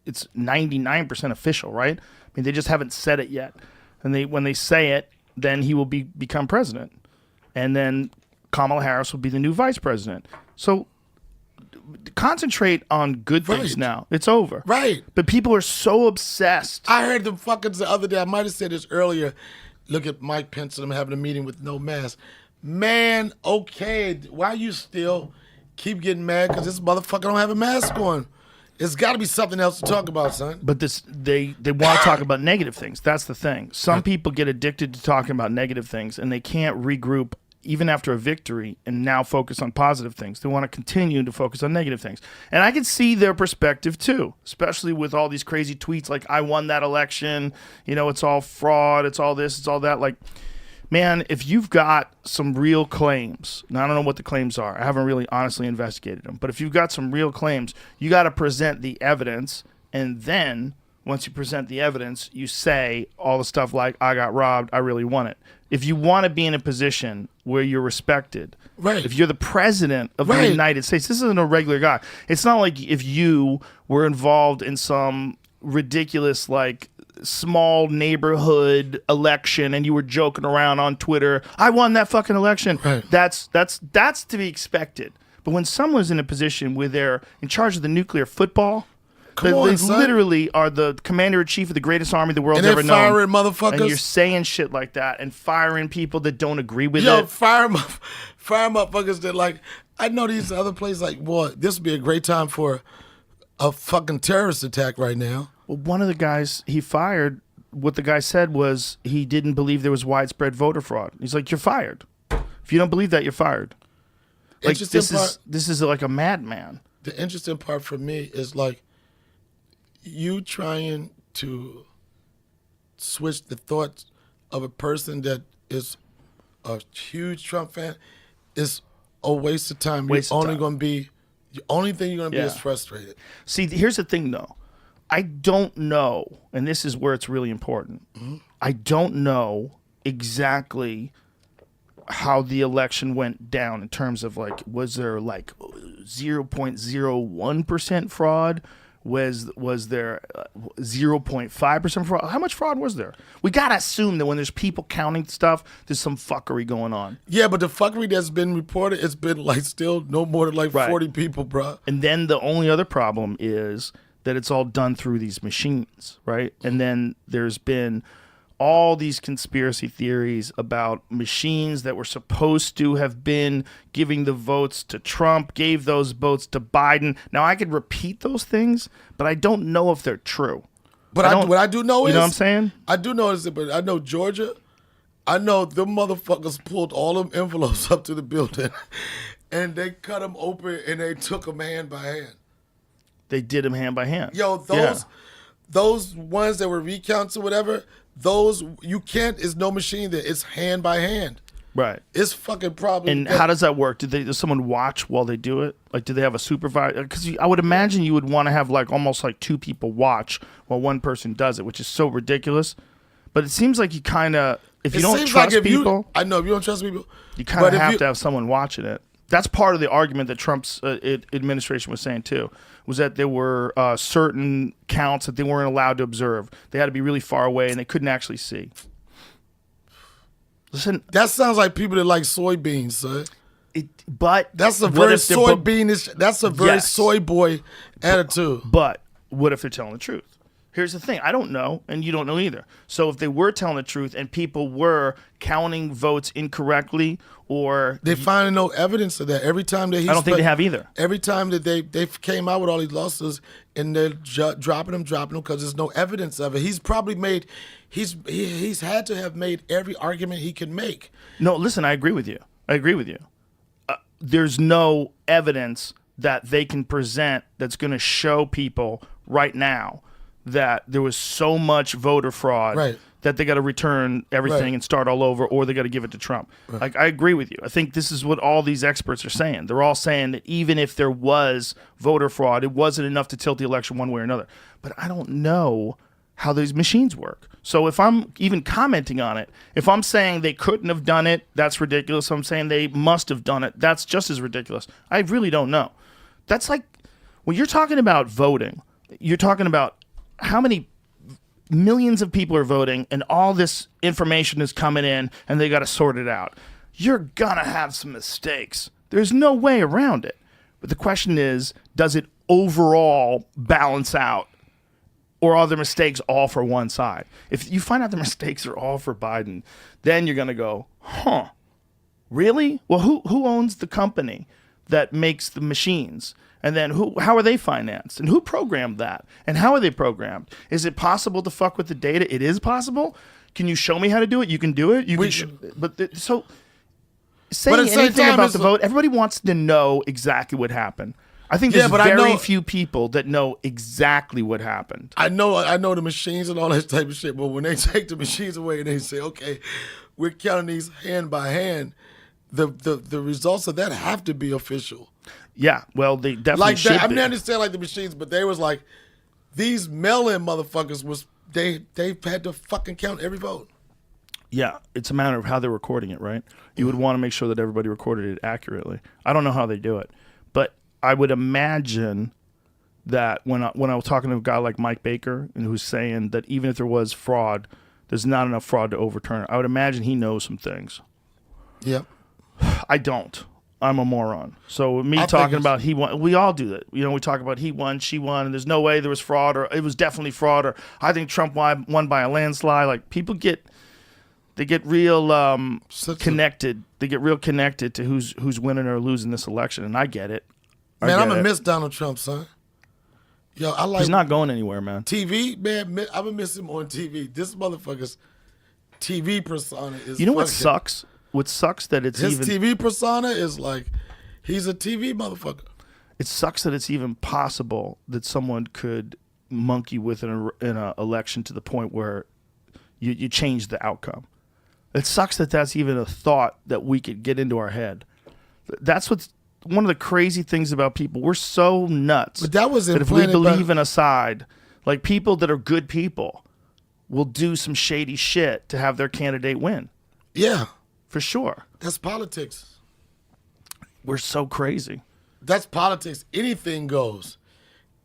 it's 99% official, right? I mean, they just haven't said it yet, and when they say it, then he will become president, and then Kamala Harris will be the new vice president. So concentrate on good things Right. now. It's over. Right. But people are so obsessed. I heard them fuckers the other day. I might have said this earlier. Look at Mike Pence and them having a meeting with no mask. Man, okay, why you still keep getting mad because this motherfucker don't have a mask on? It's got to be something else to talk about, son. But they want to talk about negative things. That's the thing. Some people get addicted to talking about negative things, and they can't regroup even after a victory and now focus on positive things. They want to continue to focus on negative things. And I can see their perspective too, especially with all these crazy tweets like, I won that election, you know, it's all fraud, it's all this, it's all that. Like, man, if you've got some real claims, now I don't know what the claims are. I haven't really honestly investigated them. But if you've got some real claims, you got to present the evidence. And then once you present the evidence, you say all the stuff like, I got robbed, I really won it. If you want to be in a position where you're respected, Right. if you're the president of the Right. United States, this isn't a regular guy. It's not like if you were involved in some ridiculous, like, small neighborhood election and you were joking around on Twitter, I won that fucking election. Right. That's to be expected. But when someone's in a position where they're in charge of the nuclear football, Come on, they son. literally are the commander-in-chief of the greatest army the world's And they're ever known. firing motherfuckers. And you're saying shit like that and firing people that don't agree with Yo, it. fire motherfuckers that like, I know these other places like, boy, this would be a great time for a fucking terrorist attack right now. Well, one of the guys he fired, what the guy said was he didn't believe there was widespread voter fraud. He's like, you're fired. If you don't believe that, you're fired. Like, Interesting part- this is like a madman. The interesting part for me is like you trying to switch the thoughts of a person that is a huge Trump fan is a waste of time. Waste of you're only time. going to be, the only thing you're going to be Yeah. is frustrated. See, here's the thing, though. I don't know, and this is where it's really important. I don't know exactly how the election went down in terms of, like, was there like 0.01% fraud? Was there 0.5% fraud? How much fraud was there? We gotta assume that when there's people counting stuff, there's some fuckery going on. Yeah, but the fuckery that's been reported, it's been like still no more than like Right. 40 people, bro. And then the only other problem is that it's all done through these machines, right? And then there's been all these conspiracy theories about machines that were supposed to have been giving the votes to Trump, gave those votes to Biden. Now, I could repeat those things, but I don't know if they're true. But what I do know is, You know what I'm saying? I do know is, but I know Georgia, I know them motherfuckers pulled all them envelopes up to the building, and they cut them open and they took them hand by hand. They did them hand by hand. Yo, Yeah. those ones that were recounts or whatever, those you can't. It's no machine there. It's hand by hand. Right. It's fucking probably. And how does that work? Does someone watch while they do it? Like, do they have a supervisor? Because I would imagine you would want to have like almost like two people watch while one person does it, which is so ridiculous. But it seems like you kind of, if you It don't seems trust like if people, I know if you don't trust people, you kind of have to have someone watching it. That's part of the argument that Trump's administration was saying too, was that there were certain counts that they weren't allowed to observe. They had to be really far away and they couldn't actually see. Listen, That sounds like people that like soybeans, son. but That's a what very if they're soybeanish. That's a very Yes. soy boy attitude. But what if they're telling the truth? Here's the thing. I don't know, and you don't know either. So if they were telling the truth and people were counting votes incorrectly, or They find no evidence of that. Every time that I don't think they have either. Every time that they came out with all these losses and they're dropping them because there's no evidence of it. He's probably made, he's had to have made every argument he can make. No, listen, I agree with you. There's no evidence that they can present that's going to show people right now that there was so much voter fraud Right. that they got to return everything Right. and start all over, or they got to give it to Trump. Like, I agree with you. I think this is what all these experts are saying. They're all saying that even if there was voter fraud, it wasn't enough to tilt the election one way or another. But I don't know how these machines work. So if I'm even commenting on it, if I'm saying they couldn't have done it, that's ridiculous. If I'm saying they must have done it, that's just as ridiculous. I really don't know. That's like, when you're talking about voting, you're talking about how many millions of people are voting and all this information is coming in and they got to sort it out. You're going to have some mistakes. There's no way around it. But the question is, does it overall balance out? Or are the mistakes all for one side? If you find out the mistakes are all for Biden, then you're going to go, huh, really? Well, who owns the company that makes the machines? And then how are they financed? And who programmed that? And how are they programmed? Is it possible to fuck with the data? It is possible. Can you show me how to do it? You can do it. So saying at the same anything time, about it's the vote, everybody wants to know exactly what happened. I think there's but I very know- few people that know exactly what happened. I know the machines and all that type of shit, but when they take the machines away and they say, okay, we're counting these hand by hand, the results of that have to be official. Yeah, well, they definitely Like should that. I be. mean, I understand like the machines, but they was like, these mail-in motherfuckers was they had to fucking count every vote. Yeah, it's a matter of how they're recording it, right? You would want to make sure that everybody recorded it accurately. I don't know how they do it, but I would imagine that when I was talking to a guy like Mike Baker, and who's saying that even if there was fraud, there's not enough fraud to overturn it. I would imagine he knows some things. Yep. I don't. I'm a moron. So me I talking think about he won, we all do that. You know, we talk about he won, she won, and there's no way there was fraud, or it was definitely fraud, or I think Trump won by a landslide. Like, people get real connected. They get real connected to who's winning or losing this election, and I get it. Man, I'm gonna miss Donald Trump, son. Yo, I like He's not going anywhere, man. TV, man. I'm gonna miss him on TV. This motherfucker's TV persona is. You know what fucking- sucks? What sucks that it's His even. TV persona is like, he's a TV motherfucker. It sucks that it's even possible that someone could monkey with an election to the point where you change the outcome. It sucks that that's even a thought that we could get into our head. That's what's one of the crazy things about people. We're so nuts. But that was if we implanted believe by- in a side, like, people that are good people will do some shady shit to have their candidate win. Yeah, For sure. that's politics. We're so crazy. That's politics. Anything goes.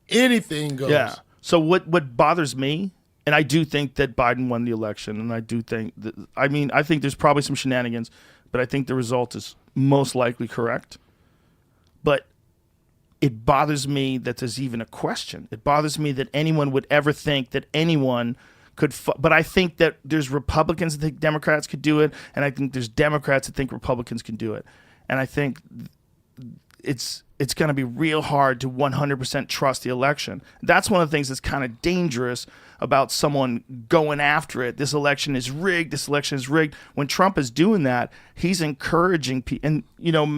Anything goes. Yeah. So what bothers me, and I do think that Biden won the election, and I do think that, I think there's probably some shenanigans, but I think the result is most likely correct. But it bothers me that there's even a question. It bothers me that anyone would ever think that anyone could, but I think that there's Republicans that think Democrats could do it, and I think there's Democrats that think Republicans can do it. And I think it's going to be real hard to 100% trust the election. That's one of the things that's kind of dangerous about someone going after it. This election is rigged. This election is rigged. When Trump is doing that, he's encouraging people. And,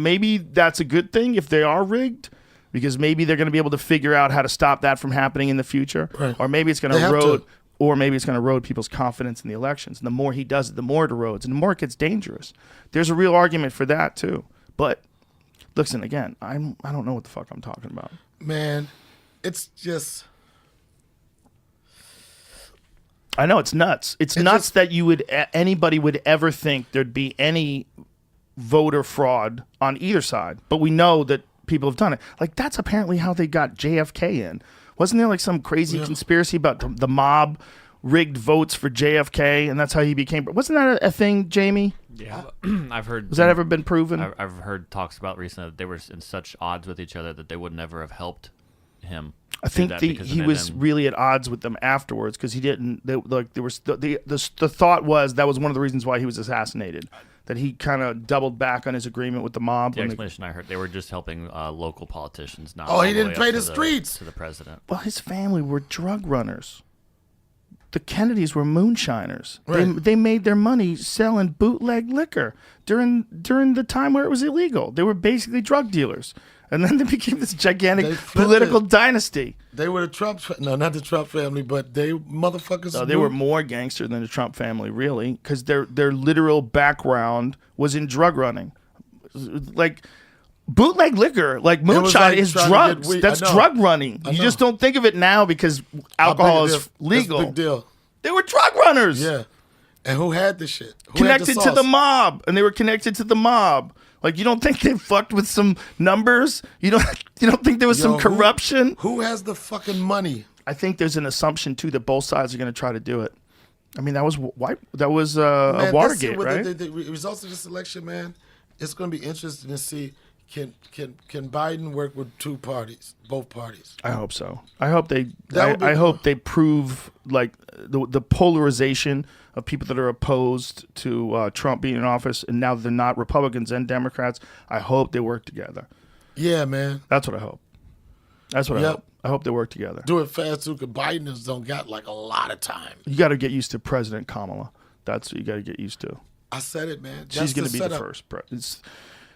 maybe that's a good thing if they are rigged. because maybe they're going to be able to figure out how to stop that from happening in the future, Right. or maybe it's going They to have erode, to. or maybe it's going to erode people's confidence in the elections. And the more he does it, the more it erodes, and the more it gets dangerous. There's a real argument for that too. But listen, again, I don't know what the fuck I'm talking about. Man, it's just. I know it's nuts. It's nuts that anybody would ever think there'd be any voter fraud on either side. But we know that people have done it. Like, that's apparently how they got JFK in. Wasn't there like some crazy conspiracy about the mob rigged votes for JFK, and that's how he became? Wasn't that a thing, Jamie? Yeah, I've heard. Has that ever been proven? I've heard talks about recently that they were in such odds with each other that they would never have helped him. I think he he was really at odds with them afterwards because he didn't. The thought was that was one of the reasons why he was assassinated. That he kind of doubled back on his agreement with the mob. The explanation I heard, they were just helping local politicians, not. Oh, he all the didn't way pay up the to streets. to the president. Well, his family were drug runners. The Kennedys were moonshiners. Right. They made their money selling bootleg liquor during the time where it was illegal. They were basically drug dealers. And then they became this gigantic They flipped political it. dynasty. They were the Trump. No, not the Trump family, but they motherfuckers. No, they were more gangster than the Trump family, really, because their literal background was in drug running. Like, bootleg liquor, like moonshine, like is trying to drugs. get weed. That's I know. drug running. I You know. just don't think of it now because alcohol is legal. That's a big deal. They were drug runners. Yeah. And who had the shit? Who had Connected to the sauce? mob, and they were connected to the mob. Like, you don't think they fucked with some numbers? You don't think there was some Yo, corruption? Who has the fucking money? I think there's an assumption too that both sides are going to try to do it. I mean, that was a Watergate, right? The results of this election, man, it's going to be interesting to see can Biden work with both parties. I hope so. I hope they. That would be I cool. hope they prove like the polarization of people that are opposed to Trump being in office, and now they're not Republicans and Democrats. I hope they work together. Yeah, man. That's what I hope. That's what I Yep. hope. I hope they work together. Do it fast too, because Biden just don't got like a lot of time. You got to get used to President Kamala. That's what you got to get used to. I said it, man. She's going to be the setup. first.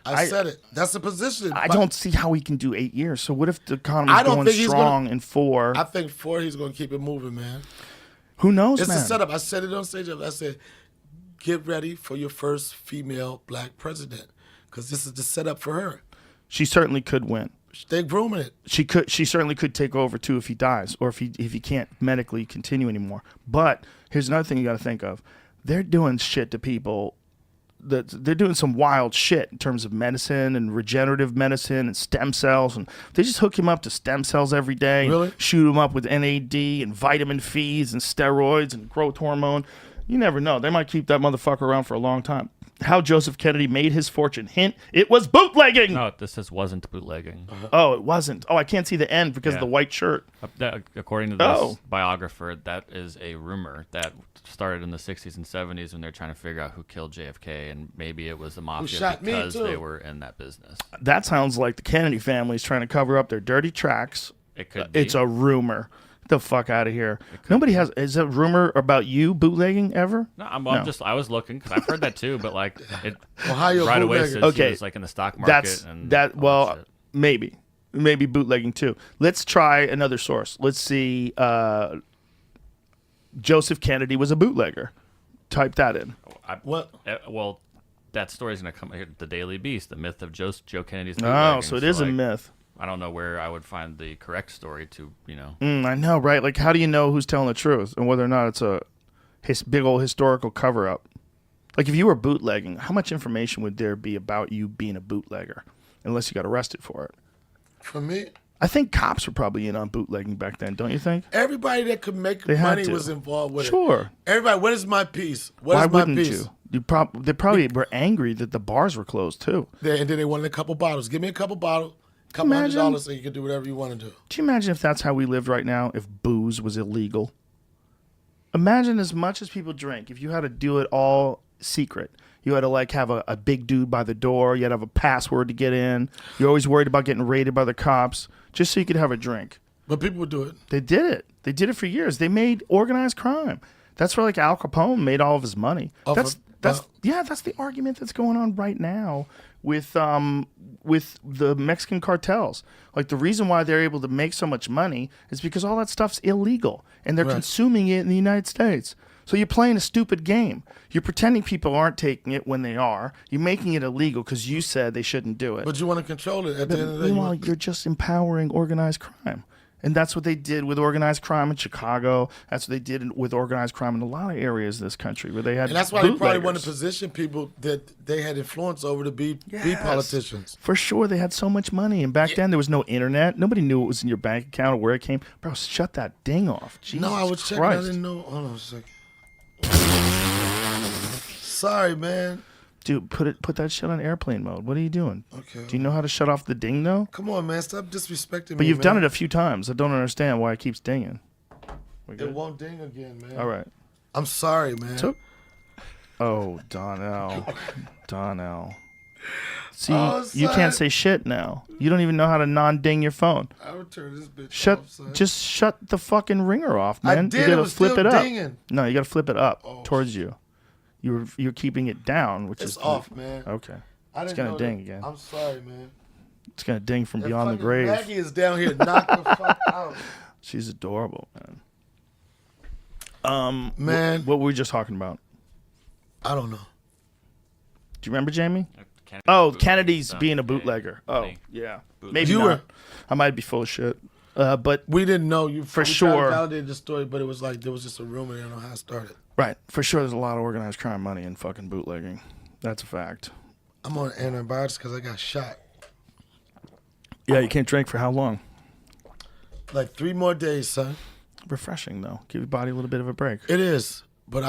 I said it. That's the position. I don't see how he can do 8 years. So what if the I economy's don't going think he's strong in 4? I think he's going to keep it moving, man. Who knows, It's man? a setup. I said it on stage. I said, get ready for your first female black president, because this is the setup for her. She certainly could win. They're grooming it. She certainly could take over too if he dies, or if he can't medically continue anymore. But here's another thing you got to think of: they're doing shit to people. They're doing some wild shit in terms of medicine and regenerative medicine and stem cells, and they just hook him up to stem cells every day. Really? And shoot him up with NAD and vitamin V's and steroids and growth hormone. You never know. They might keep that motherfucker around for a long time. How Joseph Kennedy made his fortune. Hint, it was bootlegging. No, this wasn't bootlegging. Oh, it wasn't. Oh, I can't see the end because of the white shirt. According to this Oh. biographer, that is a rumor that started in the 60s and 70s when they're trying to figure out who killed JFK, and maybe it was the mafia shot me, because too. they were in that business. That sounds like the Kennedy family is trying to cover up their dirty tracks. It could be. It's a rumor. Get the fuck out of here. Nobody has. Is a rumor about you bootlegging ever? No, I'm No. just. I was looking because I've heard that too, but like it Ohio right away bootlegger. says Okay, he was like in the stock market. That's and that. all Well, shit. maybe bootlegging too. Let's try another source. Let's see. Joseph Kennedy was a bootlegger. Type that in. What? Well, that story's gonna come here. The Daily Beast, the myth of Joe Kennedy's. Oh, bootlegging. so it is a like, myth. I don't know where I would find the correct story to, I know, right? Like, how do you know who's telling the truth and whether or not it's a big old historical cover up? Like, if you were bootlegging, how much information would there be about you being a bootlegger, unless you got arrested for it? For me, I think cops were probably in on bootlegging back then, don't you think? everybody that could make They had money to. was involved with it. Sure. Everybody, what is my piece? What Why is my wouldn't piece? you? They probably were angry that the bars were closed too. And then they wanted a couple bottles. Give me a couple bottles, couple Imagine. $100, so you can do whatever you want to do. Do you imagine if that's how we lived right now? If booze was illegal? Imagine as much as people drink. If you had to do it all secret, you had to like have a big dude by the door. You had to have a password to get in. You're always worried about getting raided by the cops, just so you could have a drink. But people would do it. They did it. They did it for years. They made organized crime. That's where like Al Capone made all of his money. Off That's of- that's the argument that's going on right now with with the Mexican cartels. Like the reason why they're able to make so much money is because all that stuff's illegal and they're Right. consuming it in the United States. So you're playing a stupid game. You're pretending people aren't taking it when they are. You're making it illegal because you said they shouldn't do it. But you want to control it at the end of the day. Meanwhile, you're just empowering organized crime. And that's what they did with organized crime in Chicago. That's what they did with organized crime in a lot of areas of this country where they had And that's why they probably want bootleggers. to position people that they had influence over to be politicians. For sure, they had so much money. And back then, there was no internet. Nobody knew what was in your bank account or where it came. Bro, shut that ding off. Jesus No, I was checking. I Christ. didn't know. Hold on a second. Sorry, man. Dude, put that shit on airplane mode. What are you doing? Okay. Do you know how to shut off the ding, though? Come on, man. Stop disrespecting me. But you've man. done it a few times. I don't understand why it keeps dinging. We It good? won't ding again, man. All right. I'm sorry, man. Oh, Donnell. Donnell. See, Oh, you son. can't say shit now. You don't even know how to non-ding your phone. I would turn this bitch Shut, off, son. just shut the fucking ringer off, I man. did. You It gotta was flip still it up. dinging. No, you gotta flip it up Oh, towards you. You're keeping it down, which It's is off, man. Okay, I it's didn't gonna know ding that. again. I'm sorry, man. It's gonna ding from That beyond the fucking grave. Maggie is down here. Knock the fuck out. She's adorable, man. Man. What were we just talking about? I don't know. Do you remember Jamie? Kennedy Oh, bootleg Kennedy's stuff. being a Yeah, bootlegger. Oh, funny. yeah. Bootleg. Maybe You not. were- I might be full of shit. But We didn't know you For we tried to sure. validate the story, but it was like there was just a rumor. I don't know how it started. right, for sure, there's a lot of organized crime money in fucking bootlegging. That's a fact. I'm on antibiotics because I got shot. Yeah, you can't drink for how long? Like 3 more days, son. Refreshing though. Give your body a little bit of a break. It is, but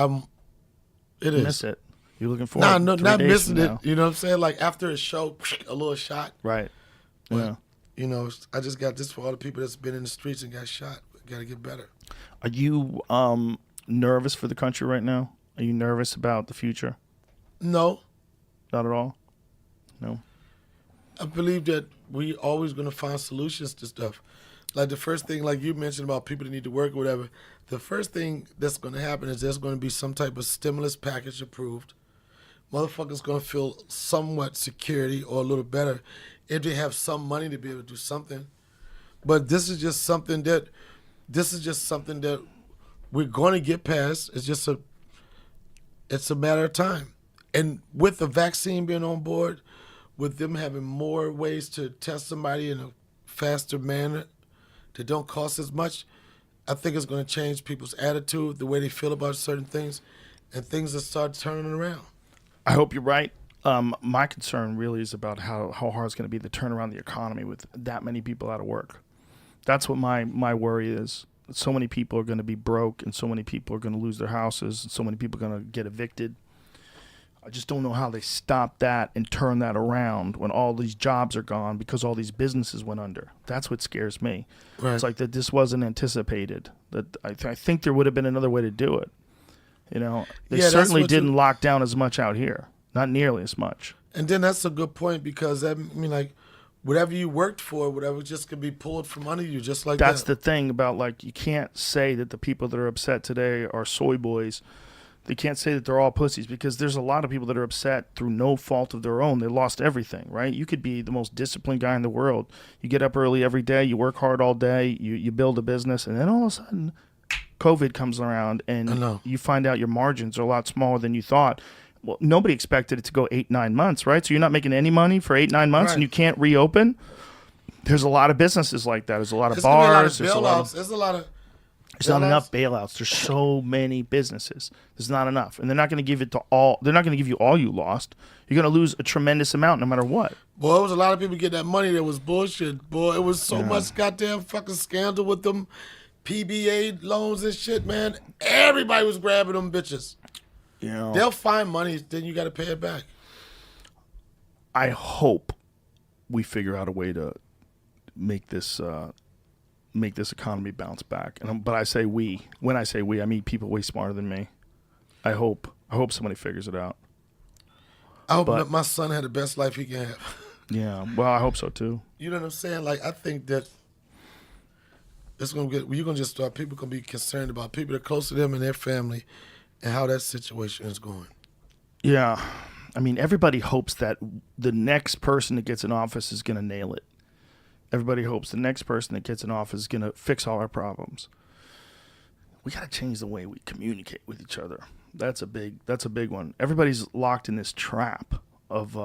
it is. Miss it. You're looking forward. Nah, no, 3 not days missing from it. now. You know what I'm saying? Like after a show, a little shot. Right. But, Yeah. You know, I just got this for all the people that's been in the streets and got shot. Got to get better. Are you nervous for the country right now? Are you nervous about the future? No, Not at all. No. I believe that we always going to find solutions to stuff. Like the first thing, like you mentioned about people that need to work or whatever, the first thing that's going to happen is there's going to be some type of stimulus package approved. Motherfuckers going to feel somewhat security or a little better if they have some money to be able to do something. But this is just something that we're going to get past. It's a matter of time. And with the vaccine being on board, with them having more ways to test somebody in a faster manner that don't cost as much, I think it's going to change people's attitude, the way they feel about certain things, and things will start turning around. I hope you're right. My concern really is about how hard it's going to be to turn around the economy with that many people out of work. That's what my worry is. So many people are going to be broke, and so many people are going to lose their houses, and so many people are going to get evicted. I just don't know how they stop that and turn that around when all these jobs are gone because all these businesses went under. That's what scares me. Right. It's like that this wasn't anticipated. That I think there would have been another way to do it. You know, they Yeah, that's certainly what you- didn't lock down as much out here. Not nearly as much. And then that's a good point because, I mean, like, whatever you worked for, whatever just could be pulled from under you just like That's that. the thing about, like, you can't say that the people that are upset today are soy boys. They can't say that they're all pussies because there's a lot of people that are upset through no fault of their own. They lost everything, right? You could be the most disciplined guy in the world. You get up early every day, you work hard all day, you build a business, and then all of a sudden COVID comes around I and know. you find out your margins are a lot smaller than you thought. Well, nobody expected it to go 8-9 months, right? So you're not making any money for 8-9 months Right. and you can't reopen. There's a lot of businesses like that. There's a lot of It's gonna be a lot of bars. There's a lot of bailouts. There's a lot of. there's not bailouts. enough bailouts. There's so many businesses. There's not enough, and they're not going to give it to all. They're not going to give you all you lost. You're going to lose a tremendous amount, no matter what. Boy, it was a lot of people getting that money that was bullshit. Boy, it was so much goddamn fucking scandal with them PBA loans and shit, man. Everybody was grabbing them bitches. You know, They'll find money, then you got to pay it back. I hope we figure out a way to make this economy bounce back. But I say we. When I say we, I mean people way smarter than me. I hope somebody figures it out. I hope But- that my son had the best life he can have. Yeah. Well, I hope so too. You know what I'm saying? Like, I think that it's gonna get. You're gonna just start. People gonna be concerned about people that are close to them and their family, and how that situation is going. Yeah. I mean, everybody hopes that the next person that gets in office is going to nail it. Everybody hopes the next person that gets in office is going to fix all our problems. We got to change the way we communicate with each other. That's a big one. Everybody's locked in this trap of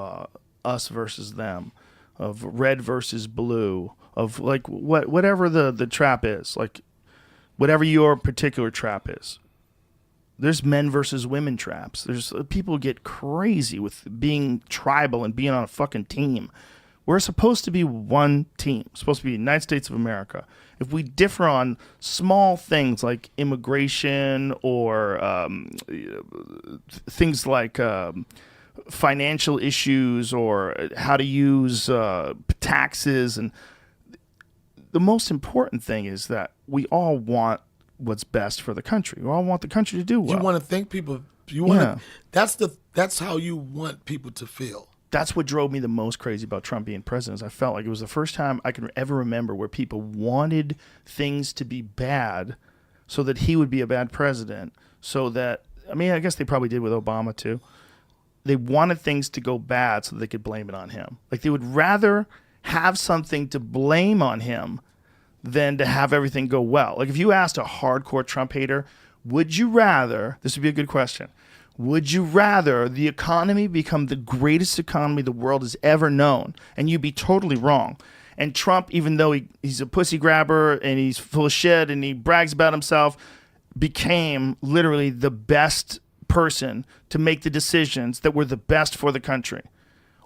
us versus them, of red versus blue, of like whatever the trap is, like whatever your particular trap is. There's men versus women traps. There's people get crazy with being tribal and being on a fucking team. We're supposed to be one team. It's supposed to be the United States of America. If we differ on small things like immigration or things like financial issues or how to use taxes, and the most important thing is that we all want what's best for the country. We all want the country to do well. You want to think people. You want to. That's how you want people to feel. That's what drove me the most crazy about Trump being president. Is I felt like it was the first time I can ever remember where people wanted things to be bad so that he would be a bad president. So that, I mean, I guess they probably did with Obama too. They wanted things to go bad so that they could blame it on him. Like they would rather have something to blame on him than to have everything go well. Like if you asked a hardcore Trump hater, would you rather, this would be a good question, would you rather the economy become the greatest economy the world has ever known? And you'd be totally wrong. And Trump, even though he's a pussy grabber and he's full of shit and he brags about himself, became literally the best person to make the decisions that were the best for the country.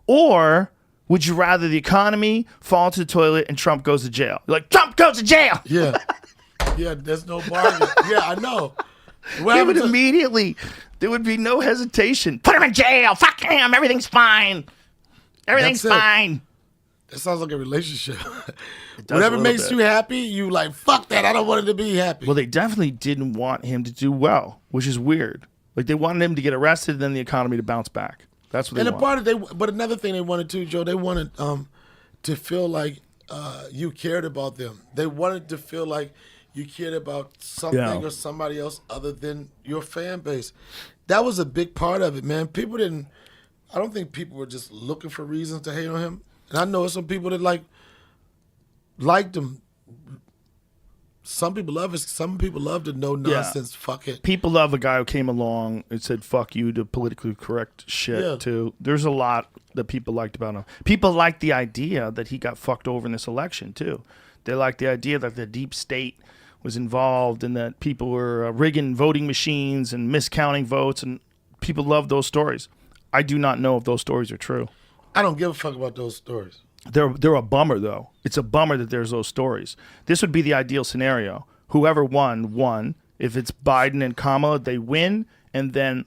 Or would you rather the economy fall to the toilet and Trump goes to jail? You're like, Trump goes to jail! Yeah. Yeah, there's no bargain. Yeah, I know. They would immediately, there would be no hesitation. Put him in jail. Fuck him. Everything's fine. Everything's fine. That sounds like a relationship. does Whatever a little makes bit. you happy, you like, fuck that. I don't want it to be happy. Well, they definitely didn't want him to do well, which is weird. Like they wanted him to get arrested and then the economy to bounce back. That's what they and wanted. a part of but another thing they wanted too, Joe, they wanted to feel like you cared about them. They wanted to feel like you cared about something or somebody else other than your fan base. That was a big part of it, man. I don't think people were just looking for reasons to hate on him. And I know some people that liked him. Some people love it. Some people love the no nonsense. Fuck it. People love a guy who came along and said "fuck you" to politically correct shit too. There's a lot that people liked about him. People liked the idea that he got fucked over in this election too. They liked the idea that the deep state was involved and that people were rigging voting machines and miscounting votes, and people love those stories. I do not know if those stories are true. I don't give a fuck about those stories. They're a bummer, though. It's a bummer that there's those stories. This would be the ideal scenario. Whoever won. If it's Biden and Kamala, they win, and then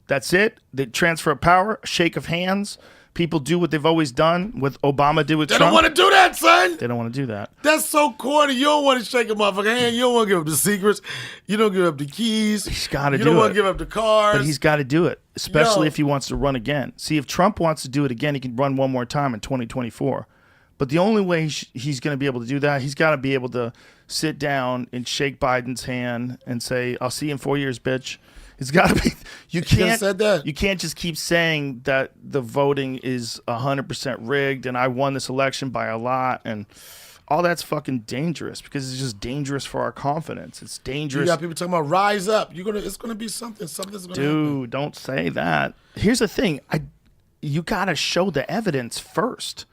that's it. They transfer of power, shake of hands. People do what they've always done, what Obama did with Trump. They don't want to do that, son. They don't want to do that. That's so corny. You don't want to shake a motherfucker hand. You don't want to give up the secrets. You don't give up the keys. He's got to do it. You don't want to give up the cars. But he's got to do it, especially if he wants to run again. See, if Trump wants to do it again, he can run one more time in 2024. But the only way he's going to be able to do that, he's got to be able to sit down and shake Biden's hand and say, "I'll see you in 4 years, bitch." It's got to be. You can't. Said that. You can't just keep saying that the voting is 100% rigged and I won this election by a lot, and all that's fucking dangerous because it's just dangerous for our confidence. It's dangerous. You got people talking about rise up. It's gonna be something. Something's gonna happen. Dude, don't say that. Here's the thing. You got to show the evidence first.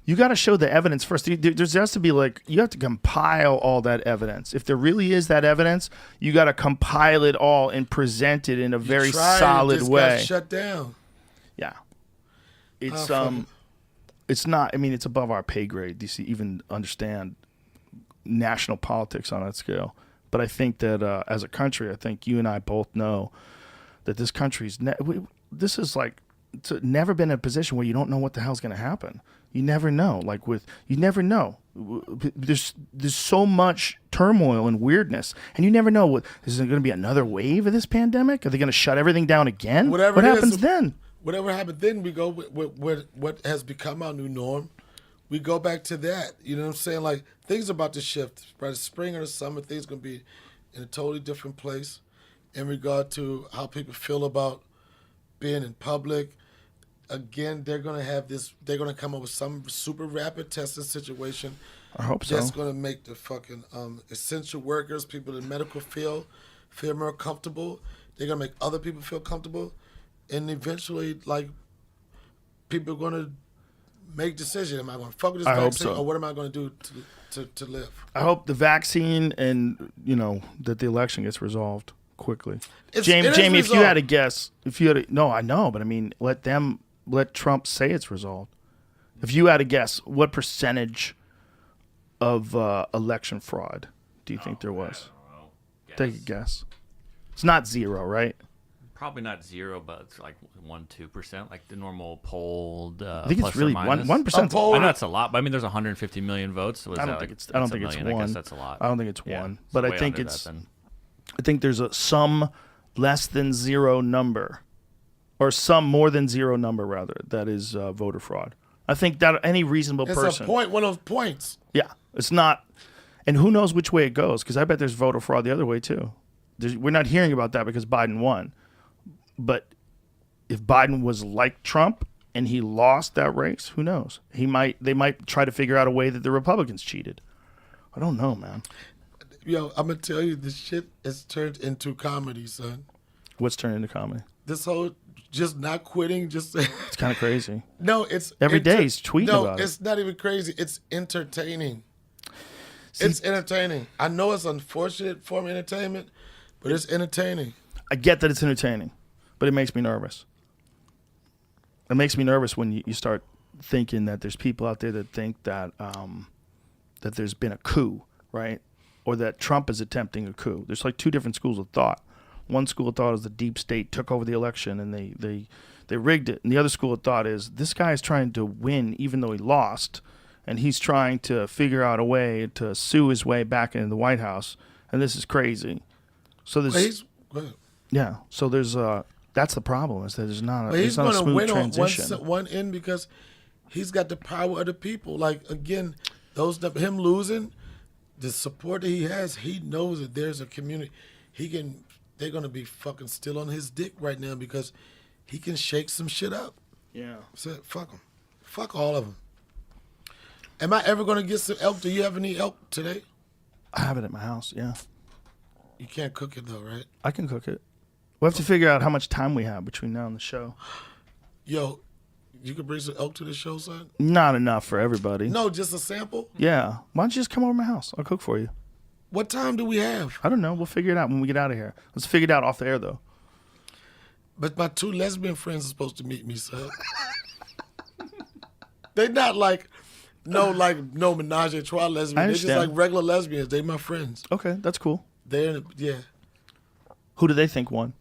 You got to show the evidence first. There has to be you have to compile all that evidence. If there really is that evidence, you got to compile it all and present it in a very solid way. Got shut down. Yeah. It's not, I mean, it's above our pay grade to even understand national politics on that scale. But I think that as a country, I think you and I both know that this country's, it's never been in a position where you don't know what the hell's going to happen. You never know. You never know. There's so much turmoil and weirdness, and you never know. Is there going to be another wave of this pandemic? Are they going to shut everything down again? What happens then? Whatever happens then, we go with what has become our new norm. We go back to that. You know what I'm saying? Like, things are about to shift. By the spring or the summer, things are going to be in a totally different place in regard to how people feel about being in public, again, they're gonna have this. They're gonna come up with some super rapid testing situation. I hope so. That's gonna make the fucking essential workers, people in the medical field, feel more comfortable. They're gonna make other people feel comfortable, and eventually, like, people are gonna make decisions. Am I gonna fuck with this I hope vaccine, so. or what am I gonna do to live? I hope the vaccine and that the election gets resolved quickly. Jamie, if you had a guess, no, I know, but I mean, let Trump say it's resolved. If you had a guess, what percentage of election fraud do you think there was? Take a guess. It's not 0, right? Probably not 0, but it's like 1-2%, like the normal polled. I think plus it's really or minus. 1%. poll- I know it's a lot, but I mean, there's 150 million votes. So I don't think it's 1. I guess that's a lot. I don't think it's Yeah, 1, it's but I way think under it's. that then. I think there's some less than 0 number, or some more than 0 number rather, that is voter fraud. I think that any reasonable It's person. a point. One of those points. Yeah, it's not, and who knows which way it goes? Because I bet there's voter fraud the other way too. We're not hearing about that because Biden won, but if Biden was like Trump and he lost that race, who knows? They might try to figure out a way that the Republicans cheated. I don't know, man. Yo, I'm gonna tell you, this shit is turned into comedy, son. What's turned into comedy? This whole just not quitting, just It's kind of crazy. no, it's Every day he's tweeting about it. it's not even crazy. It's entertaining. It's entertaining. I know it's unfortunate form of entertainment, but it's entertaining. I get that it's entertaining, but it makes me nervous. It makes me nervous when you start thinking that there's people out there that think that that there's been a coup, right? Or that Trump is attempting a coup. There's like 2 different schools of thought. One school of thought is the deep state took over the election and they rigged it. And the other school of thought is this guy is trying to win even though he lost, and he's trying to figure out a way to sue his way back into the White House, and this is crazy. So there's yeah. So there's that's the problem, is that there's not But he's a going to smooth win transition. on one end because he's got the power of the people. Like, again, him losing, the support that he has, he knows that there's a community. They're going to be fucking still on his dick right now because he can shake some shit up. Yeah. So fuck him. Fuck all of them. Am I ever going to get some elk? Do you have any elk today? I have it at my house, yeah. You can't cook it though, right? I can cook it. We'll have to figure out how much time we have between now and the show. Yo, you could bring some elk to the show, son? Not enough for everybody. No, just a sample? Yeah. Why don't you just come over to my house? I'll cook for you. What time do we have? I don't know. We'll figure it out when we get out of here. Let's figure it out off the air, though. But my 2 lesbian friends are supposed to meet me, son. They not like no menage a trois lesbian. I They're just understand. like regular lesbians. They my friends. Okay, that's cool. Yeah. Who do they think won?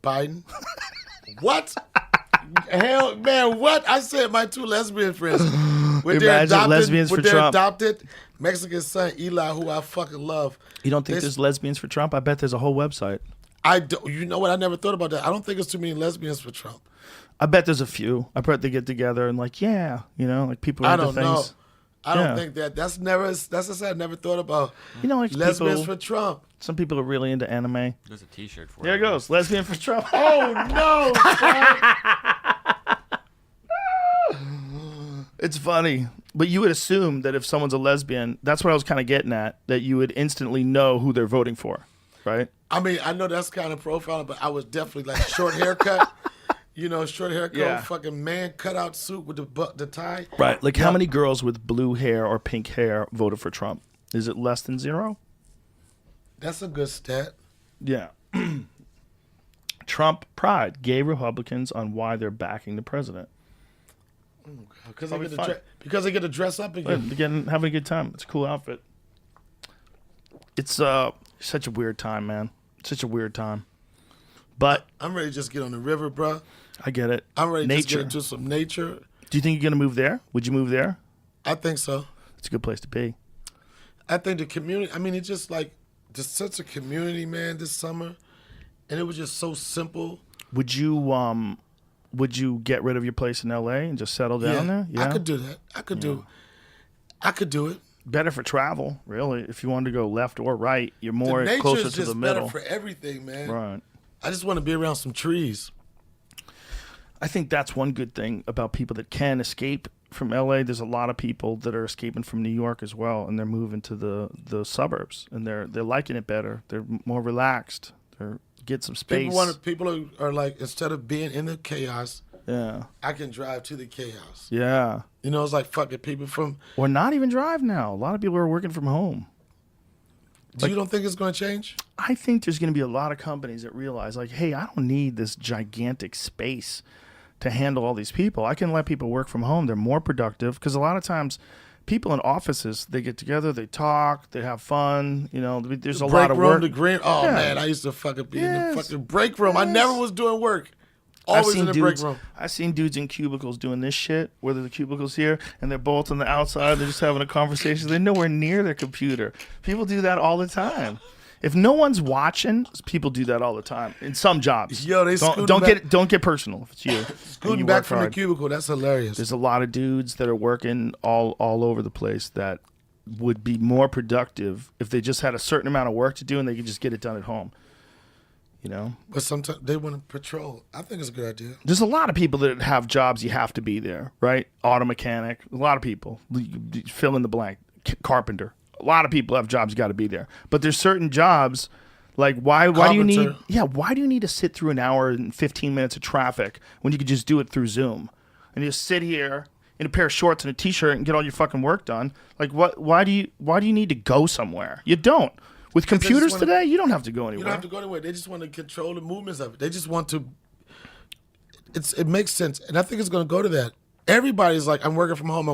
Biden. What? Hell, man, what? I said my 2 lesbian friends. With their Imagine adopted, lesbians with for their Trump. adopted Mexican son, Eli, who I fucking love. You don't think This- there's lesbians for Trump? I bet there's a whole website. You know what? I never thought about that. I don't think there's too many lesbians for Trump. I bet there's a few. I bet they get together and like, yeah, like people I into don't things. know. I don't Yeah. think that. That's just I never thought about Like lesbians people, for Trump. some people are really into anime. There's a T-shirt for There it goes, lesbian for Trump. Oh no! It's funny, but you would assume that if someone's a lesbian, that's what I was kind of getting at, that you would instantly know who they're voting for, right? I mean, I know that's kind of profiling, but I was definitely like short haircut. Short haircut, Yeah. fucking man cutout suit with the tie. Right. Like how many girls with blue hair or pink hair voted for Trump? Is it less than 0? That's a good stat. Yeah. Trump pride, gay Republicans on why they're backing the president. Because Probably they, fun. because they get to dress up again. Again, having a good time. It's a cool outfit. It's such a weird time, man. Such a weird time. But I'm ready to just get on the river, bro. I get it. I'm ready to just Nature. get into some nature. Do you think you're going to move there? Would you move there? I think so. It's a good place to be. I think the community, I mean, it's just like the sense of community, man, this summer. And it was just so simple. Would you get rid of your place in LA and just settle down there? I could do that. I could do it. Better for travel, really. If you wanted to go left or right, you're more the nature closer is to just the middle. better for everything, man. Right. I just want to be around some trees. I think that's one good thing about people that can escape from LA. There's a lot of people that are escaping from New York as well, and they're moving to the suburbs, and they're liking it better. They're more relaxed. They're get some space. People are like, instead of being in the chaos, yeah, I can drive to the chaos. yeah. You know, it's like fucking people from. Or not even drive now. A lot of people are working from home. You don't think it's going to change? I think there's going to be a lot of companies that realize, like, hey, I don't need this gigantic space to handle all these people. I can let people work from home. They're more productive because a lot of times people in offices, they get together, they talk, they have fun. You know, there's a lot of work. The green. Oh, Yeah. man, I used to fucking be in the fucking break room. I never was doing work. I've Always seen in the break dudes, room. I've seen dudes in cubicles doing this shit, where the cubicle's here, and they're both on the outside. They're just having a conversation. They're nowhere near their computer. People do that all the time. If no one's watching, people do that all the time in some jobs. Yo, they don't get personal if it's you. and Scooting you back work from hard. the cubicle. That's hilarious. There's a lot of dudes that are working all over the place that would be more productive if they just had a certain amount of work to do and they could just get it done at home. You know? But sometimes they want to patrol. I think it's a good idea. There's a lot of people that have jobs you have to be there, right? Auto mechanic, a lot of people. Fill in the blank. Carpenter. A lot of people have jobs you got to be there. But there's certain jobs, like why do you need why do you need to sit through an hour and 15 minutes of traffic when you could just do it through Zoom? And you just sit here in a pair of shorts and a t-shirt and get all your fucking work done. Like why do you need to go somewhere? You don't. With computers today, you don't have to go anywhere. You don't have to go anywhere. They just want to control the movements of it. They just want to. It makes sense, and I think it's going to go to that. Everybody's like, I'm working from home,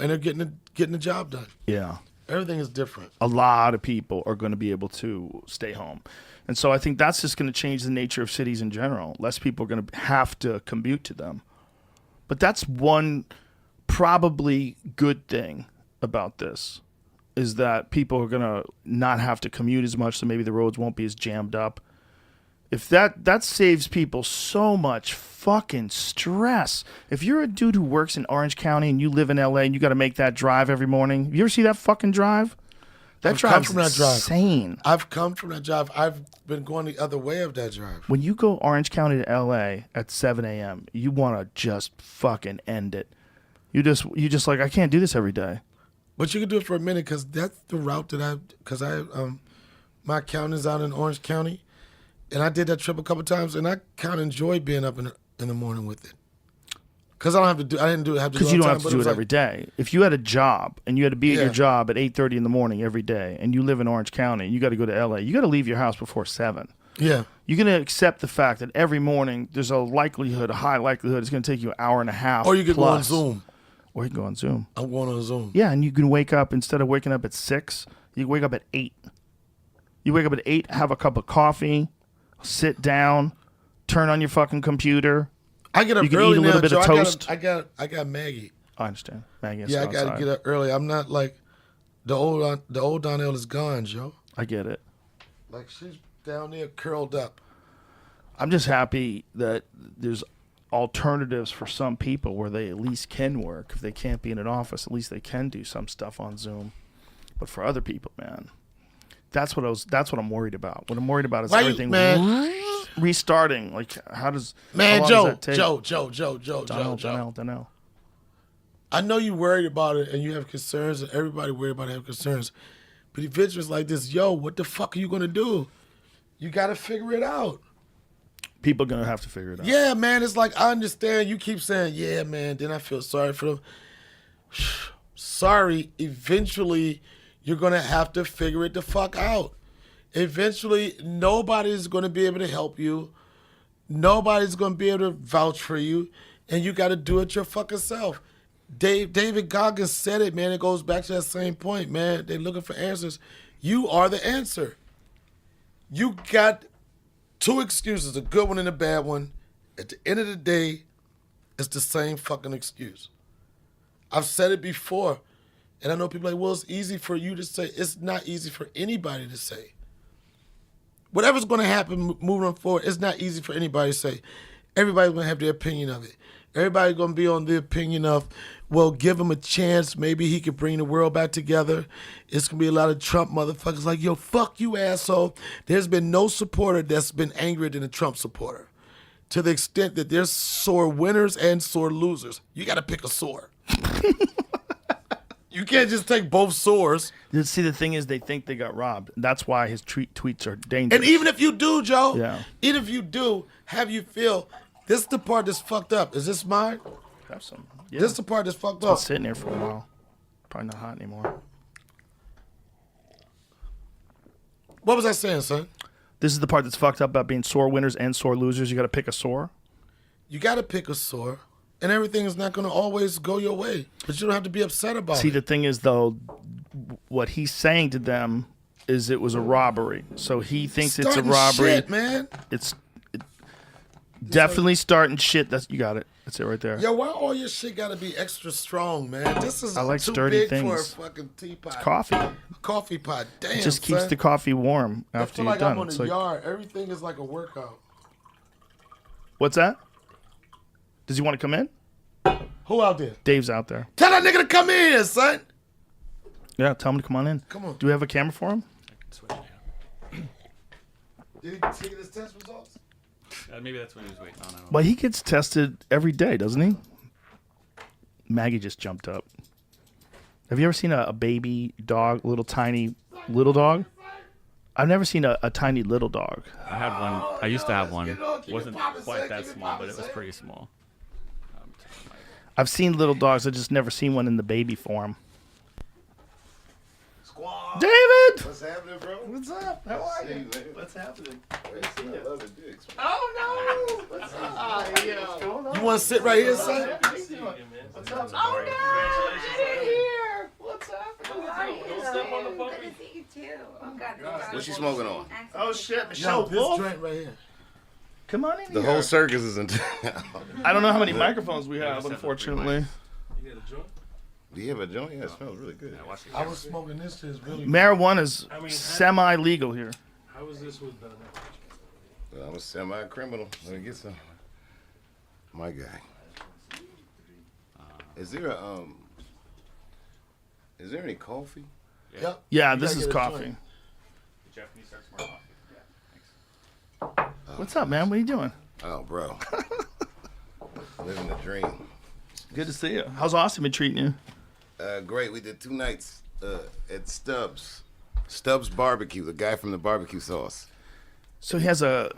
and they're getting the job done. Yeah. Everything is different. A lot of people are going to be able to stay home. And so I think that's just going to change the nature of cities in general. Less people are going to have to commute to them. But that's one probably good thing about this, is that people are going to not have to commute as much, so maybe the roads won't be as jammed up. If that saves people so much fucking stress. If you're a dude who works in Orange County and you live in LA and you got to make that drive every morning, you ever see that fucking drive? That drive's insane. I've come from that drive. I've been going the other way of that drive. When you go Orange County to LA at 7 a.m., you want to just fucking end it. You just like, I can't do this every day. But you can do it for a minute because that's the route that my accountant's out in Orange County, and I did that trip a couple times, and I kind of enjoy being up in the morning with it. Because I didn't have to do it because you don't have to do it every day. If you had a job and you had to be at your job at 8:30 in the morning every day, and you live in Orange County, and you got to go to LA, you got to leave your house before 7. Yeah. You're going to accept the fact that every morning there's a high likelihood it's going to take you an hour and a half. Or you could go on plus. Zoom. Or you can go on Zoom. I'm going on Zoom. Yeah, and you can wake up, instead of waking up at 6, you wake up at 8. You wake up at 8, have a cup of coffee, sit down, turn on your fucking computer. I get up you can early eat a little bit of toast. I got Maggie. I understand. Maggie has Yeah, to I go got to outside. get up early. I'm not like the old Donnell is gone, Joe. I get it. Like she's down there curled up. I'm just happy that there's alternatives for some people where they at least can work. If they can't be in an office, at least they can do some stuff on Zoom. But for other people, man, that's what I'm worried about. What I'm worried about is everything restarting. Like, how long does that take? Joe. I know you're worried about it and you have concerns, and everybody worried about it have concerns. But eventually it's like this, yo, what the fuck are you gonna do? You gotta figure it out. People are going to have to figure it out. Yeah, man, it's like, I understand. You keep saying, yeah, man, then I feel sorry for them. Sorry, eventually you're going to have to figure it the fuck out. Eventually, nobody's going to be able to help you. Nobody's going to be able to vouch for you, and you got to do it your fucking self. David Goggins said it, man. It goes back to that same point, man. They're looking for answers. You are the answer. You got 2 excuses, a good one and a bad one. At the end of the day, it's the same fucking excuse. I've said it before, and I know people are like, well, it's easy for you to say. It's not easy for anybody to say. Whatever's going to happen moving forward, it's not easy for anybody to say. Everybody's going to have their opinion of it. Everybody's going to be on the opinion of, well, give him a chance. Maybe he could bring the world back together. It's going to be a lot of Trump motherfuckers like, yo, fuck you, asshole. There's been no supporter that's been angrier than a Trump supporter. to the extent that there's sore winners and sore losers. You got to pick a sore. You can't just take both sores. See, the thing is, they think they got robbed. That's why his tweets are dangerous. And even if you do, Joe, Yeah. even if you do, have you feel, this is the part that's fucked up. Is this mine? Have some. Yeah. This is the part that's fucked It's been up. sitting there for a while. Probably not hot anymore. What was I saying, son? This is the part that's fucked up about being sore winners and sore losers. You got to pick a sore. You got to pick a sore, and everything is not going to always go your way. But you don't have to be upset about See, it. the thing is, though, what he's saying to them is it was a robbery. So he thinks it's a Starting robbery. shit, man. It's definitely starting shit. You got it. That's it right there. Yo, why all your shit got to be extra strong, man? This is I like too sturdy big things. for a fucking teapot. Coffee. A coffee pot. Damn, It just keeps son. the coffee warm I after feel you're like done. I'm on It's the like, yard. Everything is like a workout. what's that? Does he want to come in? Who out there? Dave's out there. Tell that nigga to come in here, son. Yeah, tell him to come on in. Come on. Do we have a camera for him? Did he take his test results? Maybe that's what he was waiting on. I don't know. Well, he gets tested every day, doesn't he? Maggie just jumped up. Have you ever seen a baby dog, little tiny little dog? I've never seen a tiny little dog. I had one. I used to have one. Keep it on, keep it Wasn't poppin', quite son, that keep it small, but poppin', it was son. pretty small. I've seen little dogs. I've just never seen one in the baby form. Squad. David! What's happening, bro? What's up? How are you? Hey, man. What's happening? I love the dicks. Oh, no! What's up? What's going on? You want to sit right here, son? What's up? Oh no! Get in here! What's happening? How are you? Good to see you too. Oh God. What's she smoking on? Oh, shit. Yo, Michelle this Wolf? joint right here. Come on in The here. whole circus is in town. I don't know how many microphones we have, unfortunately. Do you have a joint? Yeah, it smells really good. I was smoking this shit. It's really Marijuana's semi-legal here. How is this with Well, I'm a semi-criminal. Let me get some. My guy. Is there any coffee? Yep. Yeah, You this gotta is get a coffee. joint. Jeff, can you start some more coffee? Yeah, thanks. What's up, man? What are you doing? Oh, bro. Living the dream. Good to see you. How's Austin been treating you? Great. We did 2 nights at Stubbs. Stubbs Barbecue, the guy from the barbecue sauce. So he has a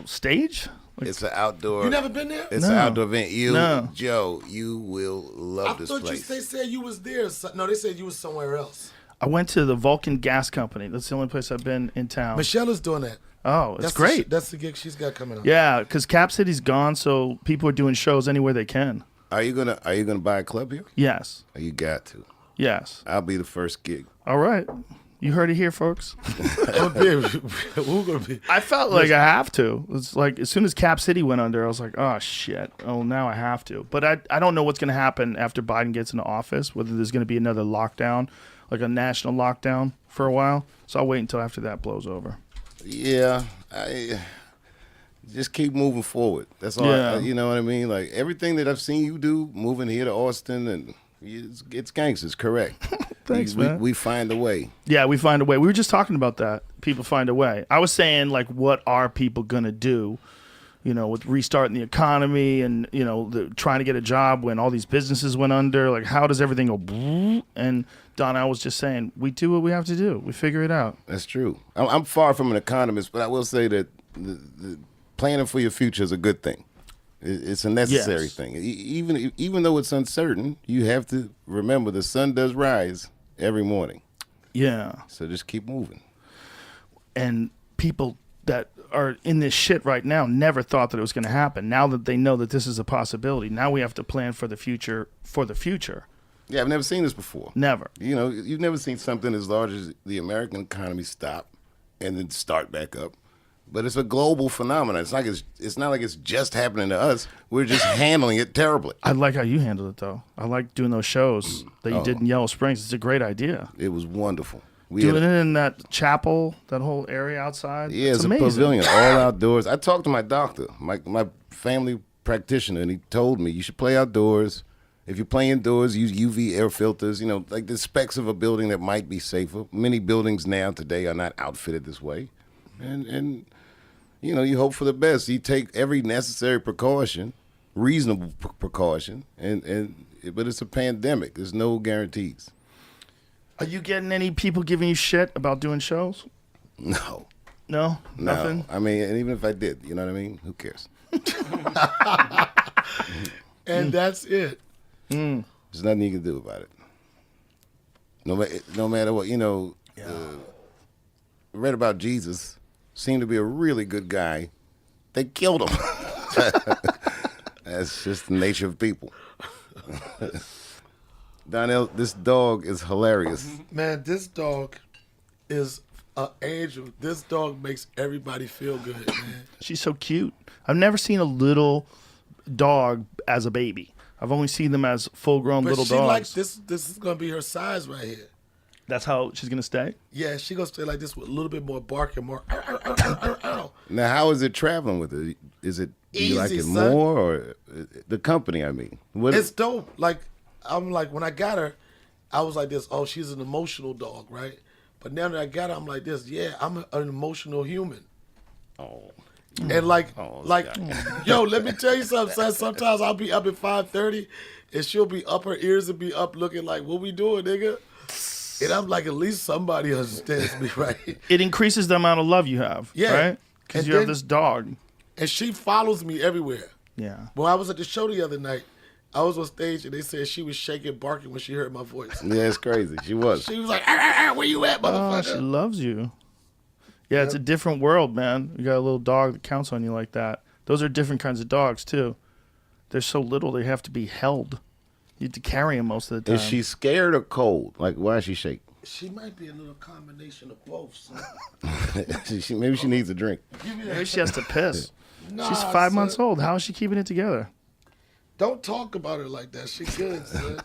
stage? Like, It's an outdoor. You never been there? It's No. an outdoor event. No. Joe, you will love I this thought place. they said you was there. No, they said you was somewhere else. I went to the Vulcan Gas Company. That's the only place I've been in town. Michelle is doing that. Oh, it's That's great. That's the gig she's got coming up. Yeah, because Cap City's gone, so people are doing shows anywhere they can. Are you gonna buy a club here? Yes. Oh, you got to. Yes. I'll be the first gig. All right. You heard it here, folks. Who gonna be? I felt like I have to. It's like as soon as Cap City went under, I was like, oh, shit. Oh, now I have to. But I don't know what's going to happen after Biden gets into office, whether there's going to be another lockdown, like a national lockdown for a while. So I'll wait until after that blows over. Yeah, I just keep moving forward. That's all. Yeah. You know what I mean? Like everything that I've seen you do, moving here to Austin, and it's gangsters, correct? Thanks, we, man. We find a way. Yeah, we find a way. We were just talking about that. People find a way. I was saying, like, what are people going to do, with restarting the economy and, trying to get a job when all these businesses went under? Like, how does everything go? And Donnell was just saying, we do what we have to do. We figure it out. That's true. I'm far from an economist, but I will say that the planning for your future is a good thing. It's a necessary Yes. thing. Even though it's uncertain, you have to remember the sun does rise every morning. Yeah. So just keep moving. And people that are in this shit right now never thought that it was going to happen. Now that they know that this is a possibility, now we have to plan for the future. Yeah, I've never seen this before. Never. You've never seen something as large as the American economy stop and then start back up. But it's a global phenomenon. It's not like it's just happening to us. We're just handling it terribly. I like how you handled it, though. I like doing those shows that you did in Yellow Springs. It's a great idea. It was wonderful. We Doing had it in that chapel, that whole area outside. Yeah, it's it's a amazing. pavilion, all outdoors. I talked to my doctor, my family practitioner, and he told me you should play outdoors. If you play indoors, use UV air filters, like the specs of a building that might be safer. Many buildings now today are not outfitted this way. And you hope for the best. You take every necessary precaution, reasonable precaution, but it's a pandemic. There's no guarantees. Are you getting any people giving you shit about doing shows? No. No, nothing. No. I mean, and even if I did, you know what I mean? Who cares? And that's it. There's nothing you can do about it. No matter what, read about Jesus. Seemed to be a really good guy. They killed him. That's just the nature of people. Donnell, this dog is hilarious. Man, this dog is an angel. This dog makes everybody feel good, man. She's so cute. I've never seen a little dog as a baby. I've only seen them as full-grown But little she dogs. like this is gonna be her size right here. That's how she's gonna stay. Yeah, she gonna stay like this with a little bit more bark and more. Now, how is it traveling with it? Is it do you like Easy, it son. more or the company? I mean, what? It's dope. Like I'm like when I got her, I was like this. Oh, she's an emotional dog, right? But now that I got her, I'm like this. Yeah, I'm an emotional human. Oh, And like, Scott. yo, let me tell you something, son. Sometimes I'll be up at 5:30, and she'll be up. Her ears will be up, looking like, "What we doing, nigga?" And I'm like, at least somebody understands me, right? It increases the amount of love you have, Yeah. right? Because And you have then- this dog. And she follows me everywhere. Yeah. When I was at the show the other night, I was on stage, and they said she was shaking, barking when she heard my voice. Yeah, it's crazy. She was. She was like, "Where you at, Oh, motherfucker?" she loves you. Yeah, it's a different world, man. You got a little dog that counts on you like that. Those are different kinds of dogs, too. They're so little, they have to be held. You have to carry them most of the time. Is she scared or cold? Like, why is she shake? She might be a little combination of both, son. Maybe she needs a drink. Maybe she has to piss. Nah, She's 5 son. months old. How is she keeping it together? Don't talk about her like that. She good, son.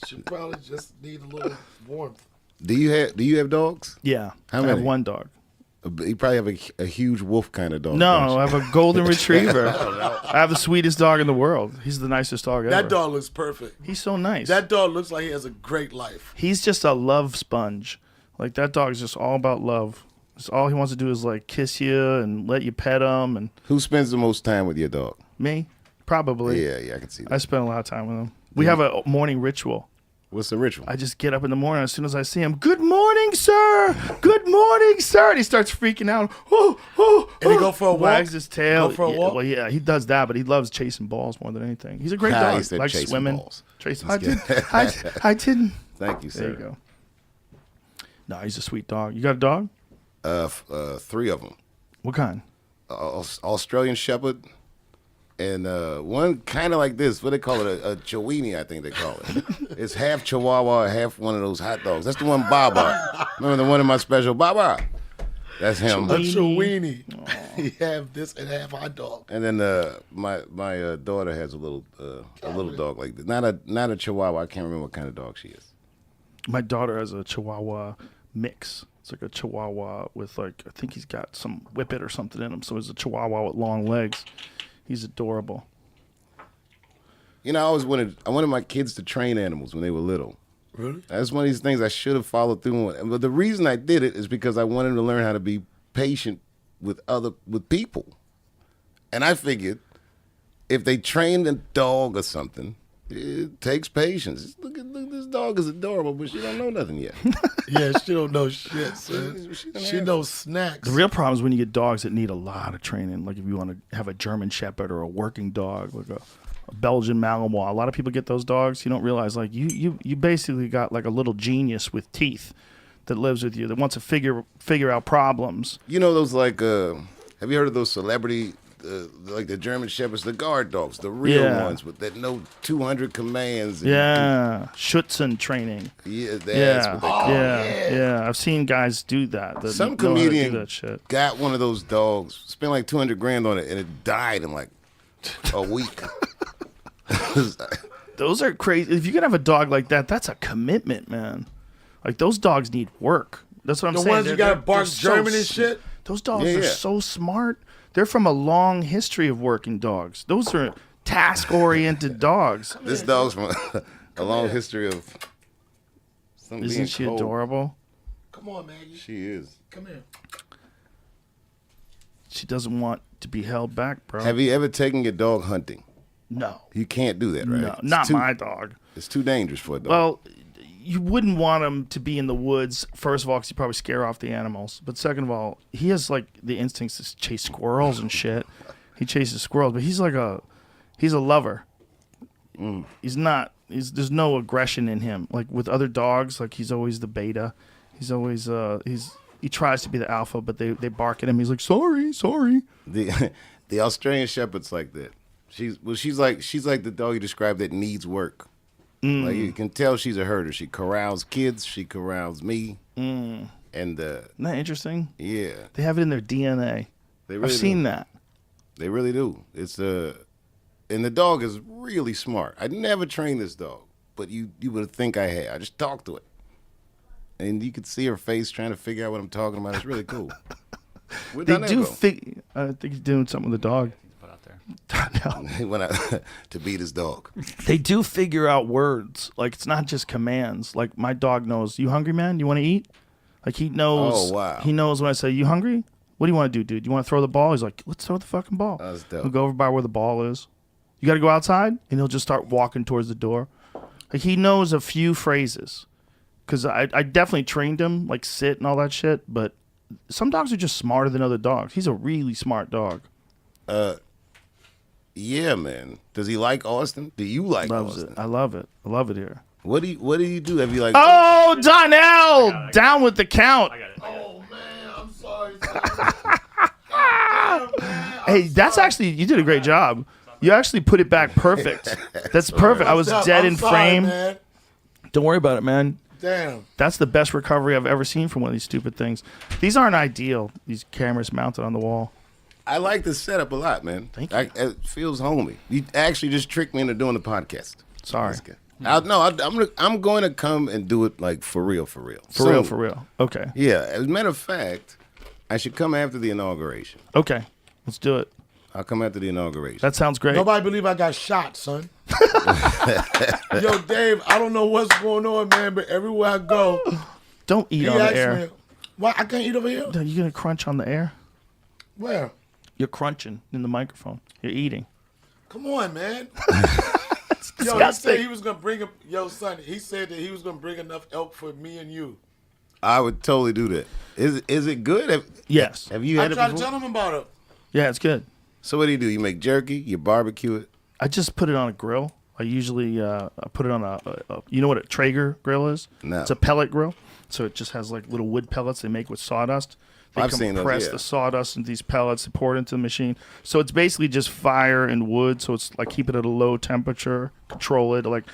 She probably just need a little warmth. Do you have dogs? Yeah. How I have many? one dog. You probably have a huge wolf kind of dog. No, don't you? I have a golden retriever. I have the sweetest dog in the world. He's the nicest dog ever. That dog looks perfect. He's so nice. That dog looks like he has a great life. He's just a love sponge. Like, that dog's just all about love. Just all he wants to do is, like, kiss you and let you pet him. And Who spends the most time with your dog? me, probably. Yeah, I can see that. I spend a lot of time with him. We have a morning ritual. What's the ritual? I just get up in the morning as soon as I see him. Good morning, sir. Good morning, sir. And he starts freaking out. And he go for a walk? Wags his tail. Go for a Yeah, walk? Well, yeah, he does that, but he loves chasing balls more than anything. He's a great He dog. said Likes chasing swimming. balls. Chasing. I didn't. Thank you, sir. There you go. No, he's a sweet dog. You got a dog? 3 of them. What kind? Australian Shepherd, and one kind of like this. What they call it? A Chiweenie, I think they call it. It's half Chihuahua, half one of those hot dogs. That's the one Baba. Remember the one in my special Baba? That's him. A Chiweenie. He have this and have hot dog. And then my daughter has a little dog like this. Not a Chihuahua. I can't remember what kind of dog she is. My daughter has a Chihuahua mix. It's like a Chihuahua with, like, I think he's got some whippet or something in him. So it's a Chihuahua with long legs. He's adorable. I wanted my kids to train animals when they were little. Really? That's one of these things I should have followed through on. But the reason I did it is because I wanted them to learn how to be patient with people. And I figured if they trained a dog or something, it takes patience. Look, this dog is adorable, but she don't know nothing yet. Yeah, she don't know shit, son. She knows snacks. The real problem is when you get dogs that need a lot of training. Like if you want to have a German Shepherd or a working dog, like a Belgian Malinois. A lot of people get those dogs. You don't realize, like, you basically got like a little genius with teeth that lives with you that wants to figure out problems. You know those have you heard of those celebrity like the German Shepherds, the guard dogs, the real ones that know 200 commands. Yeah, Schutzen training. Yeah, that's what they call it. Yeah. I've seen guys do that. that Some know how to do comedian that shit. got one of those dogs, spent like $200,000 on it, and it died in like a week. Those are crazy. If you can have a dog like that, that's a commitment, man. Like, those dogs need work. That's what I'm The saying. ones you got to bark so German and shit? Those dogs Yeah, are yeah. so smart. They're from a long history of working dogs. Those are task-oriented dogs. This dog's from a long history of something Isn't being she cold. adorable? Come on, Maggie. She is. Come here. She doesn't want to be held back, bro. Have you ever taken your dog hunting? No. You can't do that, right? No, It's not too- my dog. It's too dangerous for a dog. Well, you wouldn't want him to be in the woods, first of all, because he'd probably scare off the animals. But second of all, he has, like, the instincts to chase squirrels and shit. He chases squirrels, but he's a lover. He's not, there's no aggression in him. Like, with other dogs, like, he's always the beta. He's always, he tries to be the alpha, but they bark at him. He's like, sorry. The Australian Shepherd's like that. She's like the dog you described that needs work. Like you can tell she's a herder. She corrals kids. She corrals me. And Isn't that interesting? yeah, They have it in their DNA. they really I've seen do. that. They really do. It's and the dog is really smart. I never trained this dog, but you would think I had. I just talked to it, and you could see her face trying to figure out what I'm talking about. It's really cool. Where'd They Donnell do go? I think he's doing something with the dog. Put out there. No. He went out to beat his dog. They do figure out words. Like, it's not just commands. Like, my dog knows, you hungry, man? You want to eat? Like, he knows. Oh, wow. He knows when I say, you hungry? What do you want to do, dude? You want to throw the ball? He's like, let's throw the fucking ball. That's dope. He'll go over by where the ball is. You got to go outside? And he'll just start walking towards the door. Like, he knows a few phrases. Because I definitely trained him, like, sit and all that shit. But some dogs are just smarter than other dogs. He's a really smart dog. Yeah, man. Does he like Austin? Do you like Loves Austin? it. I love it. I love it here. What do you do? Have you like? Oh, Donnell! Down with the count. Oh man, I'm sorry. Hey, that's actually, you did a great job. You actually put it back perfect. That's perfect. I was dead in frame. Man. Don't worry about it, man. Damn. That's the best recovery I've ever seen from one of these stupid things. These aren't ideal, these cameras mounted on the wall. I like the setup a lot, man. Thank you. It feels homey. You actually just tricked me into doing the podcast. Sorry. That's good. I'm going to come and do it like for real. For real. Okay. Yeah. As a matter of fact, I should come after the inauguration. Okay. Let's do it. I'll come after the inauguration. That sounds great. Nobody believe I got shot, son. Yo, Dave, I don't know what's going on, man, but everywhere I go, Don't eat he on the asks air. me, why I can't eat over here? You're going to crunch on the air? Where? You're crunching in the microphone. You're eating. Come on, man. Yo, he disgusting. said he was gonna bring him. Yo, son, he said that he was gonna bring enough elk for me and you. I would totally do that. Is it good? Yes. Have you I had it tried to before? tell him about it. Yeah, it's good. So what do? You make jerky? You barbecue it? I just put it on a grill. I usually I put it on a you know what a Traeger grill is? No. It's a pellet grill. So it just has like little wood pellets they make with sawdust. They I've seen those, compress yeah. the sawdust into these pellets, they pour it into the machine. So it's basically just fire and wood. So it's like keep it at a low temperature, control it at like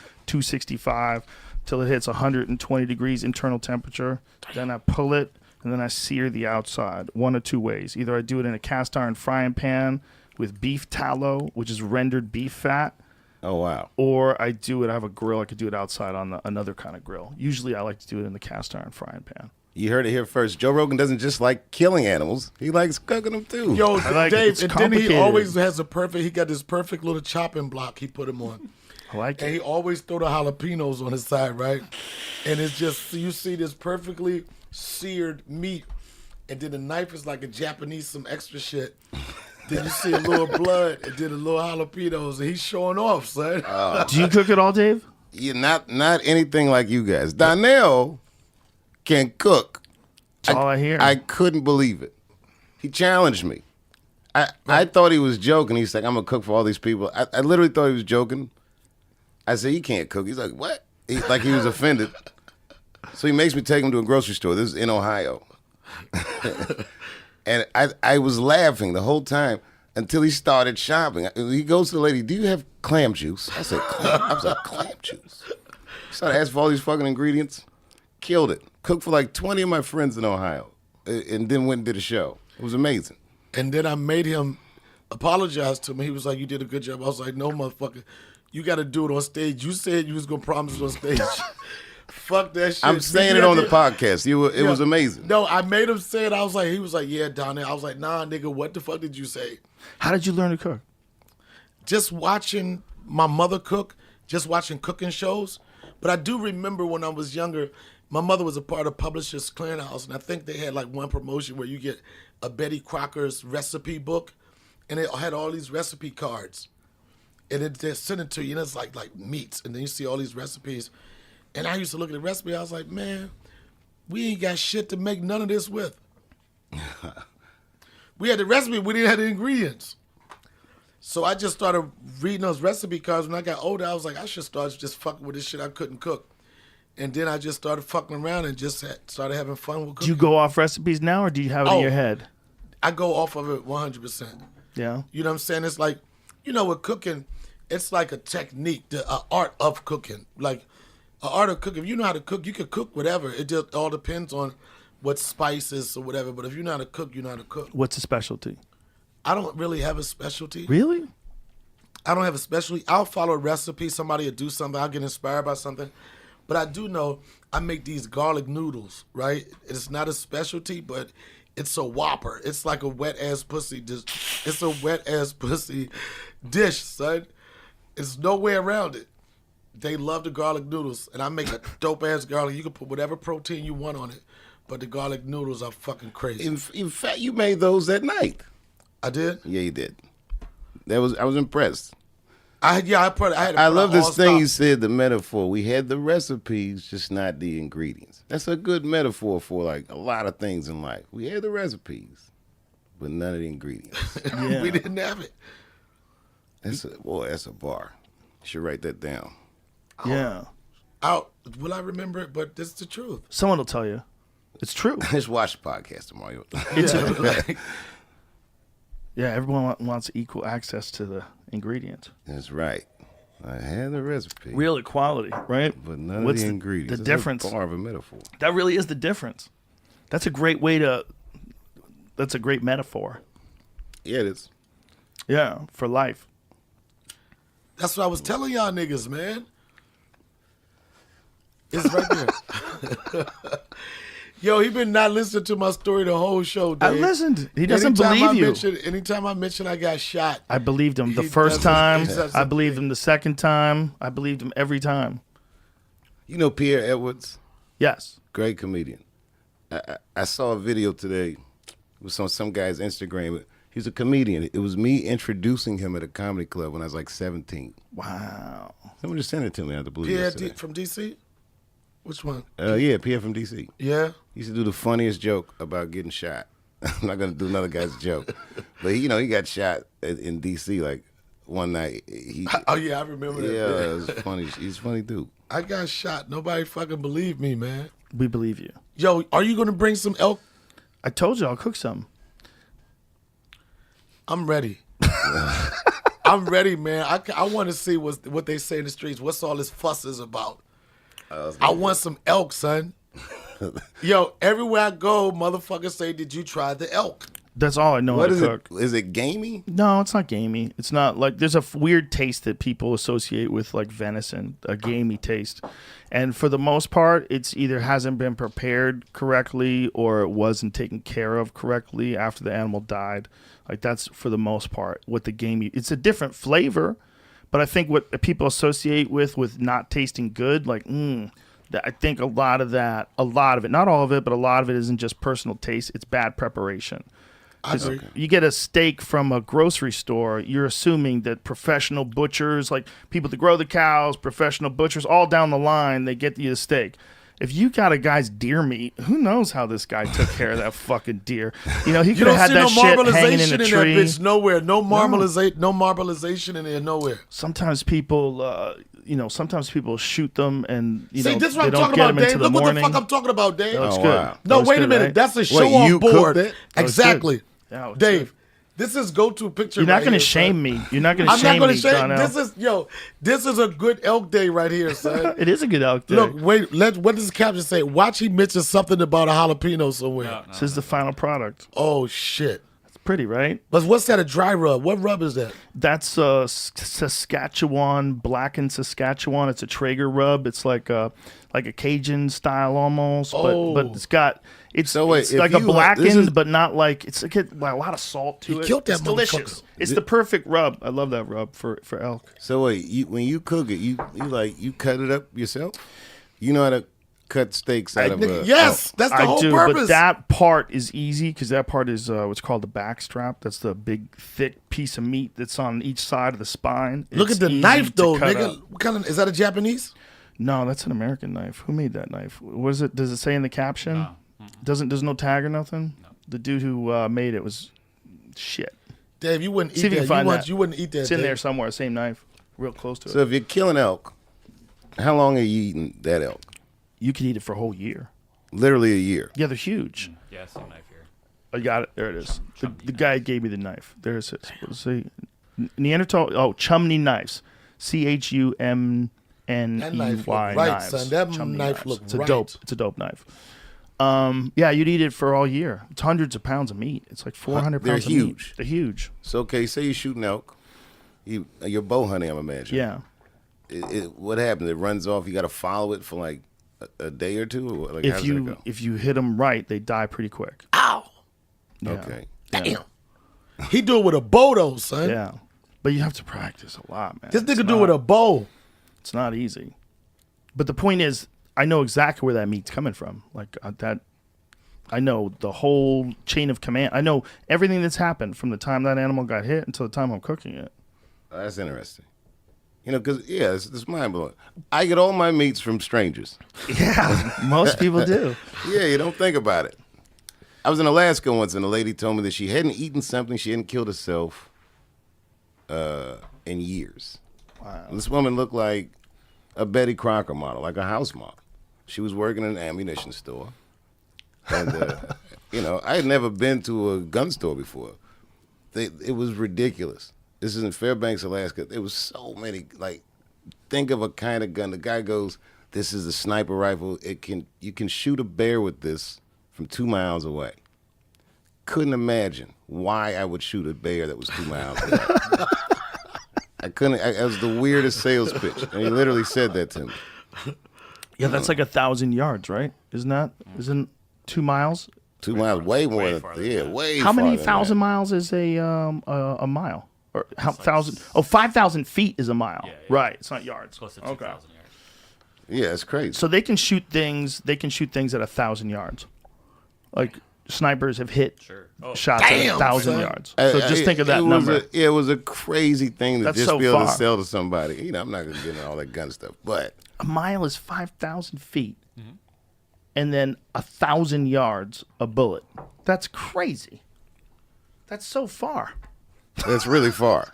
265 till it hits 120 degrees internal temperature. Then I pull it and then I sear the outside one of two ways. Either I do it in a cast iron frying pan with beef tallow, which is rendered beef fat, Oh wow. or I have a grill. I could do it outside on another kind of grill. Usually I like to do it in the cast iron frying pan. You heard it here first. Joe Rogan doesn't just like killing animals; he likes cooking them too. Yo, like it. Dave, It's and then he complicated. always has he got this perfect little chopping block he put him on. I like And it. he always throw the jalapenos on his side, right? And it's just, you see this perfectly seared meat, and then the knife is like a Japanese, some extra shit. Then you see a little blood, and then a little jalapenos, and he's showing off, son. Do you cook it all, Dave? Yeah, not anything like you guys. Donnell can cook. That's all I hear. I couldn't believe it. He challenged me. I thought he was joking. He's like, I'm gonna cook for all these people. I literally thought he was joking. I said, you can't cook. He's like, what? Like he was offended. So he makes me take him to a grocery store. This is in Ohio. And I was laughing the whole time until he started shopping. He goes to the lady, do you have clam juice? I said, clam juice. He started asking for all these fucking ingredients. Killed it. Cooked for like 20 of my friends in Ohio. And then went and did a show. It was amazing. And then I made him apologize to me. He was like, you did a good job. I was like, no, motherfucker. You got to do it on stage. You said you was going to promise it on stage. Fuck that shit. I'm saying it on the podcast. It was amazing. No, I made him say it. He was like, yeah, Donnell. I was like, nah, nigga, what the fuck did you say? How did you learn to cook? Just watching my mother cook, just watching cooking shows. But I do remember when I was younger, my mother was a part of Publishers Clearinghouse, and I think they had like one promotion where you get a Betty Crocker's recipe book, and it had all these recipe cards, and it just sent it to you, and it's like meats, and then you see all these recipes, and I used to look at the recipe, I was like, man, we ain't got shit to make none of this with. We had the recipe, we didn't have the ingredients. So I just started reading those recipe cards. When I got older, I was like, I should start just fucking with this shit I couldn't cook. And then I just started fucking around and just started having fun with cooking. Do you go off recipes now, or do you have it in your head? I go off of it 100%. Yeah. You know what I'm saying? It's like, with cooking, it's like a technique, the art of cooking. Like, an art of cooking. If you know how to cook, you can cook whatever. It just all depends on what spices or whatever. But if you know how to cook, you know how to cook. What's a specialty? I don't really have a specialty. Really? I don't have a specialty. I'll follow a recipe. Somebody will do something. I'll get inspired by something. But I do know I make these garlic noodles, right? It's not a specialty, but it's a whopper. It's like a wet-ass pussy dish. It's a wet-ass pussy dish, son. There's no way around it. They love the garlic noodles, and I make a dope-ass garlic. You can put whatever protein you want on it, but the garlic noodles are fucking crazy. In fact, you made those that night. I did? Yeah, you did. I was impressed. I love this thing you said, the metaphor. We had the recipes, just not the ingredients. That's a good metaphor for like a lot of things in life. We had the recipes, but none of the ingredients. Yeah. We didn't have it. That's a bar. You should write that down. Yeah. Will I remember it? But this is the truth. Someone will tell you. It's true. Just watch the podcast tomorrow. Yeah, everyone wants equal access to the ingredients. That's right. I had the recipe. Real equality, right? But none What's of the ingredients. The That's difference. a bar of a metaphor. That really is the difference. That's a great that's a great metaphor. Yeah, it is. Yeah, for life. That's what I was telling y'all niggas, man. It's right there. Yo, he been not listening to my story the whole show, Dave. I listened. He doesn't believe you. Anytime I mention I got shot. I believed him the He first doesn't- time. he doesn't- I believed him the second time. I believed him every time. You know Pierre Edwards? Yes. Great comedian. I saw a video today. It was on some guy's Instagram. He's a comedian. It was me introducing him at a comedy club when I was like 17. Wow. Someone just sent it to me. I have to believe Pierre yesterday. from DC? Which one? Yeah, Pierre from DC. Yeah? He used to do the funniest joke about getting shot. I'm not going to do another guy's joke. But, he got shot in DC like one night. Oh, yeah, I remember that. Yeah, it was funny. He's a funny dude. I got shot. Nobody fucking believed me, man. We believe you. Yo, are you going to bring some elk? I told you I'll cook some. I'm ready. I'm ready, man. I want to see what they say in the streets. What's all this fuss is about? I want some elk, son. Yo, everywhere I go, motherfuckers say, "Did you try the elk?" That's all I know how What to is cook. it? Is it gamey? No, it's not gamey. It's not like there's a weird taste that people associate with like venison, a gamey taste. And for the most part, it's either hasn't been prepared correctly or it wasn't taken care of correctly after the animal died. Like that's for the most part what the gamey. It's a different flavor, but I think what people associate with not tasting good, like I think a lot of it, not all of it, but a lot of it isn't just personal taste. It's bad preparation. I agree. You get a steak from a grocery store, you're assuming that professional butchers, like people that grow the cows, professional butchers, all down the line, they get you a steak. If you got a guy's deer meat, who knows how this guy took care of that fucking deer? He You could have don't had see that no shit hanging in marbleization a in that tree. bitch nowhere. No marbleization in there nowhere. Sometimes people, sometimes people shoot them and See, this is what they I'm don't talking get about, them into Dave. the Look what the morning. fuck I'm talking about, Dave. That looks Oh, good. wow. That No, looks wait a good, minute. right? That's a show Wait, on you cooked board. it? That looks good. Exactly. Yeah, it looks Dave, good. this is go-to picture. You're not right going to here, shame son. me. You're not going to I'm shame not me, going to shame. Donnell. This is a good elk day right here, son. It is a good elk day. Look, wait. What does the caption say? Watch, he mentions something about a jalapeno somewhere. This is the final product. Oh shit. It's pretty, right? But what's that? A dry rub? What rub is that? That's Saskatchewan, blackened Saskatchewan. It's a Traeger rub. It's like a Cajun style almost, but it's got So wait, it's if like a you- blackened, this is- but not like it's like a lot of salt to He it. killed that it's delicious. motherfucker. It's the perfect rub. I love that rub for elk. So wait, when you cook it, you cut it up yourself? You know how to? cut steaks out of a... Yes, that's the I whole do, purpose. but that part is easy because that part is what's called the back strap. That's the big, thick piece of meat that's on each side of the spine. Look It's at the easy knife, to though, cut nigga. up. What kind of, is that a Japanese? No, that's an American knife. Who made that knife? What is it? Does it say in the caption? There's no tag or nothing? No. The dude who made it was shit. Dave, you wouldn't See eat if you that. can find that. You wouldn't eat that. It's in Dave. there somewhere, same knife, real close to So it. if you're killing elk, how long are you eating that elk? You could eat it for a whole year. Literally a year. Yeah, they're huge. Yeah, same knife here. I got it. There it is. The guy gave me the knife. There's it. Let's see. Neanderthal. Oh, Chumney knives. CHUMNEY That knife look right, knives. son. That Chumney knife knives. look It's a right. dope. It's a dope knife. Yeah, you'd eat it for all year. It's hundreds of pounds of meat. It's like 400 They're pounds of meat. huge. They're huge. So, okay, say you're shooting elk. You're bow hunting, I'm imagining. Yeah. What happens? It runs off. You got to follow it for like a day or two? Or what? Like, how does that go? If you hit them right, they die pretty quick. Ow. Yeah. Okay. Damn. He do it with a bow, though, son. Yeah. But you have to practice a lot, man. This It's nigga do not- it with a bow. It's not easy. But the point is, I know exactly where that meat's coming from. Like that, I know the whole chain of command. I know everything that's happened from the time that animal got hit until the time I'm cooking it. That's interesting. You know, because, yeah, it's mind blowing. I get all my meats from strangers. Yeah, most people do. Yeah, you don't think about it. I was in Alaska once, and a lady told me that she hadn't eaten something, she hadn't killed herself in years. Wow. This woman looked like a Betty Crocker model, like a house model. She was working in an ammunition store. And, you know, I had never been to a gun store before. It was ridiculous. This is in Fairbanks, Alaska. There was so many, like, think of a kind of gun. The guy goes, this is a sniper rifle. You can shoot a bear with this from 2 miles away. Couldn't imagine why I would shoot a bear that was 2 miles away. I couldn't. That was the weirdest sales pitch, and he literally said that to me. Yeah, that's like 1,000 yards, right? Isn't 2 miles? 2 miles, way more way than farther yeah, than that. way. How many farther than thousand that. miles is a mile? Or how thousand? Oh, 5,000 feet is a mile. Yeah, yeah. Right. It's not yards. Close to 2,000 yards. Yeah, it's crazy. So they can shoot things. They can shoot things at 1,000 yards. Like snipers have hit Sure. Oh, shots at Damn, 1,000 son. yards. So just think of that it number. It was a crazy thing to That's just so be able to far. sell to somebody. You know, I'm not gonna get into all that gun stuff, but A mile is 5,000 feet, and then 1,000 yards a bullet. That's crazy. That's so far. that's really far.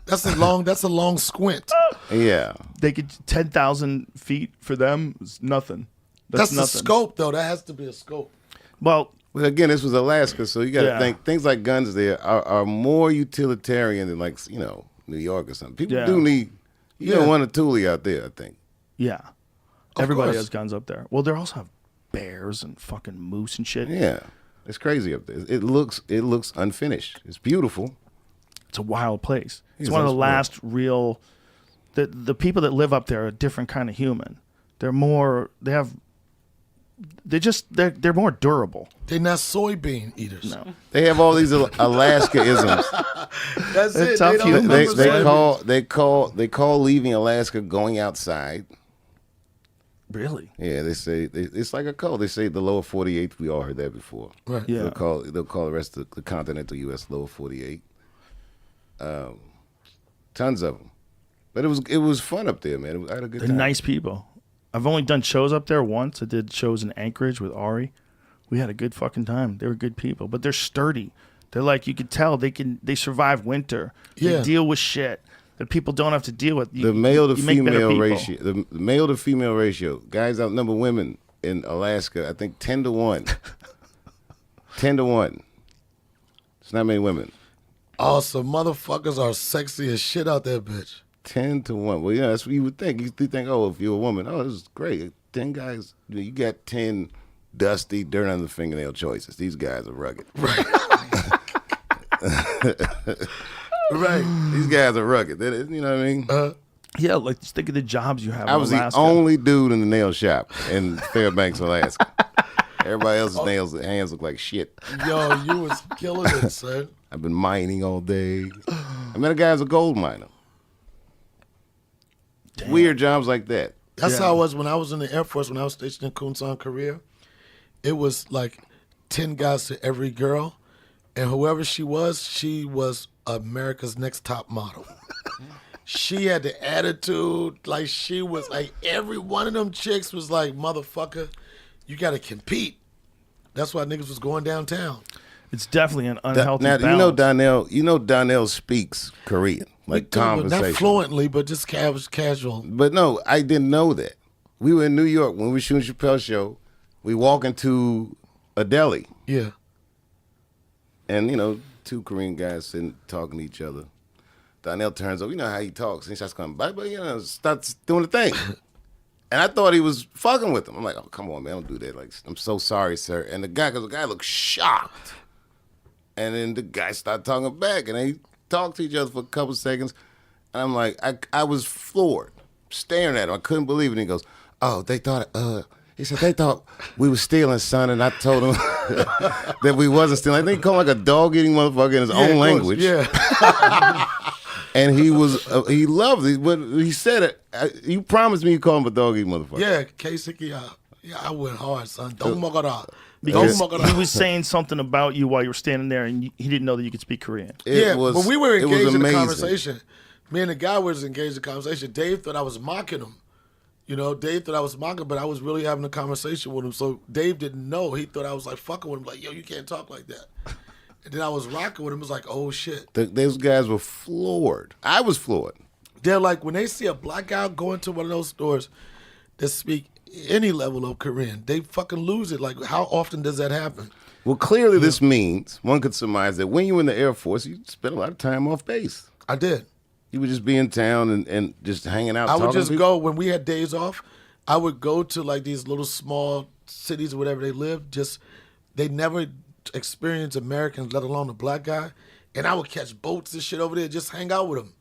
That's a long squint. Yeah. They could 10,000 feet for them is nothing. That's nothing. the scope, though. That has to be a scope. Well, Well, again, this was Alaska, so you got to Yeah. think things like guns there are more utilitarian than, like, you know, New York or something. People Yeah. do need, you don't Yeah. want a toolie out there, I think. yeah. Everybody course. has guns up there. Well, they also have bears and fucking moose and shit. Yeah, it's crazy up there. It looks unfinished. It's beautiful. It's a wild place. It's Yes, one of the that's last real. The people that live up there are a different kind of human. They're more. They're more durable. They're not soybean eaters. No. They have all these Alaska isms. That's They're it. tough They don't humans, They, remember they soybeans. they call leaving Alaska going outside. Really? Yeah, they say it's like a code. They say the lower 48. We all heard that before. Right. Yeah. They'll call the rest of the continental U.S. lower 48. Tons of them, but it was fun up there, man. I had a good They're time. nice people. I've only done shows up there once. I did shows in Anchorage with Ari. We had a good fucking time. They were good people, but they're sturdy. They're like, you could tell they survive winter. They Yeah. deal with shit that people don't have to deal with. The male to you make better female people. ratio. The male to female ratio. Guys outnumber women in Alaska. I think 10-1. 10-1. It's not many women. Awesome. Motherfuckers are sexy as shit out there, bitch. 10-1. Well, yeah, that's what you would think. You think, oh, if you're a woman, oh, this is great. 10 guys. You got 10 dusty, dirt on the fingernail choices. These guys are rugged. Right. These guys are rugged. You know what I mean? Yeah, like just think of the jobs you have. I in was Alaska. the only dude in the nail shop in Fairbanks, Alaska. Everybody else's hands look like shit. Yo, you was killing it, son. I've been mining all day. I met a guy who's a gold miner. Weird jobs like that. That's how it was when I was in the Air Force, when I was stationed in Kunsan, Korea. It was like 10 guys to every girl. And whoever she was America's Next Top Model. She had the attitude, like she was like, every one of them chicks was like, motherfucker, you got to compete. That's why niggas was going downtown. It's definitely an unhealthy Now, balance. you know Donnell speaks Korean, like conversation. Not fluently, but just casual. But no, I didn't know that. We were in New York when we were shooting Chappelle's show. We walk into a deli. Yeah. And, you know, two Korean guys sitting talking to each other. Donnell turns over. You know how he talks. And he starts going, bye, you know, starts doing the thing. And I thought he was fucking with him. I'm like, oh, come on, man, don't do that. Like, I'm so sorry, sir. And the guy looked shocked. And then the guy started talking back. And they talked to each other for a couple seconds. And I'm like, I was floored, staring at him. I couldn't believe it. And he goes, oh, they thought, he said, they thought we were stealing, son. And I told him that we wasn't stealing. I think he called him like a dog-eating motherfucker in his own language. Yeah. And he loved it. But he said it. You promised me you call him a dog-eating motherfucker. Yeah, K-Siki, yeah, I went hard, son. Don't muck it up. Because Don't muck it he up. was saying something about you while you were standing there, and he didn't know that you could speak Korean. But we were it was engaged in the amazing. conversation. Me and the guy was engaged in the conversation. Dave thought I was mocking him. You know, Dave thought I was mocking, but I was really having a conversation with him. So Dave didn't know. He thought I was like fucking with him, like, yo, you can't talk like that. And then I was rocking with him. It was like, oh shit. Those guys were floored. I was floored. They're like, when they see a black guy go into one of those stores that speak any level of Korean, they fucking lose it. Like, how often does that happen? Well, clearly this means, one could surmise that when you were in the Air Force, you spent a lot of time off base. I did. You would just be in town and just hanging out. I would talking just to people? go, when we had days off, I would go to like these little small cities or whatever they live. Just, they never experienced Americans, let alone a black guy. And I would catch boats and shit over there, just hang out with them.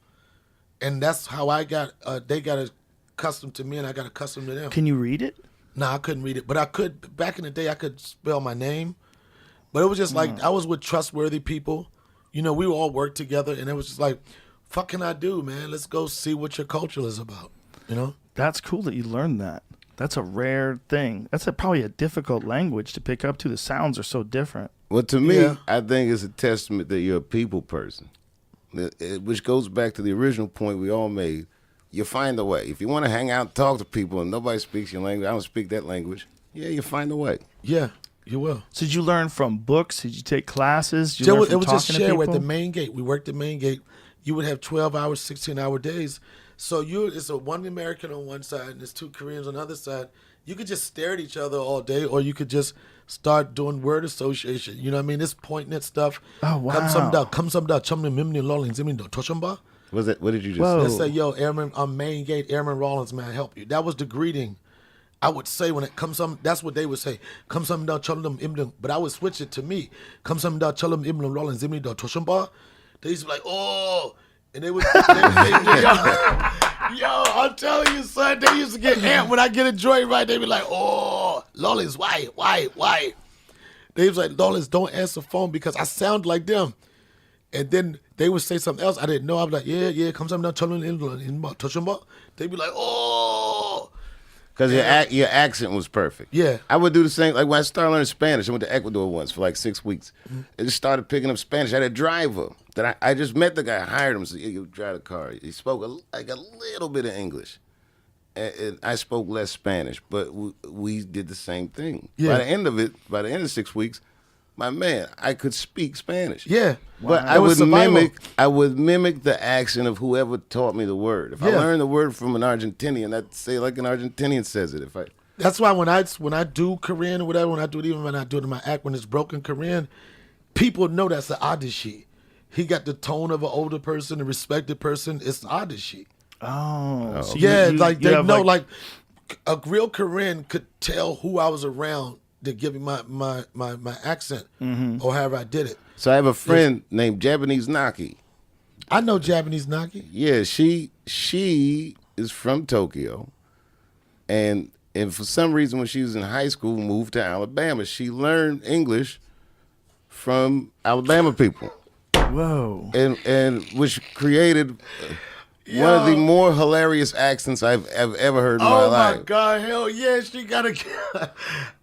And that's how I got, they got accustomed to me and I got accustomed to them. Can you read it? No, I couldn't read it. But I could, back in the day, I could spell my name. But it was just like, I was with trustworthy people. You know, we all worked together and it was just like, fuck can I do, man? Let's go see what your culture is about, you know? That's cool that you learned that. That's a rare thing. That's probably a difficult language to pick up, too. The sounds are so different. Well, to me, Yeah. I think it's a testament that you're a people person, which goes back to the original point we all made. You find a way. If you want to hang out and talk to people and nobody speaks your language, I don't speak that language, yeah, you find a way. Yeah, you will. So did you learn from books? Did you take classes? Did you learn It from was just talking to shared at people? the main gate. We worked the main gate. You would have 12-hour, 16-hour days. So it's a one American on one side and there's two Koreans on the other side. You could just stare at each other all day, or you could just start doing word association. You know what I mean? It's pointing at stuff. Oh, wow. Come some da, chum mimni lolling zimni do tochamba. Was it? What did you just Whoa. say? Let's say, yo, Airman, on main gate, Airman Rawlings, may I help you? That was the greeting. I would say when it comes some, that's what they would say. Come some da chum imdum, but I would switch it to me. Come some da chum imdum Rawlings zimni do tochamba. They used to be like, oh, and they would, yo, I'm telling you, son, they used to get amped when I get a joint right. They be like, oh, Rawlings, why? They was like, Rawlings, don't answer the phone because I sound like them. And then they would say something else I didn't know. I'd be like, yeah, come some down, touch them up. They'd be like, oh. Because your accent was perfect. Yeah. I would do the same. Like when I started learning Spanish, I went to Ecuador once for like 6 weeks. I just started picking up Spanish. I had a driver that I just met the guy, hired him, said, yeah, you drive the car. He spoke like a little bit of English. And I spoke less Spanish, but we did the same thing. Yeah. By the end of 6 weeks, my man, I could speak Spanish. Yeah. But It was survival. I would mimic the accent of whoever taught me the word. If I Yeah. learned the word from an Argentinian, I'd say like an Argentinian says it. That's why when I do Korean or whatever, when I do it, even when I do it in my act, when it's broken Korean, people know that's the Adashi. He got the tone of an older person, a respected person. It's the Adashi. Oh. So Yeah, you like they have, know, like a real Korean could tell who I was around to give me my accent or however I did it. So I have a friend named Japanese Naki. I know Japanese Naki. Yeah, she is from Tokyo, and for some reason when she was in high school, moved to Alabama. She learned English from Alabama people, Whoa. and which created one of the more hilarious accents I've ever heard in my Oh life. my God, hell yeah, she got a.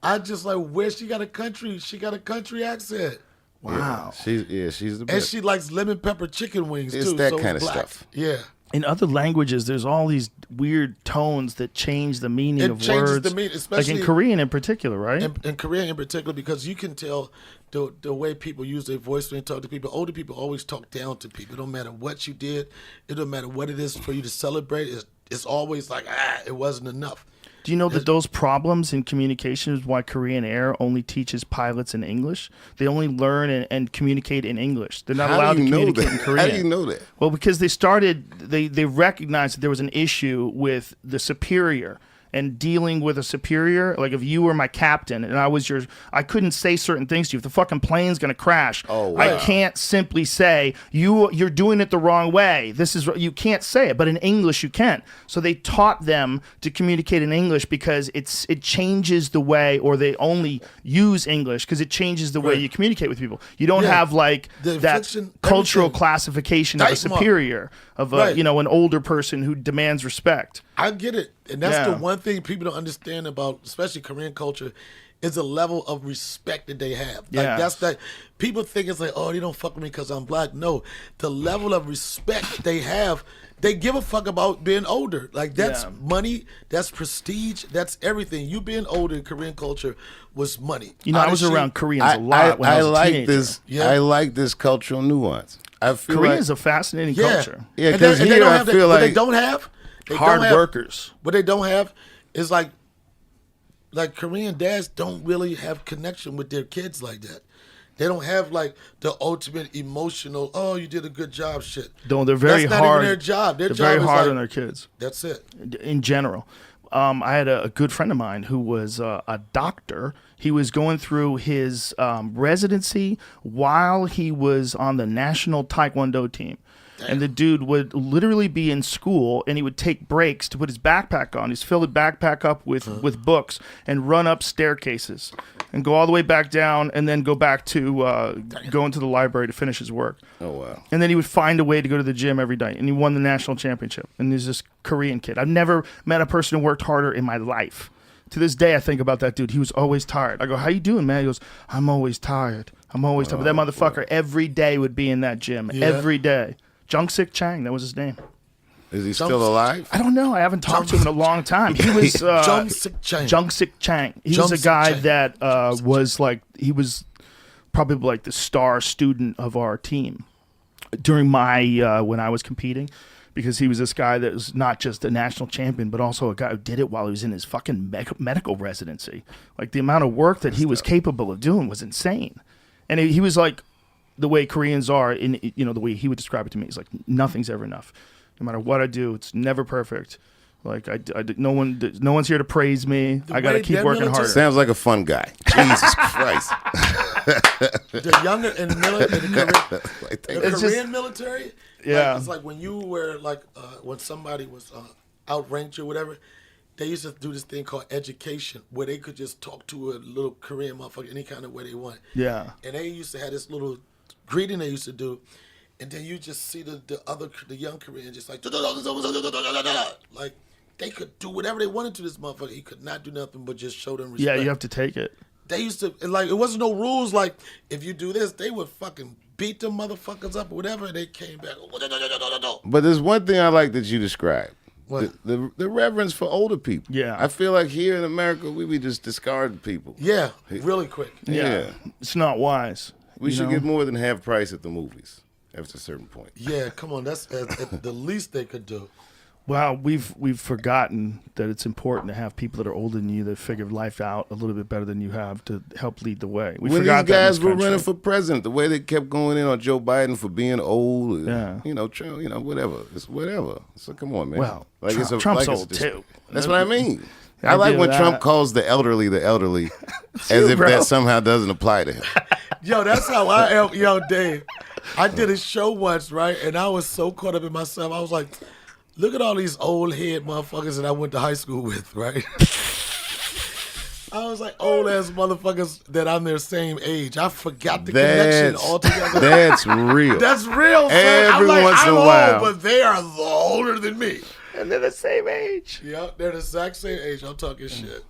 I just like where she got a country. She got a country accent, Wow. She's the and best. she likes lemon pepper chicken wings It's too. that so kind of black. stuff. Yeah, In other languages, there's all these weird tones that change the meaning it of changes words. the meaning, like especially in Korean in particular, right? in Korean in particular, because you can tell the way people use their voice when they talk to people. Older people always talk down to people. It don't matter what you did. It don't matter what it is for you to celebrate. It's always like, it wasn't enough. Do you know that those problems in communication is why Korean Air only teaches pilots in English? They only learn and communicate in English. They're not How allowed do to you know communicate that? in Korean. How do you know that? Well, because they recognized that there was an issue with the superior and dealing with a superior. Like if you were my captain and I couldn't say certain things to you. If the fucking plane's gonna crash, Oh, wow. I can't simply say you're doing it the wrong way. You can't say it, but in English you can. So they taught them to communicate in English because it changes the way, or they only use English because it changes the way you communicate with people. You don't Yeah. have like The that inflection, cultural everything. classification of a Tight mark. superior, of a Right. an older person who demands respect. I get it. And that's Yeah. the one thing people don't understand about, especially Korean culture, is the level of respect that they have. Like Yeah. that's that people think it's like, oh, they don't fuck with me because I'm black. No. The level of respect they have, they give a fuck about being older. Like that's Yeah. money, that's prestige, that's everything. You being older in Korean culture was money. I was Honestly, around Koreans a lot when I was a like teenager. this. Yeah. I like this cultural nuance. I feel Korea like is a fascinating Yeah. culture. Yeah, And 'cause they here don't I have feel what they like don't have. They Hard don't have- workers. What they don't have is like Korean dads don't really have connection with their kids like that. They don't have like the ultimate emotional, oh, you did a good job shit. Though they're very That's not hard. even their job. Their They're job very is hard like, on their kids. that's it. In general. I had a good friend of mine who was a doctor. He was going through his residency while he was on the national Taekwondo team. And the dude would literally be in school, and he would take breaks to put his backpack on. He's fill his backpack up with books and run up staircases and go all the way back down and then go back to go into the library to finish his work. Oh wow. And then he would find a way to go to the gym every day. And he won the national championship. And he's this Korean kid. I've never met a person who worked harder in my life. To this day, I think about that dude. He was always tired. I go, how you doing, man? He goes, I'm always tired. I'm always tired. But that motherfucker every day would be in that gym. Yeah. Every day. Jung-sik Chang, that was his name. Is he still alive? I don't know. I haven't talked to him in a long time. He was Jung-sik Chang. Jung-sik Chang. He was a Jung-sik guy Chang. that was like, he was probably like the star student of our team during my when I was competing, because he was this guy that was not just a national champion, but also a guy who did it while he was in his fucking medical residency. Like the amount of work that he was capable of doing was insane. And he was like, the way Koreans are, in the way he would describe it to me, is like nothing's ever enough. No matter what I do, it's never perfect. Like no one's here to praise me. I got to way keep their working military- harder. Sounds like a fun guy. Jesus Christ. The younger in the military, the It's just- Korean military, Yeah. it's like when you were like when somebody was outranked you or whatever, they used to do this thing called education, where they could just talk to a little Korean motherfucker any kind of way they want. Yeah. And they used to have this little greeting they used to do, and then you just see the young Korean just like they could do whatever they wanted to this motherfucker. He could not do nothing but just show them respect. Yeah, you have to take it. They used to, like, it wasn't no rules. Like, if you do this, they would fucking beat them motherfuckers up or whatever. And they came back. But there's one thing I like that you described. What? The reverence for older people. Yeah. I feel like here in America, we be just discarding people. Yeah, really quick. Yeah. It's not wise. We you should know? get more than half price at the movies after a certain point. Yeah, come on. That's at the least they could do. Well, we've forgotten that it's important to have people that are older than you that figure life out a little bit better than you have to help lead the way. We When these forgot that in guys this were country. running for president, the way they kept going in on Joe Biden for being old, Yeah. whatever. It's whatever. So come on, man. Well, Trump's old, too. That's what I mean. The I like idea when of Trump that. calls the elderly, as if bro. that somehow doesn't apply to him. Yo, that's how I am. Yo, Dave, I did a show once, right? And I was so caught up in myself. I was like, look at all these old head motherfuckers that I went to high school with, right? I was like, old ass motherfuckers that I'm their same age. I forgot the connection altogether. That's real. That's real, son. Every I'm like, once in I'm a while. old, but they are older than me. And they're the same age. Yep, they're the exact same age. I'm talking shit.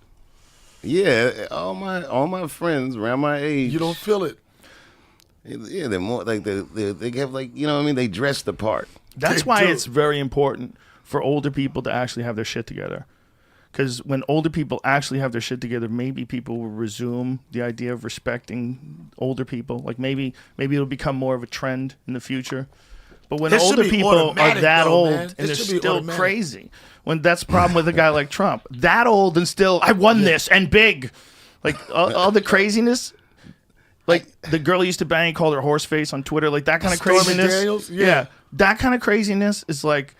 Yeah, all my friends around my age. You don't feel it. Yeah, they're more like they have like, you know what I mean? They dress the part. That's They why do. it's very important for older people to actually have their shit together. Because when older people actually have their shit together, maybe people will resume the idea of respecting older people. Like maybe it'll become more of a trend in the future. But when It should older be people are automatic, that though, old man. and It they're should be still automatic. crazy, when that's the problem with a guy like Trump, that old and still, I won this and big, like all the craziness. Like the girl he used to bang, called her horse face on Twitter, like that kind of Stormy craziness. Daniels? Yeah. That kind of craziness is like.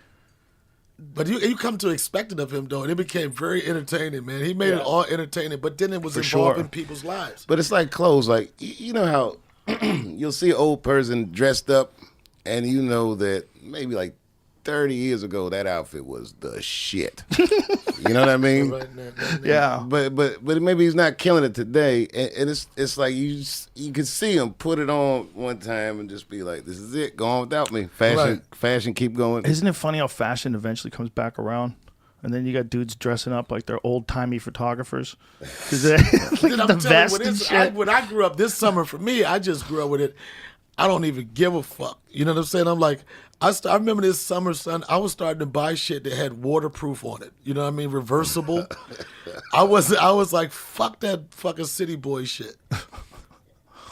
But you come to expect it of him, though, and it became very entertaining, man. He made it all entertaining, but then it was For involved sure. in people's lives. But it's like clothes. Like, you know how you'll see an old person dressed up, and you know that maybe like 30 years ago that outfit was the shit. You know what I mean? Right now, Yeah. But maybe he's not killing it today, and it's like you can see him put it on one time and just be like, "This is it, go on without me." Fashion, keep going. Isn't it funny how fashion eventually comes back around? And then you got dudes dressing up like they're old-timey photographers. Because Then like I'm the telling you, vest when and it's- shit. when I grew up this summer, for me, I just grew up with it. I don't even give a fuck. You know what I'm saying? I'm like, I remember this summer, son, I was starting to buy shit that had waterproof on it. You know what I mean? Reversible. I was like, fuck that fucking city boy shit.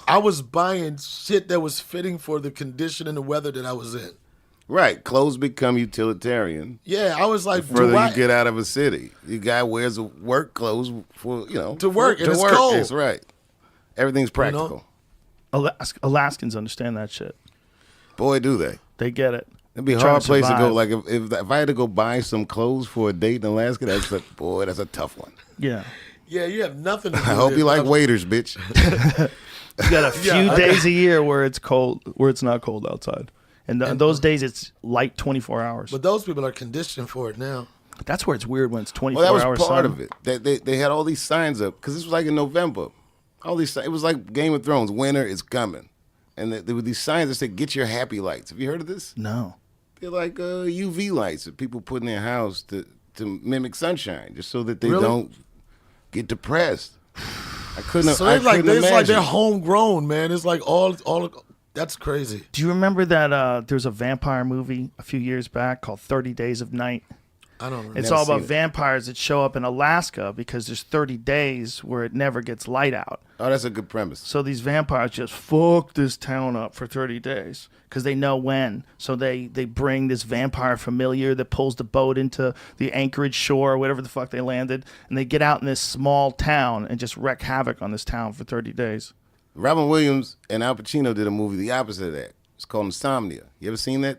I was buying shit that was fitting for the condition and the weather that I was in. Right, clothes become utilitarian. Yeah, I was like, Further do I, you get out of a city, the guy wears work clothes for To work, to and it's work. cold. That's right. Everything's practical. Alaskans understand that shit. Boy, do they. They get it. It'd be a Trying hard to place to go. survive. Like if I had to go buy some clothes for a date in Alaska, that's a tough one. Yeah. yeah, you have nothing to do I hope with you it. like waiters, bitch. You got a few Yeah, days a year where it's cold, where it's not cold outside. And those days it's light 24 hours. But those people are conditioned for it now. That's where it's weird when it's 24 Well, that hours. was part sun. of it. They had all these signs up because this was like in November. All these it was like Game of Thrones. Winter is coming, and there were these signs that said, "Get your happy lights." Have you heard of this? No. They're like UV lights that people put in their house to mimic sunshine, just so that they Really? don't get depressed. I couldn't. So I it's like couldn't it's like imagine. they're homegrown, man. It's like all that's crazy. Do you remember that there was a vampire movie a few years back called 30 Days of Night? I don't know. It's Never all about seen it. vampires that show up in Alaska because there's 30 days where it never gets light out. Oh, that's a good premise. So these vampires just fuck this town up for 30 days because they know when. So they bring this vampire familiar that pulls the boat into the Anchorage shore or whatever the fuck they landed, and they get out in this small town and just wreak havoc on this town for 30 days. Robin Williams and Al Pacino did a movie the opposite of that. It's called Insomnia. You ever seen that?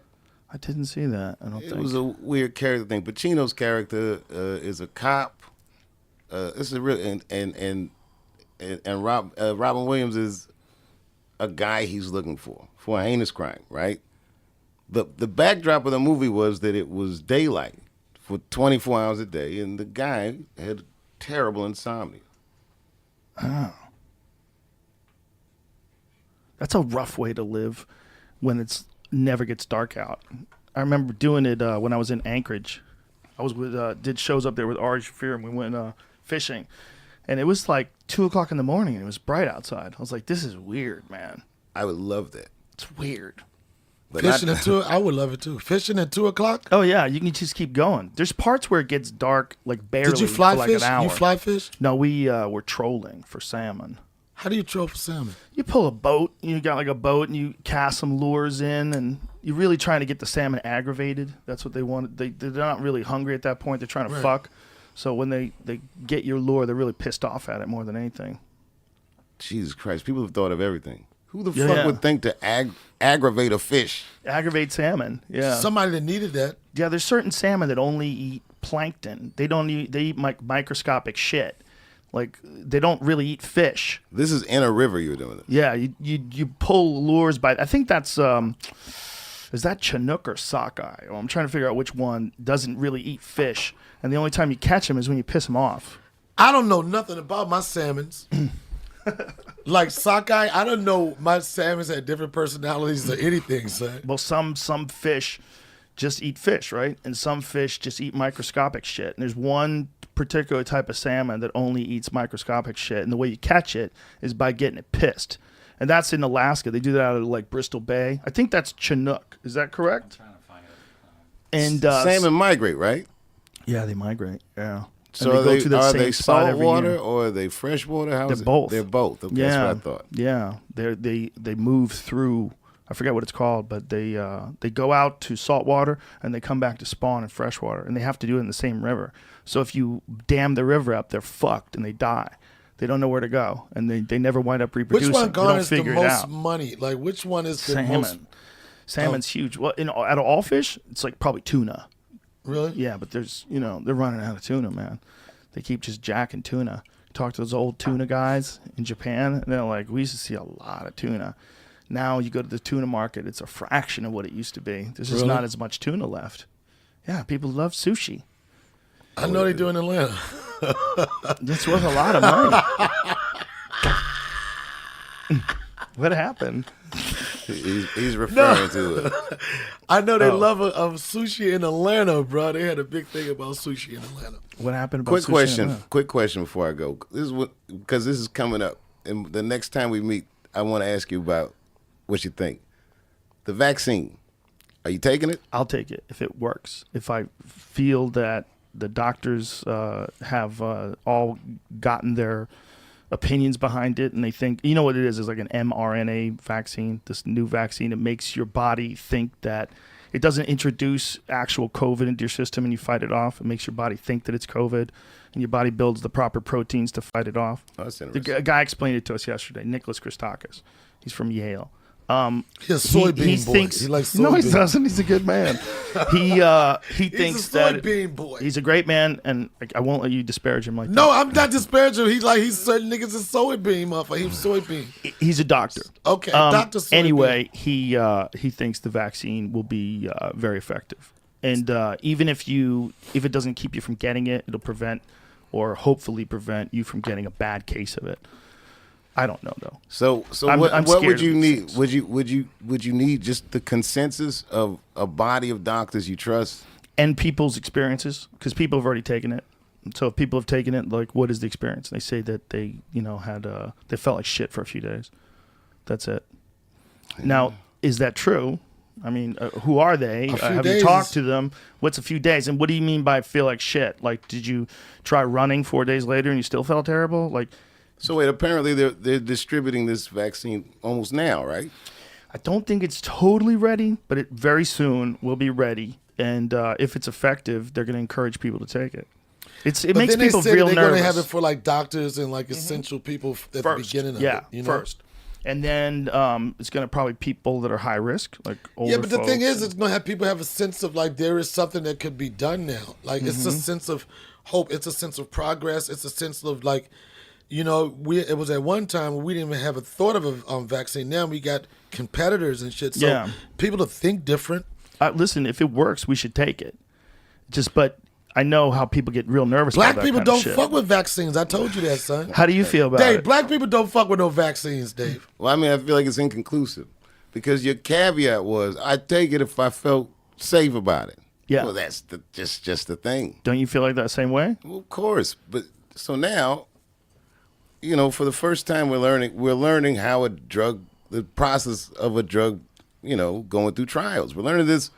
I didn't see that. I don't It think. was a weird character thing. Pacino's character is a cop. This is a real and Robin Williams is a guy he's looking for a heinous crime, right? The backdrop of the movie was that it was daylight for 24 hours a day, and the guy had terrible insomnia. That's a rough way to live when it's never gets dark out. I remember doing it when I was in Anchorage. I was with did shows up there with Ari Shafir, and we went fishing, and it was like 2:00 in the morning, and it was bright outside. I was like, "This is weird, man. I would love that. It's weird." But Fishing not- at 2, I would love it too. Fishing at 2:00. Oh yeah, you can just keep going. There's parts where it gets dark, like barely. Did you fly for like fish? An hour. You fly fish? No, we were trolling for salmon. How do you troll for salmon? You pull a boat, you got like a boat, and you cast some lures in, and you're really trying to get the salmon aggravated. That's what they want. They're not really hungry at that point. They're trying to fuck. So when they get your lure, they're really pissed off at it more than anything. Jesus Christ, people have thought of everything. Who the Yeah. fuck would think to aggravate a fish? Aggravate salmon, yeah. Somebody that needed that. Yeah, there's certain salmon that only eat plankton. They don't eat. They eat microscopic shit. Like they don't really eat fish. This is in a river you're doing it. Yeah, you pull lures by. I think that's is that Chinook or sockeye? Well, I'm trying to figure out which one doesn't really eat fish, and the only time you catch them is when you piss them off. I don't know nothing about my salmons. Like sockeye, I don't know my salmons had different personalities or anything, son. Well, some fish just eat fish, right? And some fish just eat microscopic shit. And there's one particular type of salmon that only eats microscopic shit. And the way you catch it is by getting it pissed. And that's in Alaska. They do that out of like Bristol Bay. I think that's Chinook. Is that correct? I'm trying to find it. And Salmon migrate, right? yeah, they migrate. Yeah. So And are they, to the are same they spot salt every water year. or are they fresh water? How They're is it? both. They're both. Okay, Yeah, that's what I thought. Yeah, they move through. I forget what it's called, but they go out to salt water and they come back to spawn in fresh water, and they have to do it in the same river. So if you dam the river up, they're fucked and they die. They don't know where to go, and they never wind up reproducing. Which one They don't garners the figure it most out. money? Like, which one is the Salmon. most? Salmon's huge. Well, out of all fish, it's like probably tuna. Really? Yeah, but there's they're running out of tuna, man. They keep just jacking tuna. Talk to those old tuna guys in Japan, and they're like, we used to see a lot of tuna. Now you go to the tuna market, it's a fraction of what it used to be. There's just Really? not as much tuna left. Yeah, people love sushi. I know they do in Atlanta. It's worth a lot of money. What happened? He's referring to it. I know they Oh. love sushi in Atlanta, bro. They had a big thing about sushi in Atlanta. What happened about Quick sushi in question. Atlanta? Quick question before I go. This is because this is coming up, and the next time we meet, I want to ask you about what you think. The vaccine. Are you taking it? I'll take it if it works. If I feel that the doctors have all gotten their opinions behind it, and they think, you know what it is like an mRNA vaccine, this new vaccine. It makes your body think that it doesn't introduce actual COVID into your system and you fight it off. It makes your body think that it's COVID, and your body builds the proper proteins to fight it off. Oh, that's The interesting. guy explained it to us yesterday, Nicholas Christakis. He's from Yale. He's a soybean boy. Thinks, He likes no, he soybean. doesn't. He's a good man. He thinks He's a that soybean boy. he's a great man, and I won't let you disparage him like No, I'm not disparaging. He's certain niggas is soybean, motherfucker. He's soybean. that. He's a doctor. Okay, Dr. Soybean. Anyway, he thinks the vaccine will be very effective, and even if it doesn't keep you from getting it, it'll prevent or hopefully prevent you from getting a bad case of it. I don't know though. So I'm what scared would of you these need? things. Would you need just the consensus of a body of doctors you trust? And people's experiences, because people have already taken it. So if people have taken it, like, what is the experience? They say that they, had they felt like shit for a few days. That's it. Now, is that true? I mean, who are they? A few Have you days talked is- to them? What's a few days? And what do you mean by feel like shit? Like, did you try running 4 days later and you still felt terrible? Like, So wait, apparently they're distributing this vaccine almost now, right? I don't think it's totally ready, but it very soon will be ready. And if it's effective, they're going to encourage people to take it. It But makes then they people said real they're nervous. going to have it for like doctors and like essential people at the beginning of it. First. And then it's going to probably people that are high risk, like older Yeah, but the thing folks. is, it's going to have people have a sense of like there is something that could be done now. Like it's a sense of hope. It's a sense of progress. It's a sense of like, it was at one time where we didn't even have a thought of a vaccine. Now we got competitors and shit. So Yeah. people to think different. Listen, if it works, we should take it. But I know how people get real nervous Black about that people kind of don't shit. fuck with vaccines. I told you that, son. How do you feel about Dave, it? black people don't fuck with no vaccines, Dave. Well, I mean, I feel like it's inconclusive because your caveat was, I'd take it if I felt safe about it. Yeah. Well, that's just the thing. Don't you feel like that same way? Well, of course, but so now, for the first time, we're learning how the process of a drug, going through trials. We're learning this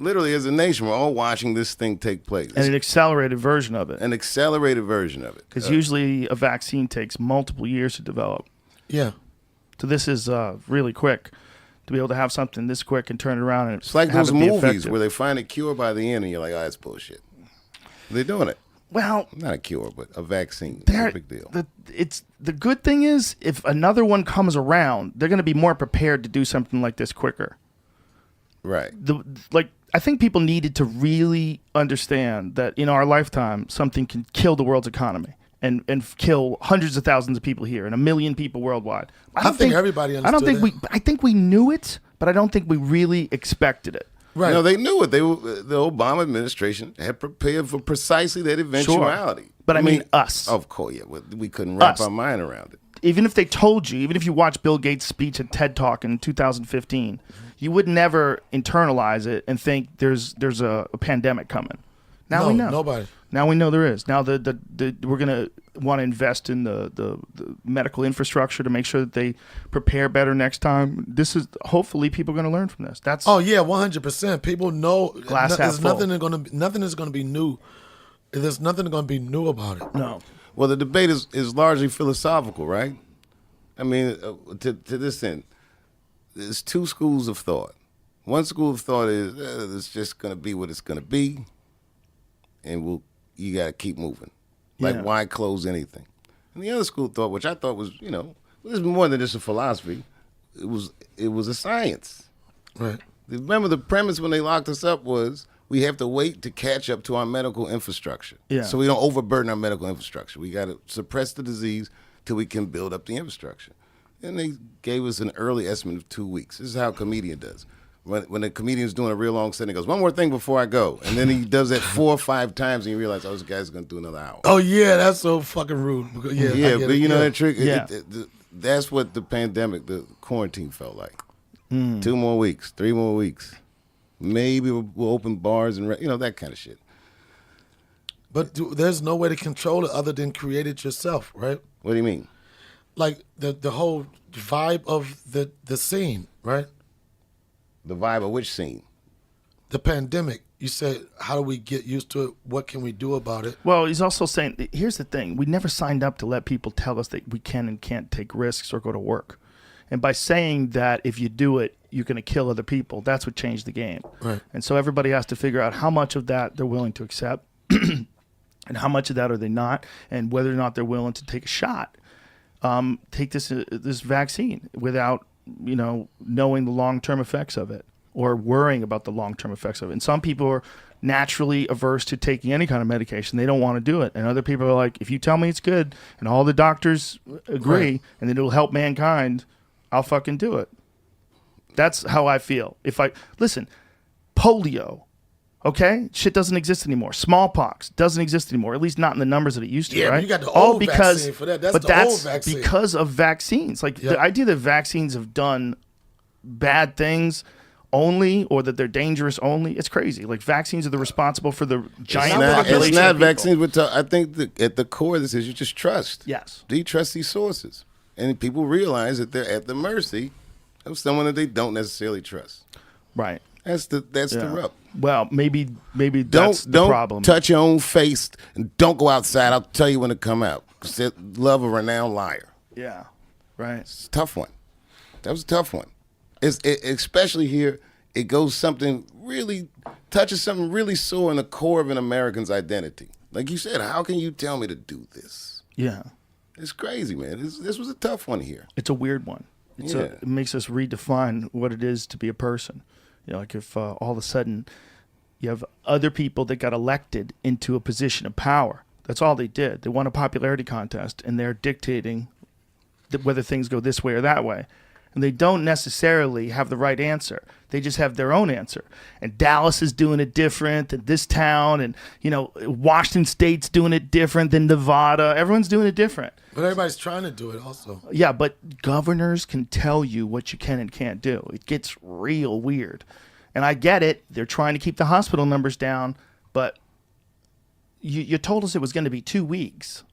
literally as a nation. We're all watching this thing take place. And an accelerated version of it. An accelerated version of it. Because usually a vaccine takes multiple years to develop. Yeah. So this is really quick. To be able to have something this quick and turn it around and It's like have those it be movies effective. where they find a cure by the end and you're like, oh, that's bullshit. They're doing it. Well, Not a cure, but a vaccine. It's a big deal. The good thing is, if another one comes around, they're going to be more prepared to do something like this quicker. Right. I think people needed to really understand that in our lifetime, something can kill the world's economy and kill hundreds of thousands of people here and 1 million people worldwide. I think everybody I don't understood think I think we knew it, but I don't think we really expected it. Right. No, they knew it. The Obama administration had prepared for precisely that eventuality. But I mean us. Of course, yeah. We couldn't wrap Us. our mind around it. Even if they told you, even if you watched Bill Gates' speech at TED Talk in 2015, you would never internalize it and think there's a pandemic coming. Now we know. Nobody. Now we know there is. Now we're going to want to invest in the medical infrastructure to make sure that they prepare better next time. This is hopefully people are going to learn from this. That's Oh yeah, 100%. People know. Glass half there's full. nothing is going to be new. There's nothing going to be new about it. no. Well, the debate is largely philosophical, right? I mean, to this end, there's two schools of thought. One school of thought is it's just going to be what it's going to be, and you got to keep moving. Like, Yeah. why close anything? And the other school of thought, which I thought was, this is more than just a philosophy. It was a science. Right. Remember, the premise when they locked us up was we have to wait to catch up to our medical infrastructure. Yeah. So we don't overburden our medical infrastructure. We got to suppress the disease till we can build up the infrastructure. And they gave us an early estimate of 2 weeks. This is how a comedian does. When a comedian's doing a real long set, he goes, one more thing before I go. And then he does that 4 or 5 times, and you realize, this guy's going to do another hour. Oh yeah, that's so fucking rude. Yeah, I Yeah, get but it. you know Yeah. that trick? Yeah. That's what the pandemic, the quarantine felt like. 2 more weeks, 3 more weeks. Maybe we'll open bars and, that kind of shit. But there's no way to control it other than create it yourself, right? What do you mean? Like the whole vibe of the scene, right? The vibe of which scene? The pandemic. You said, how do we get used to it? What can we do about it? Well, he's also saying, here's the thing. We never signed up to let people tell us that we can and can't take risks or go to work. And by saying that if you do it, you're going to kill other people, that's what changed the game. Right. And so everybody has to figure out how much of that they're willing to accept and how much of that are they not, and whether or not they're willing to take a shot. Take this vaccine without, knowing the long-term effects of it or worrying about the long-term effects of it. And some people are naturally averse to taking any kind of medication. They don't want to do it. And other people are like, if you tell me it's good and all the doctors agree Right. and that it'll help mankind, I'll fucking do it. That's how I feel. Listen, polio, okay? Shit doesn't exist anymore. Smallpox doesn't exist anymore, at least not in the numbers that it used to, Yeah, but right? you got the old vaccine for that. That's the old vaccine. Because of vaccines. Like Yep. the idea that vaccines have done bad things only, or that they're dangerous only, it's crazy. Like vaccines are the responsible for the giant population It's not of people. vaccines. I think that at the core of this is you just trust. Yes. Do you trust these sources? And people realize that they're at the mercy of someone that they don't necessarily trust. Right. That's the rub. Well, maybe Don't that's the problem. touch your own face and don't go outside. I'll tell you when to come out. 'Cause love a renowned liar. Yeah. Right. It's a tough one. That was a tough one. Especially here, it goes touches something really sore in the core of an American's identity. Like you said, how can you tell me to do this? Yeah. It's crazy, man. This was a tough one here. It's a weird one. It makes us redefine what it is to be a person. Like if all of a sudden you have other people that got elected into a position of power. That's all they did. They won a popularity contest, and they're dictating whether things go this way or that way. And they don't necessarily have the right answer. They just have their own answer. And Dallas is doing it different than this town. And, Washington State's doing it different than Nevada. Everyone's doing it different. But everybody's trying to do it also. Yeah, but governors can tell you what you can and can't do. It gets real weird. And I get it. They're trying to keep the hospital numbers down. But you told us it was going to be 2 weeks.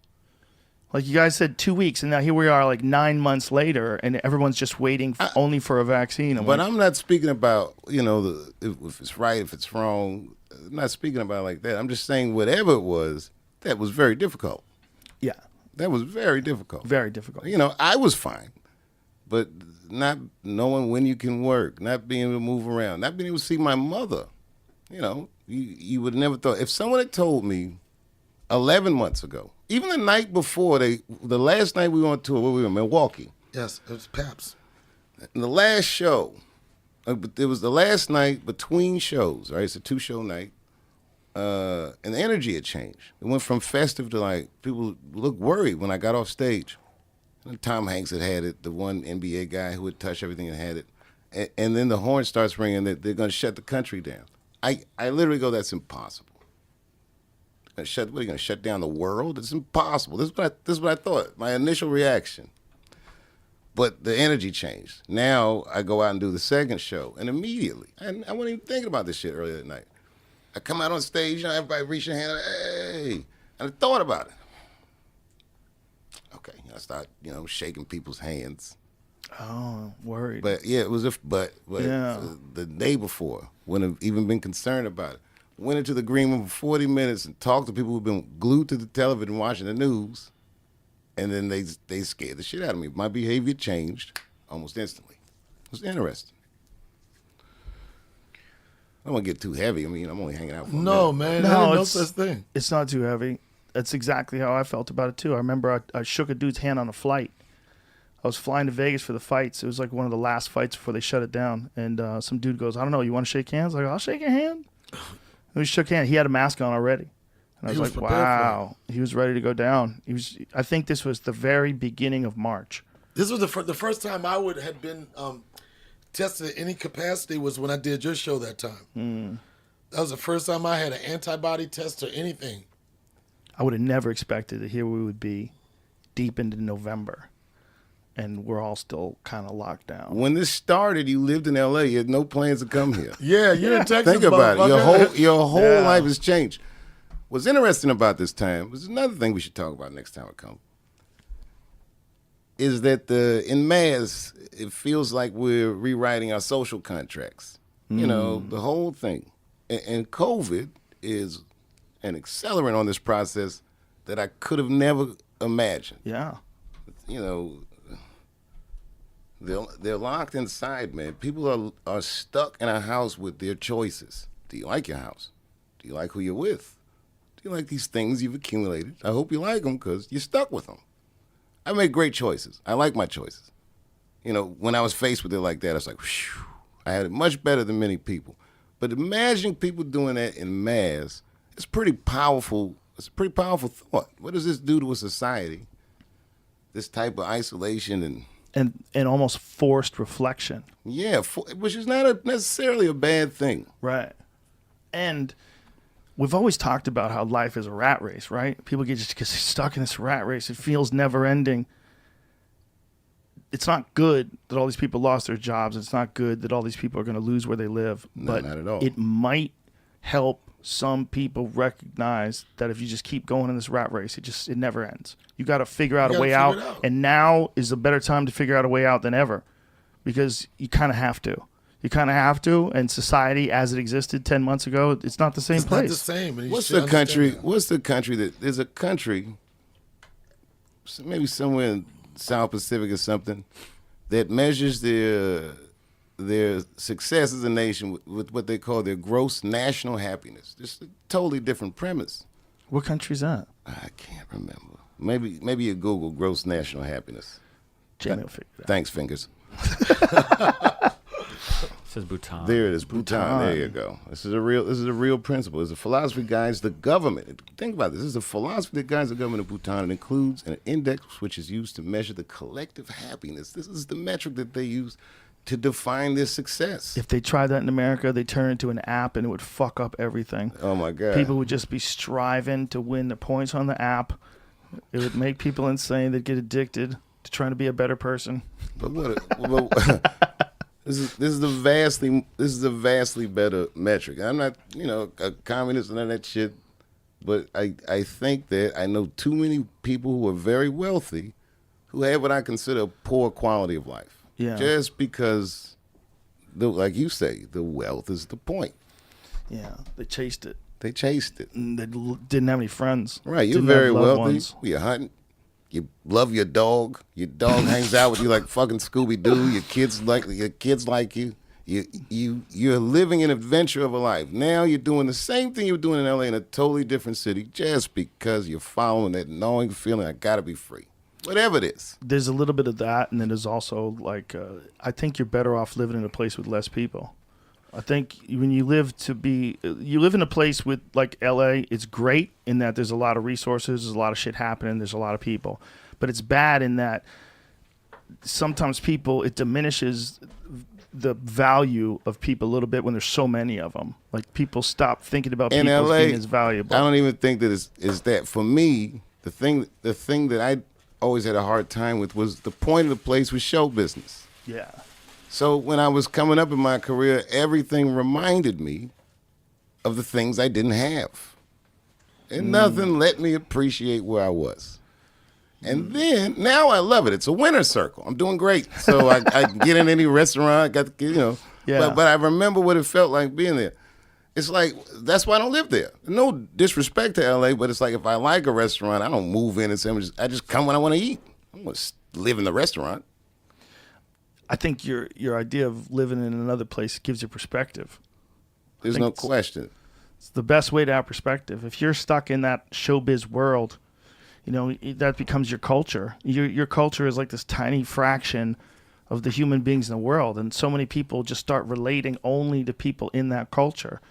Like you guys said 2 weeks, and now here we are like 9 months later, and everyone's just waiting only for a vaccine. But I'm not speaking about, if it's right, if it's wrong. I'm not speaking about it like that. I'm just saying whatever it was, that was very difficult. Yeah, That was very difficult. very difficult. I was fine. But not knowing when you can work, not being able to move around, not being able to see my mother. You would have never thought. If someone had told me 11 months ago, even the night before, the last night we went on tour, where we were in Milwaukee. Yes, it was Paps. And the last show, it was the last night between shows, right? It's a 2-show night. And the energy had changed. It went from festive to like, people looked worried when I got off stage. And Tom Hanks had it, the one NBA guy who had touched everything and had it. and then the horn starts ringing that they're going to shut the country down. I literally go, that's impossible. What are you going to shut down the world? It's impossible. This is what I thought. My initial reaction. But the energy changed. Now I go out and do the second show, and immediately, and I wasn't even thinking about this shit earlier that night. I come out on stage, everybody reach their hand, hey, and I thought about it. Okay, I start, shaking people's hands. Oh, worried. But yeah, it was Yeah. The day before, wouldn't have even been concerned about it. Went into the green room for 40 minutes and talked to people who've been glued to the television watching the news. And then they scared the shit out of me. My behavior changed almost instantly. It was interesting. I don't want to get too heavy. I mean, I'm only hanging out for a No, minute. man. No, There ain't no it's- such thing. It's not too heavy. That's exactly how I felt about it too. I remember I shook a dude's hand on a flight. I was flying to Vegas for the fights. It was like one of the last fights before they shut it down. And some dude goes, I don't know, you want to shake hands? I go, I'll shake your hand. And we shook hands. He had a mask on already. And I He was was like, prepared for wow. He was ready to go down. I think this was the very beginning of March. This was the first time I had been tested in any capacity was when I did your show that time. That was the first time I had an antibody test or anything. I would have never expected that here we would be deep into November. And we're all still kind of locked down. When this started, you lived in L.A. You had no plans to come here. Yeah, you're in Texas. Think about it. motherfucker. Your whole Yeah. life has changed. What's interesting about this time was another thing we should talk about next time it comes. Is that in mass, it feels like we're rewriting our social contracts. The whole thing. And COVID is an accelerant on this process that I could have never imagined. Yeah. They're locked inside, man. People are stuck in a house with their choices. Do you like your house? Do you like who you're with? Do you like these things you've accumulated? I hope you like them because you're stuck with them. I made great choices. I like my choices. When I was faced with it like that, I was like, whew, I had it much better than many people. But imagine people doing that in mass. It's pretty powerful. It's a pretty powerful thought. What does this do to a society? This type of isolation And almost forced reflection. yeah, which is not necessarily a bad thing. Right. And we've always talked about how life is a rat race, right? People get stuck in this rat race. It feels never ending. It's not good that all these people lost their jobs. It's not good that all these people are going to lose where they live. No, but not at all. It might help some people recognize that if you just keep going in this rat race, it never ends. You got to figure out a gotta way figure out. it out. And now is a better time to figure out a way out than ever, because you kind of have to. You kind of have to. And society, as it existed 10 months ago, it's not the same It's place. not the same. and you What's should the country? understand that. What's the country that there's a country, maybe somewhere in South Pacific or something, that measures their success as a nation with what they call their gross national happiness. Just a totally different premise. What country's that? I can't remember. Maybe you Google gross national happiness. Jamie will figure it out. Thanks, fingers. It says Bhutan. There it is, Bhutan. There you go. This is a real principle. It's a philosophy that guides the government. Think about this. This is a philosophy that guides the government of Bhutan. It includes an index which is used to measure the collective happiness. This is the metric that they use to define their success. If they tried that in America, they'd turn it into an app and it would fuck up everything. Oh my God. People would just be striving to win the points on the app. It would make people insane. They'd get addicted to trying to be a better person. But this is a vastly better metric. I'm not, a communist and all that shit, but I think that I know too many people who are very wealthy who have what I consider a poor quality of life. Yeah. Just because, like you say, the wealth is the point. Yeah, they chased it. They chased it. And they didn't have any friends. Right, you're Didn't have very loved wealthy. ones. You're hunting. You love your dog. Your dog hangs out with you like fucking Scooby Doo. Your kids like you. You're living an adventure of a life. Now you're doing the same thing you were doing in LA in a totally different city, just because you're following that gnawing feeling. I gotta be free, whatever it is. There's a little bit of that, and then there's also like I think you're better off living in a place with less people. I think when you live in a place with like LA, it's great in that there's a lot of resources, there's a lot of shit happening, there's a lot of people. But it's bad in that sometimes people, it diminishes the value of people a little bit when there's so many of them. Like people stop thinking about In people LA, as being as valuable. I don't even think that it's that. For me, the thing that I always had a hard time with was the point of the place was show business. Yeah. So when I was coming up in my career, everything reminded me of the things I didn't have. And nothing let me appreciate where I was. And then, now I love it. It's a winner's circle. I'm doing great. So I can get in any restaurant, got the, Yeah. But I remember what it felt like being there. It's like, that's why I don't live there. No disrespect to LA, but it's like if I like a restaurant, I don't move in and say, I just come when I want to eat. I don't want to live in the restaurant. I think your idea of living in another place gives you perspective. There's no question. It's the best way to have perspective. If you're stuck in that showbiz world, that becomes your culture. Your culture is like this tiny fraction of the human beings in the world, and so many people just start relating only to people in that culture.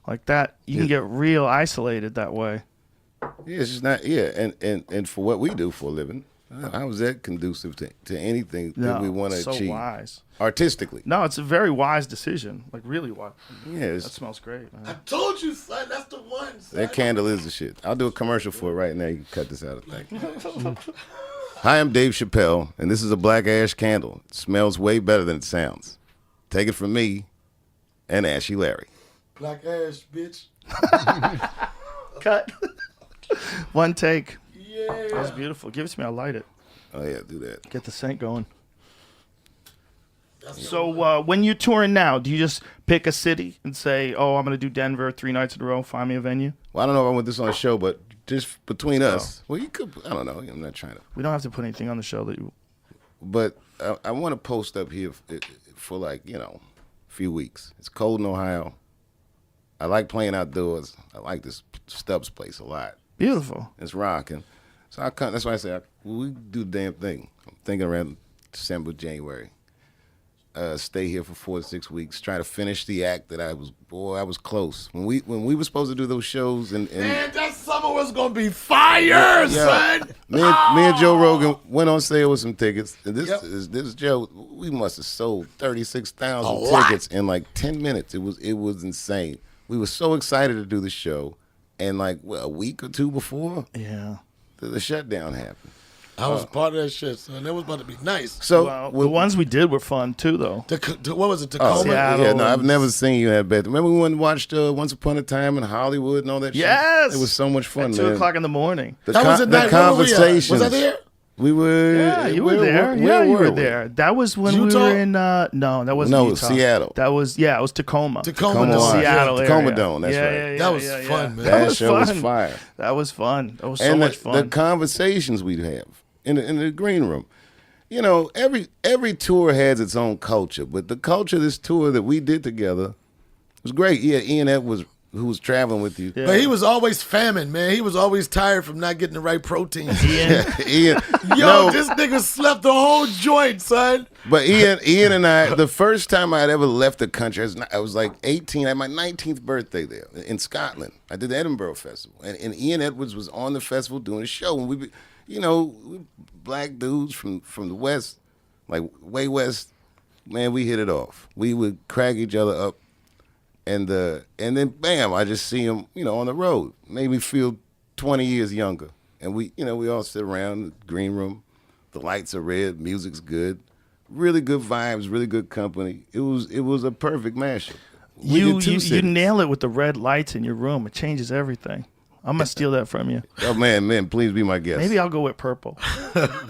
Like that, you can get real isolated that way. Yeah, it's just not. Yeah, and for what we do for a living, how is that conducive to anything that we want to so achieve wise. artistically? No, it's a very wise decision. Like really wise. Yeah, That smells great. I Man. told you, son. That's the one. Son. that candle is the shit. I'll do a commercial for it right now. You can cut this out. Thank you. Hi, I'm Dave Chappelle, and this is a black ash candle. It smells way better than it sounds. Take it from me and Ashy Larry. Black ash, bitch. Cut. One take. Yeah. That was beautiful. Give it to me. I'll light it. Oh yeah, do that. Get the scent going. So when you're touring now, do you just pick a city and say, "Oh, I'm going to do Denver 3 nights in a row. Find me a venue." Well, I don't know if I want this on a show, but just between us. Well, you could. I don't know. I'm not trying to. We don't have to put anything on the show that you. But I want to post up here for like, a few weeks. It's cold in Ohio. I like playing outdoors. I like this Stubbs place a lot. Beautiful. It's rocking. So that's why I say we do the damn thing. I'm thinking around December, January. Stay here for 4 to 6 weeks. Try to finish the act that I was close. When we were supposed to do those shows and Man, that summer was gonna be fire, son. Me and Joe Rogan went on sale with some tickets. And this Joe, we must have sold 36,000 tickets in like 10 minutes. It was insane. We were so excited to do the show, and like a week or two before, Yeah. the shutdown happened. I was part of that shit, son. That was about to be nice. So The ones we did were fun too, though. What was it, Tacoma? Seattle. yeah, no, I've never seen you have bad. Remember we went and watched Once Upon a Time in Hollywood and all that Yes. shit? It was so much fun, At man. 2:00 in the morning. That was the night. Where were we at? conversations. Was I there? We were. Yeah, you were there. Where you were we? there. That was when Utah? we were in. No, that wasn't No, Utah. Seattle. That was it was Tacoma. Tacoma, Come Dome. on. Seattle Tacoma area. Dome, that's yeah, right. Yeah, yeah, That was yeah, fun, yeah. man. That was show was fun. fire. That was fun. That was so And much the fun. conversations we'd have in the green room. Every tour has its own culture, but the culture of this tour that we did together was great. Yeah, Ian Edwards, who was traveling with you. Yeah. But he was always famine, man. He was always tired from not getting the right protein. Ian, Yo, this nigga slept the whole joint, son. but Ian and I, the first time I had ever left the country, I was like 18. I had my 19th birthday there in Scotland. I did the Edinburgh Festival, and Ian Edwards was on the festival doing a show, and we black dudes from the West, like way West, man, we hit it off. We would crack each other up, and then bam, I just see him, on the road. Made me feel 20 years younger. And we all sit around the green room. The lights are red, music's good, really good vibes, really good company. It was a perfect mashup. We did two You cities. nail it with the red lights in your room. It changes everything. I'm gonna steal that from you. Oh man, please be my guest. Maybe I'll go with purple,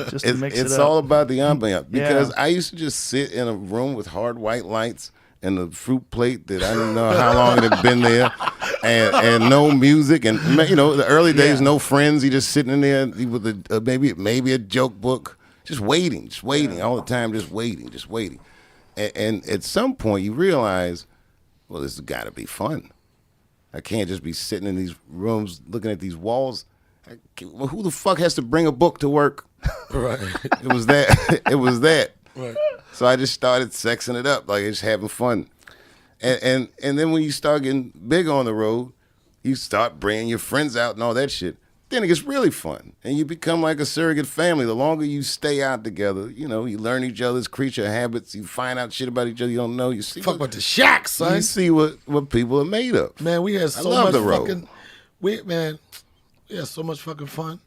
just to mix It's it up. all about the ambiance because Yeah. I used to just sit in a room with hard white lights and a fruit plate that I didn't know how long it had been there, and no music, and the early days, no friends. You just sitting in there with maybe a joke book, just waiting all the time, just waiting. And at some point you realize, well, this has got to be fun. I can't just be sitting in these rooms looking at these walls. Well, who the fuck has to bring a book to work? Right. It was that. Right. So I just started sexing it up, like just having fun. And then when you start getting big on the road, you start bringing your friends out and all that shit. then it gets really fun, and you become like a surrogate family. The longer you stay out together, you learn each other's creature habits. You find out shit about each other you don't know. You see Fuck about the shack, son. You see what people are made of. Man, we had so love much the road. fucking. We had so much fucking fun.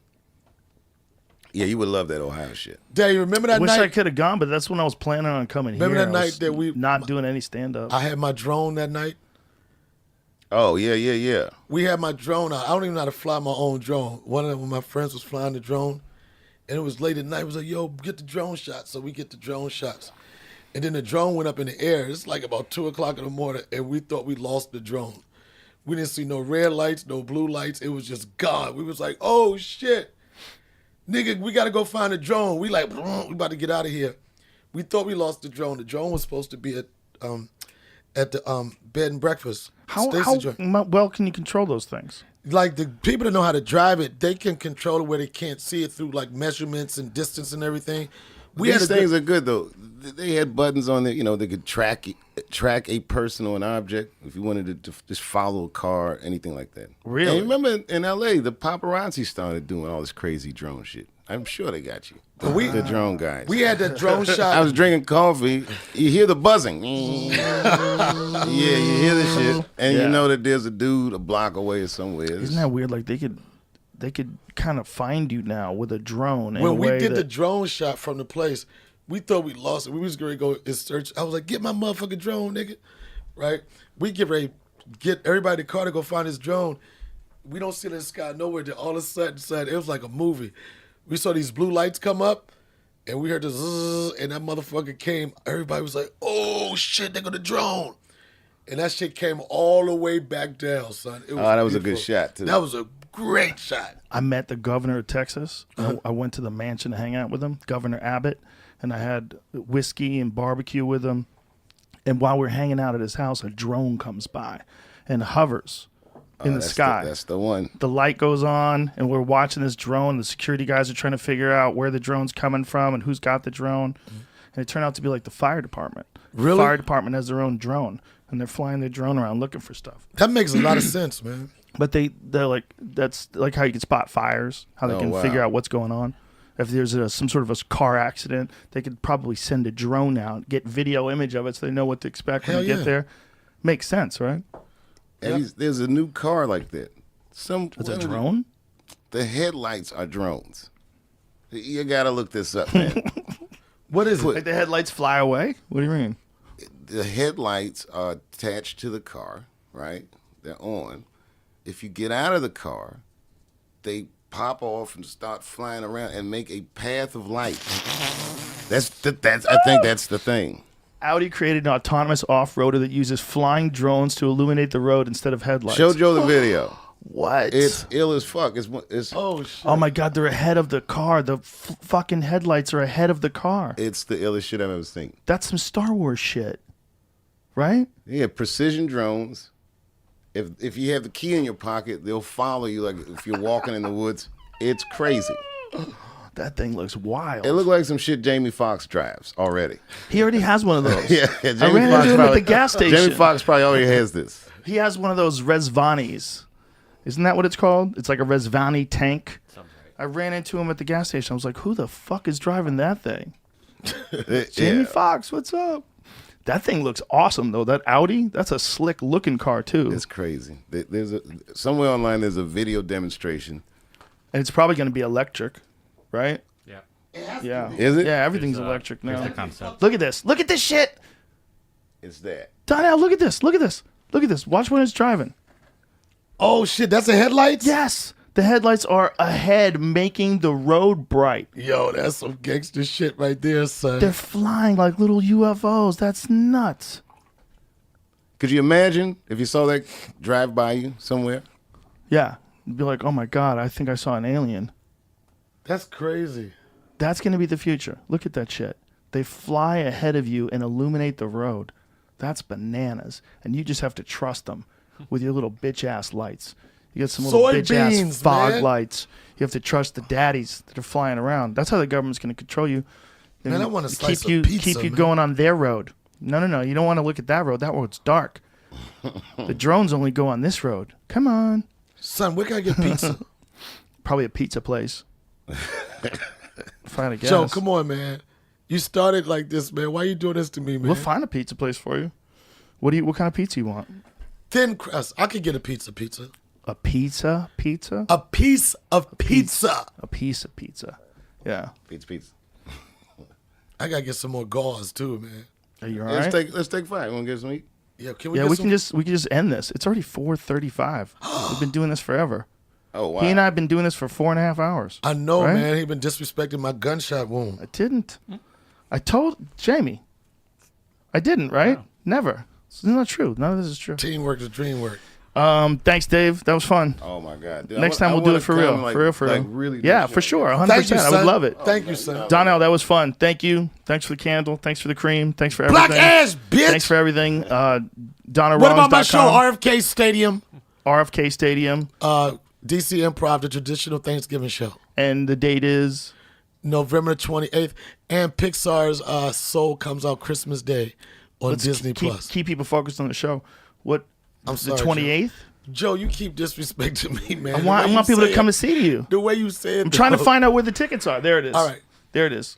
Yeah, you would love that Ohio shit. Dad, you remember I that wish I night? could have gone, but that's when I was planning on coming Remember here. that I night was that we- not doing any stand up. I had my drone that night. Oh, yeah. We had my drone out. I don't even know how to fly my own drone. One of my friends was flying the drone, and it was late at night. He was like, yo, get the drone shots. So we get the drone shots. And then the drone went up in the air. It's like about 2 o'clock in the morning, and we thought we lost the drone. We didn't see no red lights, no blue lights. It was just gone. We was like, oh, shit. Nigga, we got to go find the drone. We like, we about to get out of here. We thought we lost the drone. The drone was supposed to be at the bed and breakfast. How Stacy joint. well can you control those things? Like the people that know how to drive it, they can control it where they can't see it through like measurements and distance and everything. These things are good though. They had buttons on there, they could track a person or an object if you wanted to just follow a car, anything like that. Really? And remember in LA, the paparazzi started doing all this crazy drone shit. I'm sure they got you. The drone guys. We had that drone shot. I was drinking coffee. You hear the buzzing. Yeah, you hear the shit, and you know that there's a dude a block away or somewhere. Isn't that weird? Like they could kind of find you now with a drone. in When a we way did the that- drone shot from the place, we thought we lost it. We was going to go and search. I was like, get my motherfucking drone, nigga. Right? We get ready, get everybody in the car to go find his drone. We don't see it in the sky nowhere. Then all of a sudden, it was like a movie. We saw these blue lights come up, and we heard the zzz, and that motherfucker came. Everybody was like, oh, shit, they got the drone. And that shit came all the way back down, son. It was that was a beautiful. good shot, too. That was a great shot. I met the governor of Texas. I went to the mansion to hang out with him, Governor Abbott, and I had whiskey and barbecue with him. And while we're hanging out at his house, a drone comes by and hovers in the sky. That's the one. The light goes on, and we're watching this drone. The security guys are trying to figure out where the drone's coming from and who's got the drone. And it turned out to be like the fire department. Really? The fire department has their own drone, and they're flying their drone around looking for stuff. That makes a lot of sense, man. But they're like, that's like how you can spot fires, how they Oh, can wow. figure out what's going on. If there's some sort of a car accident, they could probably send a drone out, get video image of it so they know what to expect when Hell they yeah. get there. Makes sense, right? There's a new car like that. It's a drone? The headlights are drones. You gotta look this up, man. What is Like it? the headlights fly away? What do you mean? The headlights are attached to the car, right? They're on. If you get out of the car, they pop off and start flying around and make a path of light. I think that's the thing. Audi created an autonomous off-roader that uses flying drones to illuminate the road instead of headlights. Show Joe the video. What? It's ill as fuck. It's Oh, shit. Oh my God, they're ahead of the car. The fucking headlights are ahead of the car. it's the illest shit I've ever seen. That's some Star Wars shit, right? Yeah, precision drones. If you have the key in your pocket, they'll follow you like if you're walking in the woods. It's crazy. That thing looks wild. It looked like some shit Jamie Foxx drives already. He already has one of those. Yeah, I ran into him at the gas station. Jamie Foxx probably already has this. He has one of those Resvanis. Isn't that what it's called? It's like a Resvani tank. I ran into him at the gas station. I was like, who the fuck is driving that thing? Jamie Yeah. Foxx, what's up? That thing looks awesome, though. That Audi, that's a slick looking car, too. It's crazy. There's somewhere online. There's a video demonstration. And it's probably going to be electric, right? Yeah. Yeah. Is it? Yeah, everything's There's, electric here's now. the concept. Look at this. Look at this shit. It's that. Donnell, look at this. Look at this. Look at this. Watch when it's driving. Oh, shit. That's the headlights? Yes. The headlights are ahead, making the road bright. Yo, that's some gangster shit right there, son. They're flying like little UFOs. That's nuts. Could you imagine if you saw that drive by you somewhere? Yeah. You'd be like, oh my God, I think I saw an alien. That's crazy. That's going to be the future. Look at that shit. They fly ahead of you and illuminate the road. That's bananas. And you just have to trust them with your little bitch ass lights. You get some little bitch ass Soybeans, fog man. lights. You have to trust the daddies that are flying around. That's how the government's going to control you. Man, And I want a keep slice of you pizza, keep you man. going on their road. No. You don't want to look at that road. That road's dark. The drones only go on this road. Come on. Son, where can I get pizza? Probably a pizza place. If I had to guess. Joe, come on, man. You started like this, man. Why you doing this to me, man? We'll find a pizza place for you. What kind of pizza you want? Thin crust. I could get a pizza. A pizza? A piece of pizza. A piece of pizza. Yeah. Pizza. I gotta get some more gauze too, man. Are you all Let's right? take 5. Want to get some meat? Yeah, can we? Yeah, get we some? can just end this. It's already 4:35. We've been doing this forever. Oh wow. He and I have been doing this for 4.5 hours. I know, right? man. He been disrespecting my gunshot wound. I didn't. I told Jamie. I didn't, right? Never. It's not true. None of this is true. Teamwork is dream work. Thanks, Dave. That was fun. Oh my God. Dude, Next time we'll do it for real. For real. Like really. Yeah, do for shit. sure. 100%. Thank you, son. I would love it. Thank you, son. Donnell, that was fun. Thank you. Thanks for the candle. Thanks for the cream. Thanks for Black everything. ass bitch. Thanks for everything. DonnellRawlings.com. What about my show, RFK Stadium? RFK Stadium. DC Improv, the traditional Thanksgiving show. And the date is? November 28th. And Pixar's Soul comes out Christmas Day on Disney Plus. Keep people focused on the show. What? I'm sorry, the 28th? Joe, you keep disrespecting me, man. I want people to come and see you. The way you say it. I'm trying to find out where the tickets are. There it is. All right. There it is.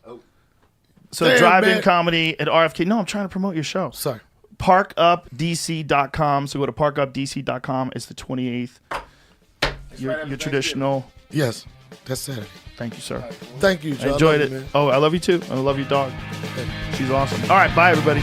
So Damn, drive-in man. comedy at RFK. No, I'm trying to promote your show. Sorry. Parkupdc.com. So go to parkupdc.com. It's the 28th. Your traditional. Yes, that's Saturday. Thank you, sir. Thank you, Joe. I enjoyed love it. you, man. Oh, I love you too. I love your dog. She's awesome. All right. Bye, everybody.